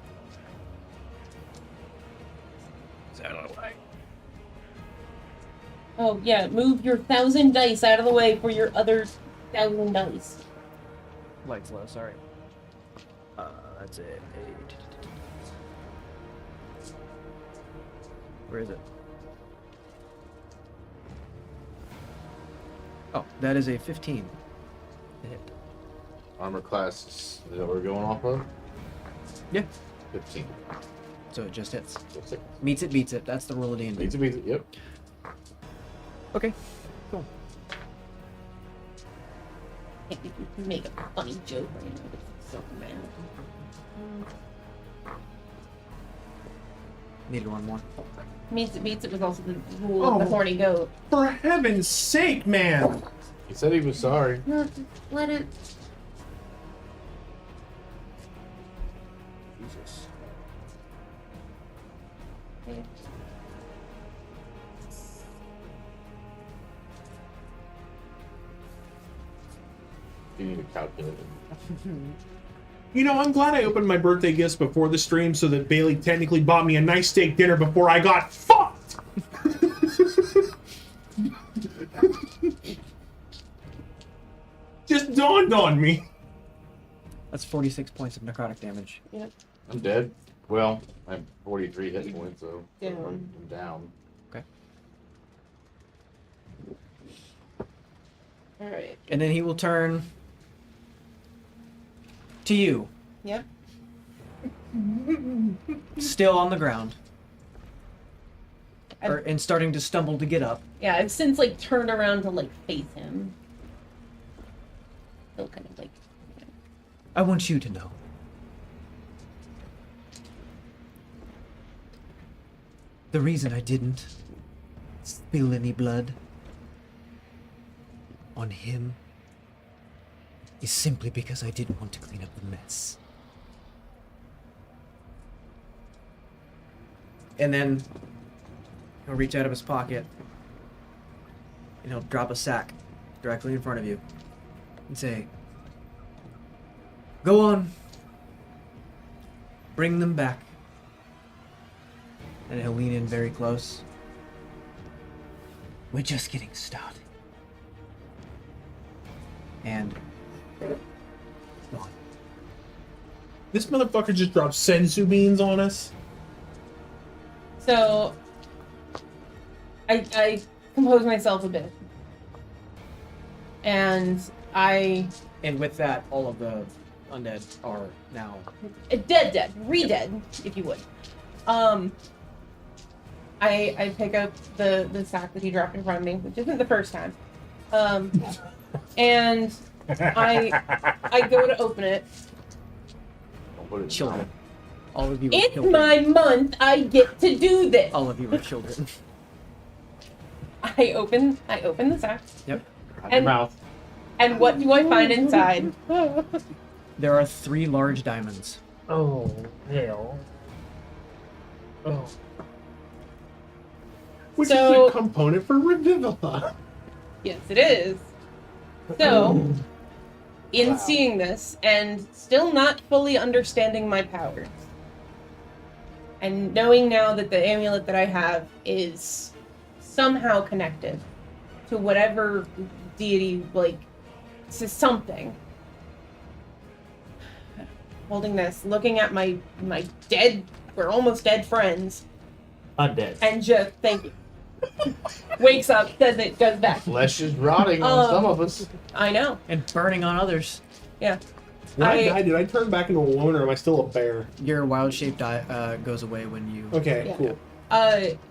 S1: Is that out of the way?
S3: oh yeah, move your 1,000 dice out of the way for your other 1,000 dice.
S1: Light's low, sorry. That's it. Where is it? Oh, that is a 15 to hit.
S5: Armor class is that what we're going off of?
S1: Yeah.
S5: 15.
S1: So it just hits.
S5: That's it.
S1: Meets it, beats it. That's the rule of D&D.
S5: Needs to be. Yep.
S1: Okay, cool.
S3: I think you can make a funny joke right now, but it's so mad.
S1: Needed one more.
S3: Meets it beats it was also the rule of the
S2: Oh.
S3: horny goat.
S2: For heaven's sake, man!
S5: He said he was sorry.
S3: No, just let it.
S1: Jesus.
S5: You need a calculator.
S2: You know, I'm glad I opened my birthday gifts before the stream so that Bailey technically bought me a nice steak dinner before I got fucked! Just dawned on me.
S1: That's 46 points of necrotic damage.
S3: Yep.
S5: I'm dead. Well, I'm 43 hit points, so
S3: Down.
S5: I'm down.
S1: Okay.
S3: Alright.
S1: And then he will turn to you,
S3: Yep.
S1: still on the ground.
S3: I've-
S1: And starting to stumble to get up.
S3: Yeah, I've since like turned around to like face him. Still kind of like
S1: I want you to know. The reason I didn't spill any blood on him is simply because I didn't want to clean up the mess. And then he'll reach out of his pocket and he'll drop a sack directly in front of you and say, "Go on. Bring them back." And he'll lean in very close. "We're just getting started." And gone.
S2: This motherfucker just dropped sensu beans on us.
S3: so. I compose myself a bit, and I
S1: And with that, all of the undead are now.
S3: Dead, re-dead, if you would. I pick up the sack that he dropped in front of me, which isn't the first time. And I go to open it.
S5: Don't put it in
S1: Children.
S5: mouth.
S1: All of you are
S3: It's
S1: children.
S3: my month. I get to do this.
S1: All of you are children.
S3: I open the sack,
S5: Grab your
S3: And-
S5: mouth.
S3: and what do I find inside?
S1: There are 3 large diamonds.
S4: Oh, hell. Oh.
S2: Which
S3: So-
S2: is a component for Revivify.
S3: Yes, it is. So, in
S5: Wow.
S3: seeing this and still not fully understanding my powers, and knowing now that the amulet that I have is somehow connected to whatever deity, like, to something. Holding this, looking at my dead, or almost dead friends,
S4: Undead.
S3: and just thank you. Wakes up, says it, goes back.
S5: Flesh is rotting on some of us.
S3: I know.
S1: And burning on others.
S3: Yeah.
S2: When I
S3: I-
S2: die, did I turn back into a woman or am I still a bear?
S1: Your wild shape goes away when you.
S2: Okay,
S3: Yeah.
S2: cool.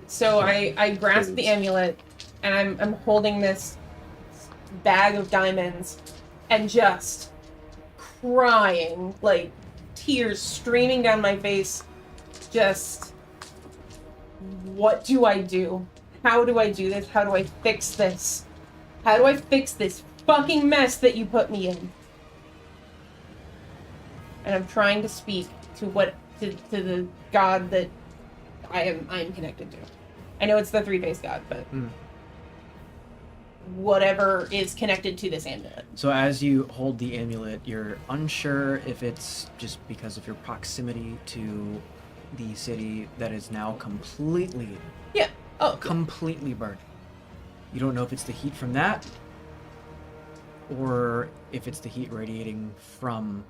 S3: So I grasp the amulet, and I'm holding this bag of diamonds, and just crying, like tears streaming down my face. Just, what do I do? How do I do this? How do I fix this? How do I fix this fucking mess that you put me in? And I'm trying to speak to the god that I'm connected to. I know it's the three-faced god, but whatever is connected to this amulet.
S1: So as you hold the amulet, you're unsure if it's just because of your proximity to the city that is now completely completely burned. You don't know if it's the heat from that, or if it's the heat radiating from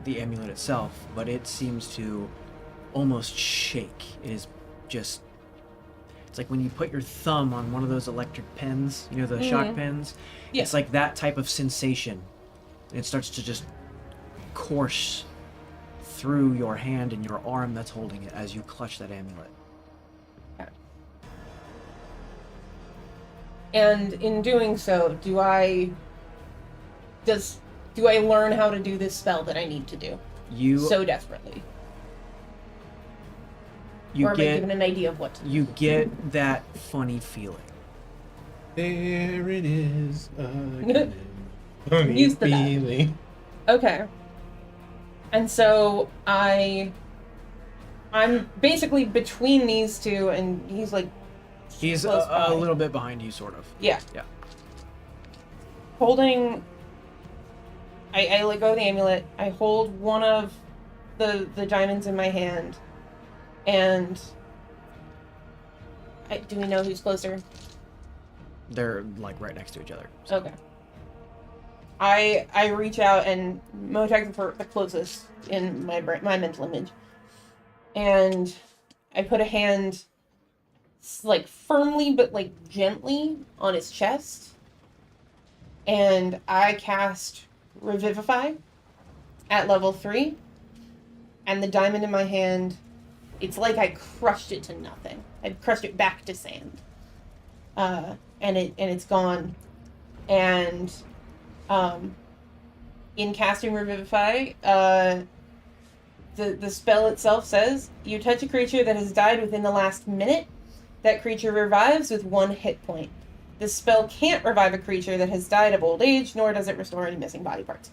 S1: the amulet itself, but it seems to almost shake. It is just... It's like when you put your thumb on one of those electric pens, you know, the shock pens?
S3: Yeah.
S1: It's like that type of sensation. And it starts to just course through your hand and your arm that's holding it as you clutch that amulet.
S3: And in doing so, do I learn how to do this spell that I need to do
S1: You
S3: so desperately?
S1: you
S3: or am I
S1: get
S3: given an idea of what to do?
S1: you get that funny feeling.
S2: There it is again.
S3: I'm used to that.
S2: Feeling.
S3: Okay. And so I'm basically between these two, and he's like
S1: He's
S3: close by.
S1: a little bit behind you, sort of.
S3: Yeah.
S1: Yeah.
S3: Holding. I let go of the amulet. I hold one of the diamonds in my hand, and do we know who's closer?
S1: They're like right next to each other.
S3: Okay. I reach out, and Motag's the closest in my mental image, and I put a hand like firmly but like gently on his chest, and I cast Revivify at level 3, and the diamond in my hand, it's like I crushed it to nothing. I crushed it back to sand, and it's gone. And in casting Revivify, the spell itself says, you touch a creature that has died within the last minute, that creature revives with 1 hit point. This spell can't revive a creature that has died of old age, nor does it restore any missing body parts.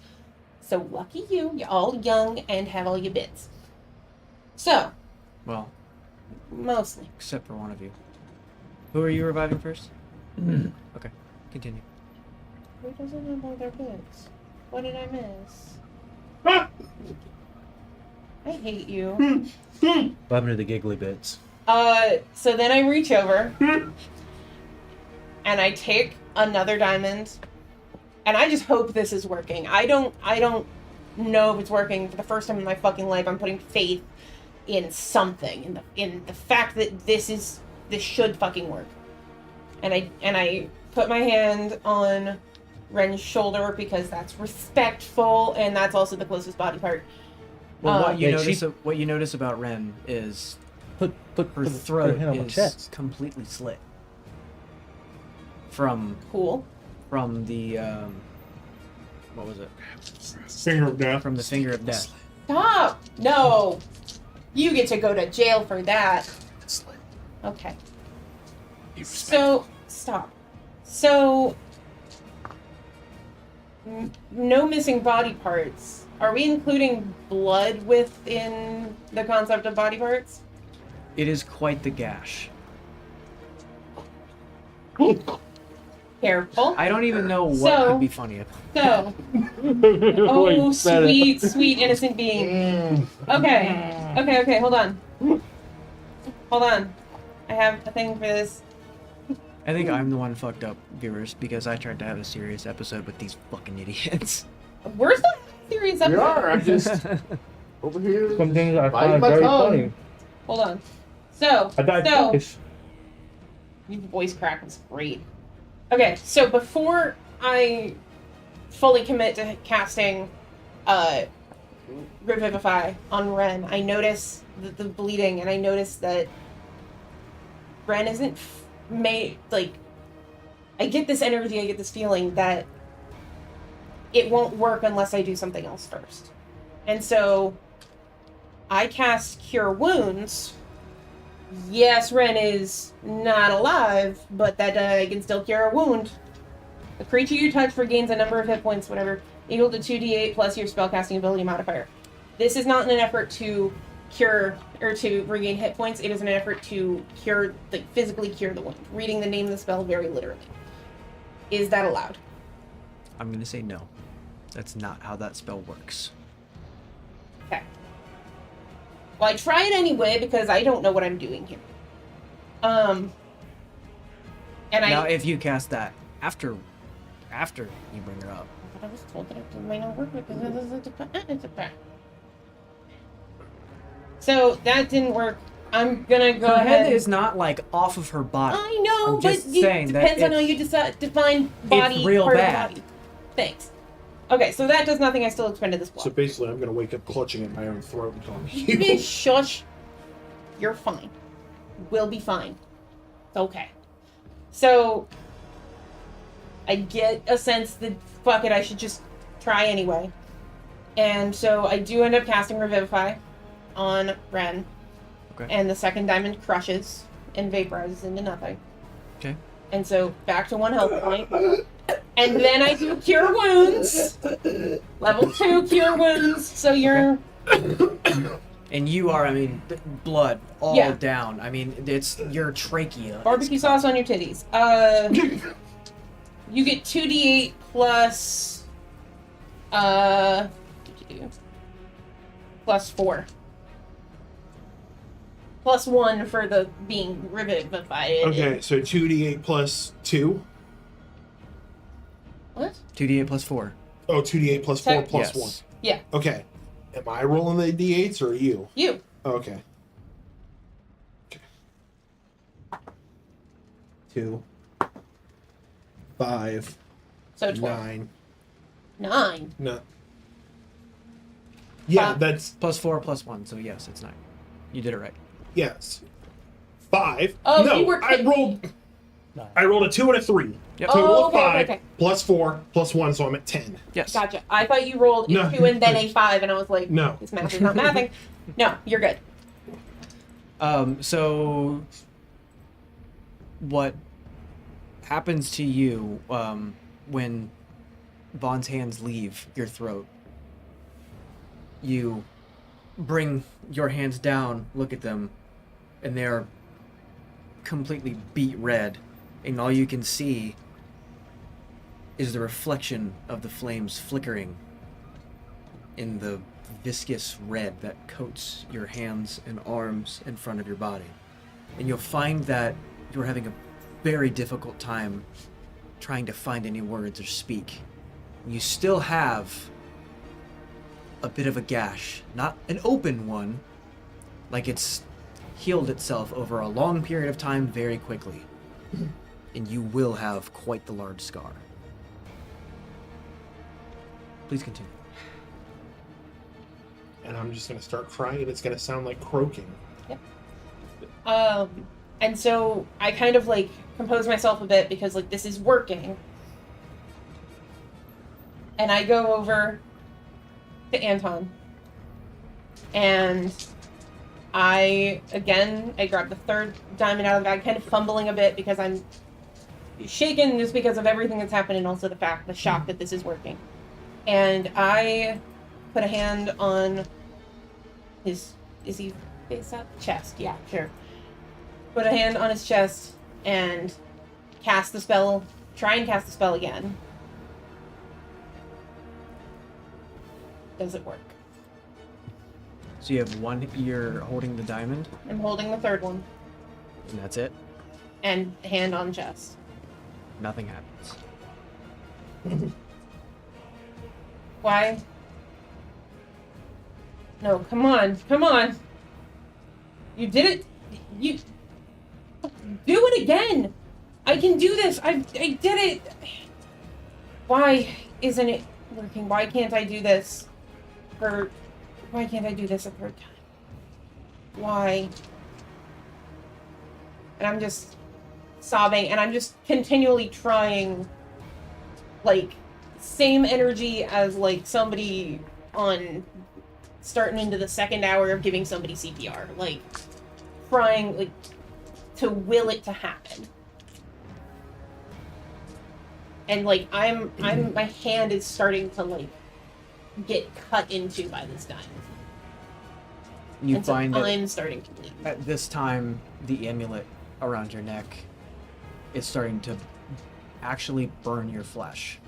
S3: So lucky you, you're all young and have all your bits. So,
S1: Well,
S3: mostly.
S1: except for one of you. Who are you reviving first? Okay, continue.
S3: Who doesn't have all their bits? What did I miss?
S2: Ah!
S3: I hate you.
S6: What happened to the giggly bits?
S3: So then I reach over and I take another diamond, and I just hope this is working. I don't know if it's working. For the first time in my fucking life, I'm putting faith in something, in the fact that this should fucking work. And I put my hand on Renn's shoulder because that's respectful, and that's also the closest body part.
S1: Well, what you
S4: Yeah,
S1: notice what you notice about Renn is
S4: Put
S1: her
S4: your
S1: throat
S4: hand on my
S1: is
S4: chest.
S1: completely slit from
S3: Cool.
S1: the what was it?
S2: Finger of death.
S1: From the finger of death.
S3: Stop! No! You get to go to jail for that. Okay. So, stop. So, no missing body parts. Are we including blood within the concept of body parts?
S1: It is quite the gash.
S3: Careful.
S1: I don't even know what
S3: So-
S1: could be funny about.
S3: So, oh, sweet, sweet innocent being. Okay, hold on. Hold on. I have a thing for this.
S1: I think I'm the one fucked up, viewers, because I tried to have a serious episode with these fucking idiots.
S3: Where's the serious
S5: We
S3: episode?
S5: are. I'm just over here.
S4: Some things I
S5: biting
S4: find
S5: my
S4: very
S5: tongue.
S4: funny.
S3: Hold on. So,
S4: I died twice.
S3: your voice crack was great. Okay, so before I fully commit to casting Revivify on Renn, I notice the bleeding, and I notice that Renn isn't made, like, I get this energy, I get this feeling that it won't work unless I do something else first. And so I cast Cure Wounds. Yes, Renn is not alive, but that I can still cure a wound. The creature you touch regains a number of hit points, whatever, equal to 2d8 plus your spellcasting ability modifier. This is not in an effort to cure or to regain hit points. It is an effort to cure, like, physically cure the wound. Reading the name of the spell very literally. Is that allowed?
S1: I'm gonna say no. That's not how that spell works.
S3: Okay. Well, I try it anyway because I don't know what I'm doing here. And
S1: Now, if you cast that after you bring her up,
S3: But I was told that it might not work because it's a pack. So that didn't work. I'm gonna go
S1: her
S3: ahead.
S1: head is not like off of her body.
S3: I know,
S1: I'm
S3: but
S1: just
S3: it
S1: saying that
S3: depends on how
S1: it's-
S3: you decide define body
S1: real
S3: part
S1: bad.
S3: of the body. Thanks. Okay, so that does nothing. I still expended this
S2: So
S3: block.
S2: basically, I'm gonna wake up clutching at my own throat and calling you.
S3: Shush. You're fine. We'll be fine. It's okay. So I get a sense that fuck it, I should just try anyway. And so I do end up casting Revivify on Renn.
S1: Okay.
S3: And the second diamond crushes and vaporizes into nothing.
S1: Okay.
S3: And so back to 1 health point. And then I do Cure Wounds. Level 2 Cure Wounds. So you're
S1: And you are, I mean, blood all
S3: Yeah.
S1: down. I mean, it's your trachea.
S3: barbecue sauce on your titties. You get 2d8 plus plus 4. Plus 1 for the being revivified.
S2: Okay, so 2d8 plus 2.
S3: What?
S1: 2d8 plus 4.
S2: Oh, 2d8 plus 4
S3: Tech-
S2: plus
S1: Yes.
S2: 1.
S3: Yeah,
S2: Okay. Am I rolling the d8s or you?
S3: you.
S2: Okay. 2, 5,
S3: So 12.
S2: 9.
S3: 9.
S2: No. Yeah,
S3: Five.
S2: that's
S1: Plus 4 plus 1, so yes, it's 9. You did it right.
S2: yes. 5.
S3: Oh,
S2: no,
S3: you were-
S2: I rolled a 2 and a 3.
S1: Yep.
S3: Oh,
S2: Total of
S3: okay,
S2: 5
S3: okay.
S2: plus 4 plus 1, so I'm at 10.
S1: Yes.
S3: Gotcha. I thought you rolled a
S2: No.
S3: 2 and then a 5, and I was like,
S2: No.
S3: this math is not mathing. No, you're good.
S1: So what happens to you when Vaughn's hands leave your throat? You bring your hands down, look at them, and they're completely beet red, and all you can see is the reflection of the flames flickering in the viscous red that coats your hands and arms in front of your body. And you'll find that you're having a very difficult time trying to find any words or speak. You still have a bit of a gash, not an open one, like it's healed itself over a long period of time very quickly. And you will have quite the large scar. Please continue.
S2: And I'm just gonna start crying, and it's gonna sound like croaking.
S3: And so I kind of like compose myself a bit because like this is working. And I go over to Anton. And I grab the third diamond out of the bag, kind of fumbling a bit because I'm shaken just because of everything that's happened and also the shock that this is working. And I put a hand on is he face up? Chest, yeah, sure. Put a hand on his chest and cast the spell, try and cast the spell again. Does it work?
S1: So you have one ear holding the diamond,
S3: I'm holding the third one
S1: and that's it?
S3: and hand on chest.
S1: Nothing happens.
S3: Why? No, come on. You did it. You do it again. I can do this. I did it. Why isn't it working? Why can't I do this? Why can't I do this a third time? Why? And I'm just sobbing, and I'm just continually trying, like, same energy as, like, somebody on starting into the second hour of giving somebody CPR. Like, trying, like, to will it to happen. And, like, my hand is starting to, like, get cut into by this diamond.
S1: You
S3: And so
S1: find that
S3: I'm starting to bleed.
S1: at this time, the amulet around your neck is starting to actually burn your flesh.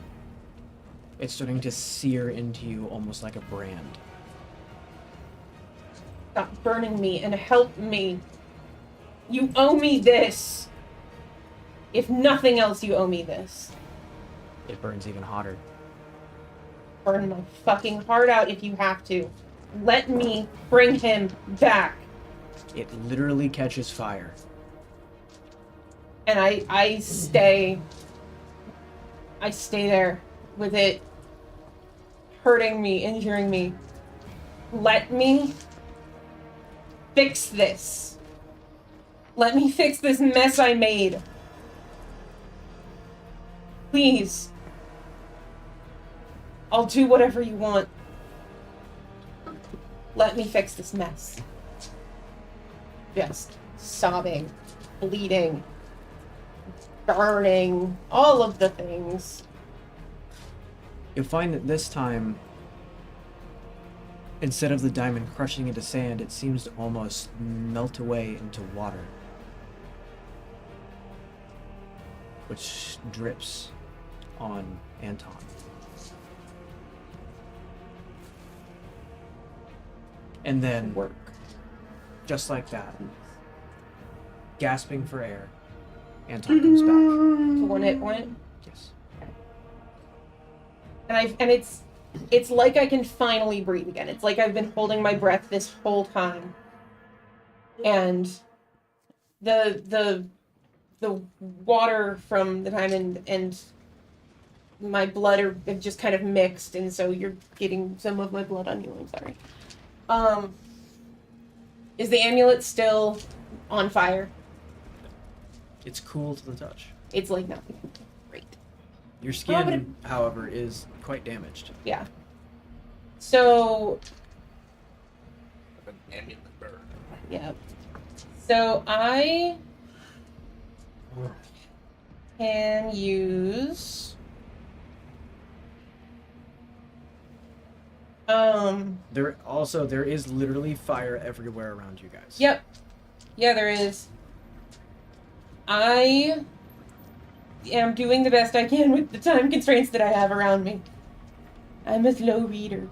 S1: It's starting to sear into you almost like a brand.
S3: Stop burning me and help me. You owe me this. If nothing else, you owe me this.
S1: It burns even hotter.
S3: Burn my fucking heart out if you have to. Let me bring him back.
S1: It literally catches fire.
S3: And I stay there with it hurting me, injuring me. Let me fix this. Let me fix this mess I made. Please. I'll do whatever you want. Let me fix this mess. Just sobbing, bleeding, burning, all of the things.
S1: You'll find that this time, instead of the diamond crushing into sand, it seems to almost melt away into water, which drips on Anton. And then,
S3: Work.
S1: just like that, gasping for air, Anton comes back.
S3: To one hit point.
S1: Yes.
S3: And it's like I can finally breathe again. It's like I've been holding my breath this whole time. And the water from the diamond and my blood have just kind of mixed, and so you're getting some of my blood on you. I'm sorry. Is the amulet still on fire?
S1: It's cool to the touch.
S3: It's like nothing. Great.
S1: Your skin, however, is quite damaged.
S3: Yeah. So,
S5: An amulet burn.
S3: yeah. So I can use
S1: There is literally fire everywhere around you guys.
S3: Yep. Yeah, there is. I am doing the best I can with the time constraints that I have around me. I'm a slow reader.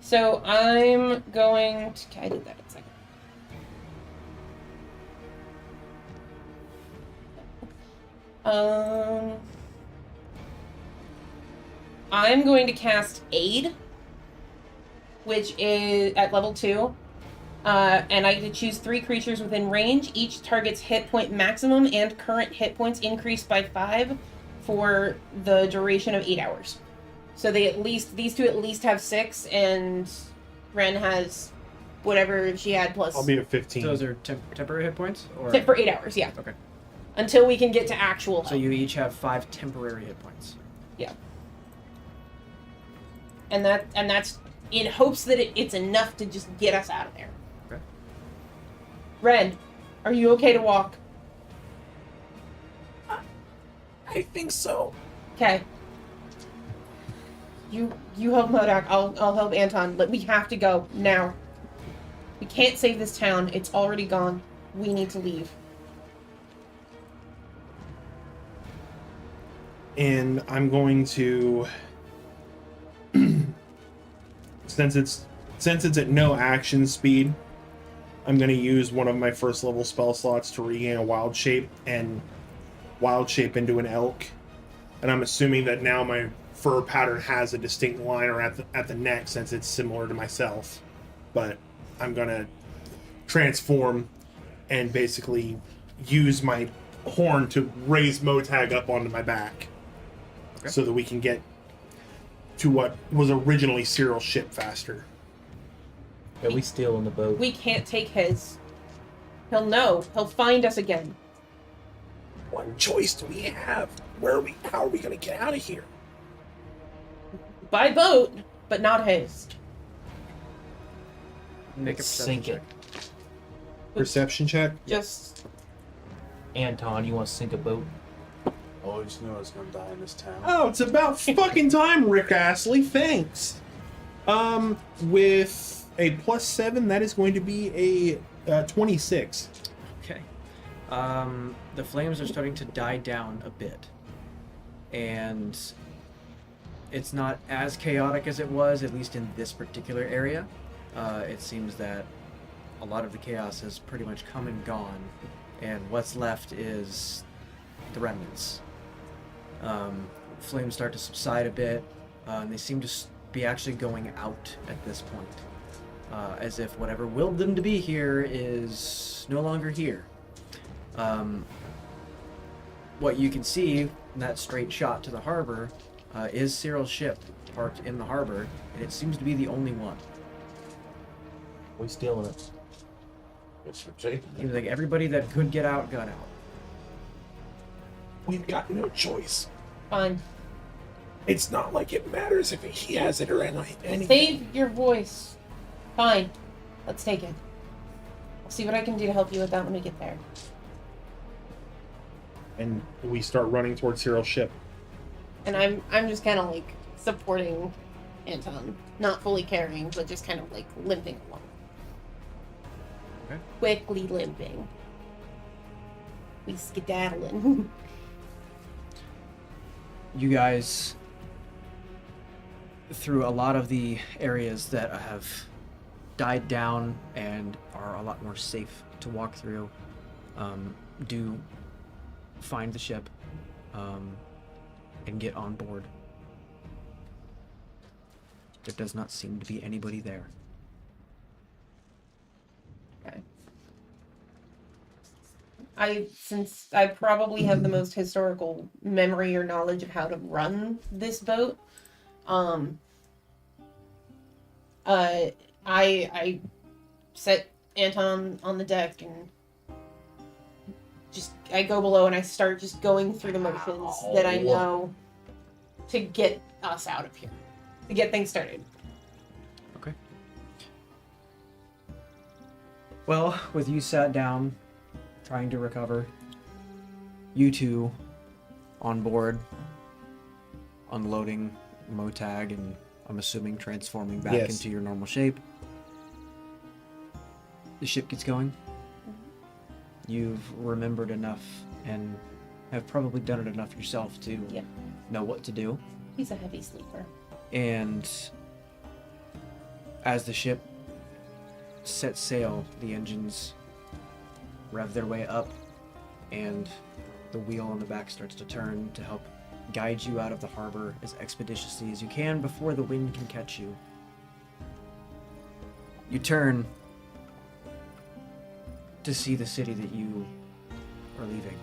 S3: So I'm going to... I did that in a second. I'm going to cast Aid, which is at level 2. And I get to choose 3 creatures within range. Each target's hit point maximum and current hit points increase by 5 for the duration of 8 hours. So these two at least have 6, and Renn has whatever she had plus.
S2: I'll be at 15.
S1: Those are temporary hit points, or
S3: For 8 hours, yeah.
S1: okay.
S3: Until we can get to actual
S1: So
S3: health.
S1: you each have 5 temporary hit points.
S3: Yeah. And that's in hopes that it's enough to just get us out of there.
S1: Okay.
S3: Renn, are you okay to walk?
S2: I think so.
S3: Okay. You help Motag. I'll help Anton. But we have to go now. We can't save this town. It's already gone. We need to leave.
S2: And I'm going to, since it's at no action speed, I'm going to use one of my first level spell slots to regain a wild shape and wild shape into an elk. And I'm assuming that now my fur pattern has a distinct line or at the neck, since it's similar to myself. But I'm going to transform and basically use my horn to raise Motag up onto my back.
S1: Okay.
S2: So that we can get to what was originally Cyril's ship faster.
S4: Are we still in the boat?
S3: We can't take his. He'll know. He'll find us again.
S2: What choice do we have? How are we going to get out of here?
S3: By boat, but not his.
S1: Make a
S4: Sink
S1: perception
S4: it.
S1: check.
S2: Perception check?
S3: Just
S4: Anton, you want to sink a boat?
S5: Always knew I was gonna die in this town.
S2: Oh, it's about fucking time, Rick Astley. Thanks. With a +7, that is going to be a 26.
S1: Okay. The flames are starting to die down a bit. And it's not as chaotic as it was, at least in this particular area. It seems that a lot of the chaos has pretty much come and gone, and what's left is the remnants. Flames start to subside a bit, and they seem to be actually going out at this point, as if whatever willed them to be here is no longer here. What you can see in that straight shot to the harbor is Cyril's ship parked in the harbor, and it seems to be the only one.
S4: We stealing it?
S5: It's for taking it.
S1: Seems like everybody that could get out got out.
S2: We've got no choice.
S3: fine.
S2: It's not like it matters if he has it or anything.
S3: Save your voice. Fine. Let's take it. I'll see what I can do to help you with that when we get there.
S2: And we start running towards Cyril's ship.
S3: And I'm just kind of like supporting Anton, not fully carrying, but just kind of like limping along.
S1: Okay.
S3: Quickly limping. We skedaddling.
S1: You guys, through a lot of the areas that have died down and are a lot more safe to walk through, do find the ship and get on board. There does not seem to be anybody there.
S3: Okay. Since I probably have the most historical memory or knowledge of how to run this boat, I set Anton on the deck and I go below and I start just going through the motions that I know to get us out of here, to get things started.
S1: Okay. Well, with you sat down, trying to recover, you two on board, unloading Motag, and I'm assuming transforming back
S2: Yes.
S1: into your normal shape. The ship gets going. You've remembered enough and have probably done it enough yourself to
S3: Yep.
S1: know what to do.
S3: He's a heavy sleeper.
S1: And as the ship sets sail, the engines rev their way up, and the wheel on the back starts to turn to help guide you out of the harbor as expeditiously as you can before the wind can catch you. You turn to see the city that you are leaving.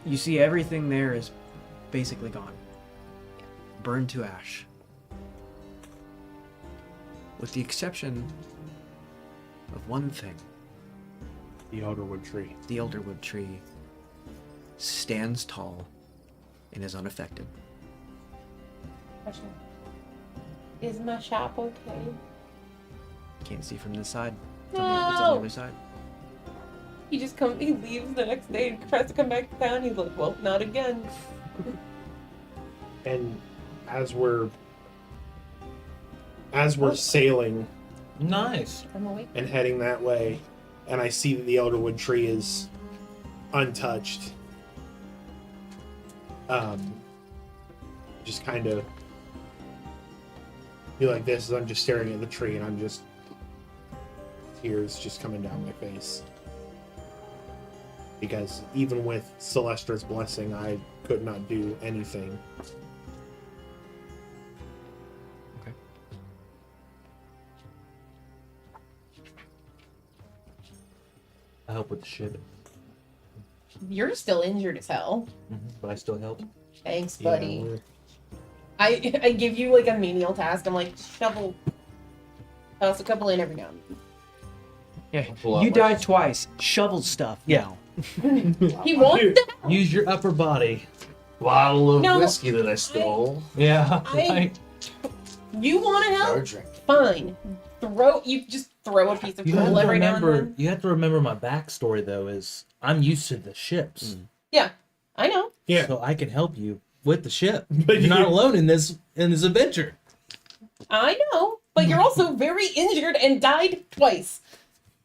S1: you see everything there is basically gone. Burned to ash. With the exception of one thing.
S2: The Elderwood tree.
S1: The Elderwood tree stands tall and is unaffected.
S3: Question. Is my shop okay?
S1: Can't see from this side. It's
S3: No!
S1: on the other side.
S3: He leaves the next day and tries to come back to town. He's like, well, not again.
S2: And as we're sailing
S4: Nice.
S3: I'm awake.
S2: and heading that way, and I see that the Elderwood tree is untouched. Just kind of be like this as I'm just staring at the tree, and I'm just tears just coming down my face. Because even with Celestra's blessing, I could not do anything.
S1: Okay.
S4: I help with the ship,
S3: You're still injured as hell.
S4: but I still help.
S3: Thanks,
S2: Yeah,
S3: buddy.
S2: we're-
S3: I give you like a menial task. I'm like, shovel. Toss a couple in every now and then.
S1: Yeah.
S5: Pull out
S1: You
S5: my-
S1: died twice. Shovel stuff.
S4: Yeah.
S3: He wants
S2: Dude,
S3: that.
S4: Use your upper body.
S5: Bottle of
S3: No,
S5: whiskey that I stole.
S4: Yeah.
S3: I- You want to help?
S5: Start drinking.
S3: Fine. Just throw a piece of
S4: You have
S3: coal
S4: to
S3: every now and
S4: remember.
S3: then.
S4: You have to remember my backstory though. Is I'm used to the ships,
S3: Yeah, I know.
S2: Yeah.
S4: so I can help you with the ship.
S2: But
S4: You're not
S2: you-
S4: alone in this adventure.
S3: I know. But you're also very injured and died twice.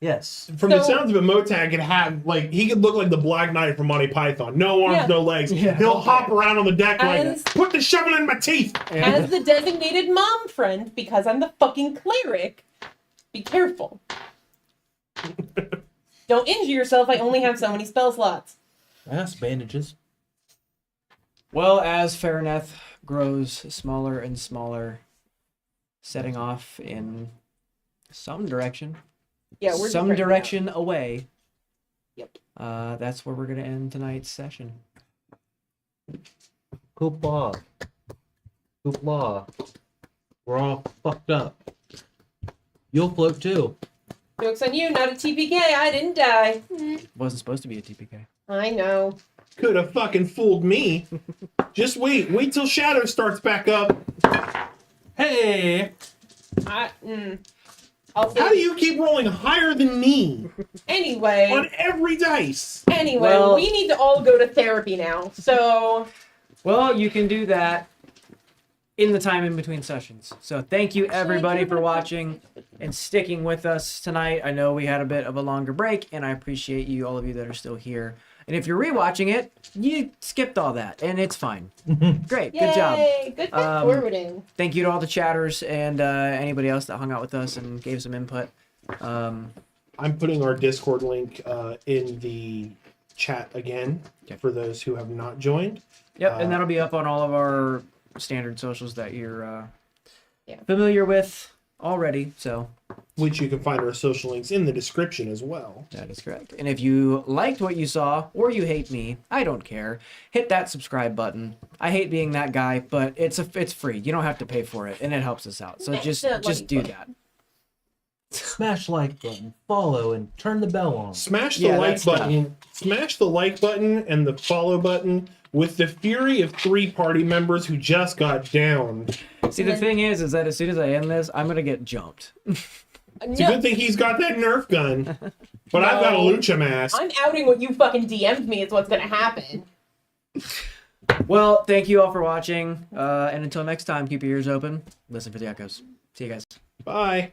S4: Yes.
S2: From the
S3: So-
S2: sounds of it, Motag could have, like, he could look like the Black Knight from Monty Python. No arms,
S3: Yeah.
S2: no legs.
S1: Yeah.
S2: He'll hop around on the deck like,
S3: As-
S2: put the shovel in my teeth.
S3: As the designated mom friend, because I'm the fucking cleric, be careful. Don't injure yourself. I only have so many spell slots.
S4: I got some bandages.
S1: Well, as Farineth grows smaller and smaller, setting off in some direction,
S3: Yeah, we're
S1: some
S3: just
S1: direction away.
S3: Yep.
S1: That's where we're gonna end tonight's session.
S4: Klippa. Klippa. We're all fucked up. You'll float too.
S3: Joke's on you, not a TPK. I didn't die.
S1: Wasn't supposed to be a TPK.
S3: I know.
S2: Could have fucking fooled me. Just wait. Wait till Shadow starts back up.
S4: Hey.
S3: I'll
S2: How
S3: say
S2: do you keep rolling higher than me
S3: anyway.
S2: on every dice?
S3: Anyway,
S1: Well-
S3: we need to all go to therapy now. So
S1: Well, you can do that in the time in between sessions. So thank you everybody for watching and sticking with us tonight. I know we had a bit of a longer break, and I appreciate you, all of you that are still here. And if you're rewatching it, you skipped all that, and it's fine. Great, good job.
S3: yay, good fast forwarding.
S1: Thank you to all the chatters and anybody else that hung out with us and gave some input.
S2: I'm putting our Discord link in the chat again for those who have not joined.
S1: Yep, and that'll be up on all of our standard socials that you're
S3: Yeah.
S1: familiar with already. So
S2: Which you can find our social links in the description as well.
S1: that is correct. And if you liked what you saw or you hate me, I don't care. Hit that subscribe button. I hate being that guy, but it's free. You don't have to pay for it, and it helps us out. So
S3: Yeah,
S1: just
S3: that
S1: just do
S3: like
S1: that.
S4: Smash like button, follow, and turn the bell on.
S2: Smash the
S1: Yeah,
S2: like
S1: that's tough.
S2: button. Smash the like button and the follow button with the fury of 3 party members who just got downed.
S1: See, the thing is that as soon as I end this, I'm gonna get jumped.
S2: It's a good thing he's got that Nerf gun, but I've got a
S3: No.
S2: lucha mask.
S3: I'm outing what you fucking DM'd me is what's gonna happen.
S1: Well, thank you all for watching, and until next time, keep your ears open. Listen for the echoes. See you guys.
S2: Bye.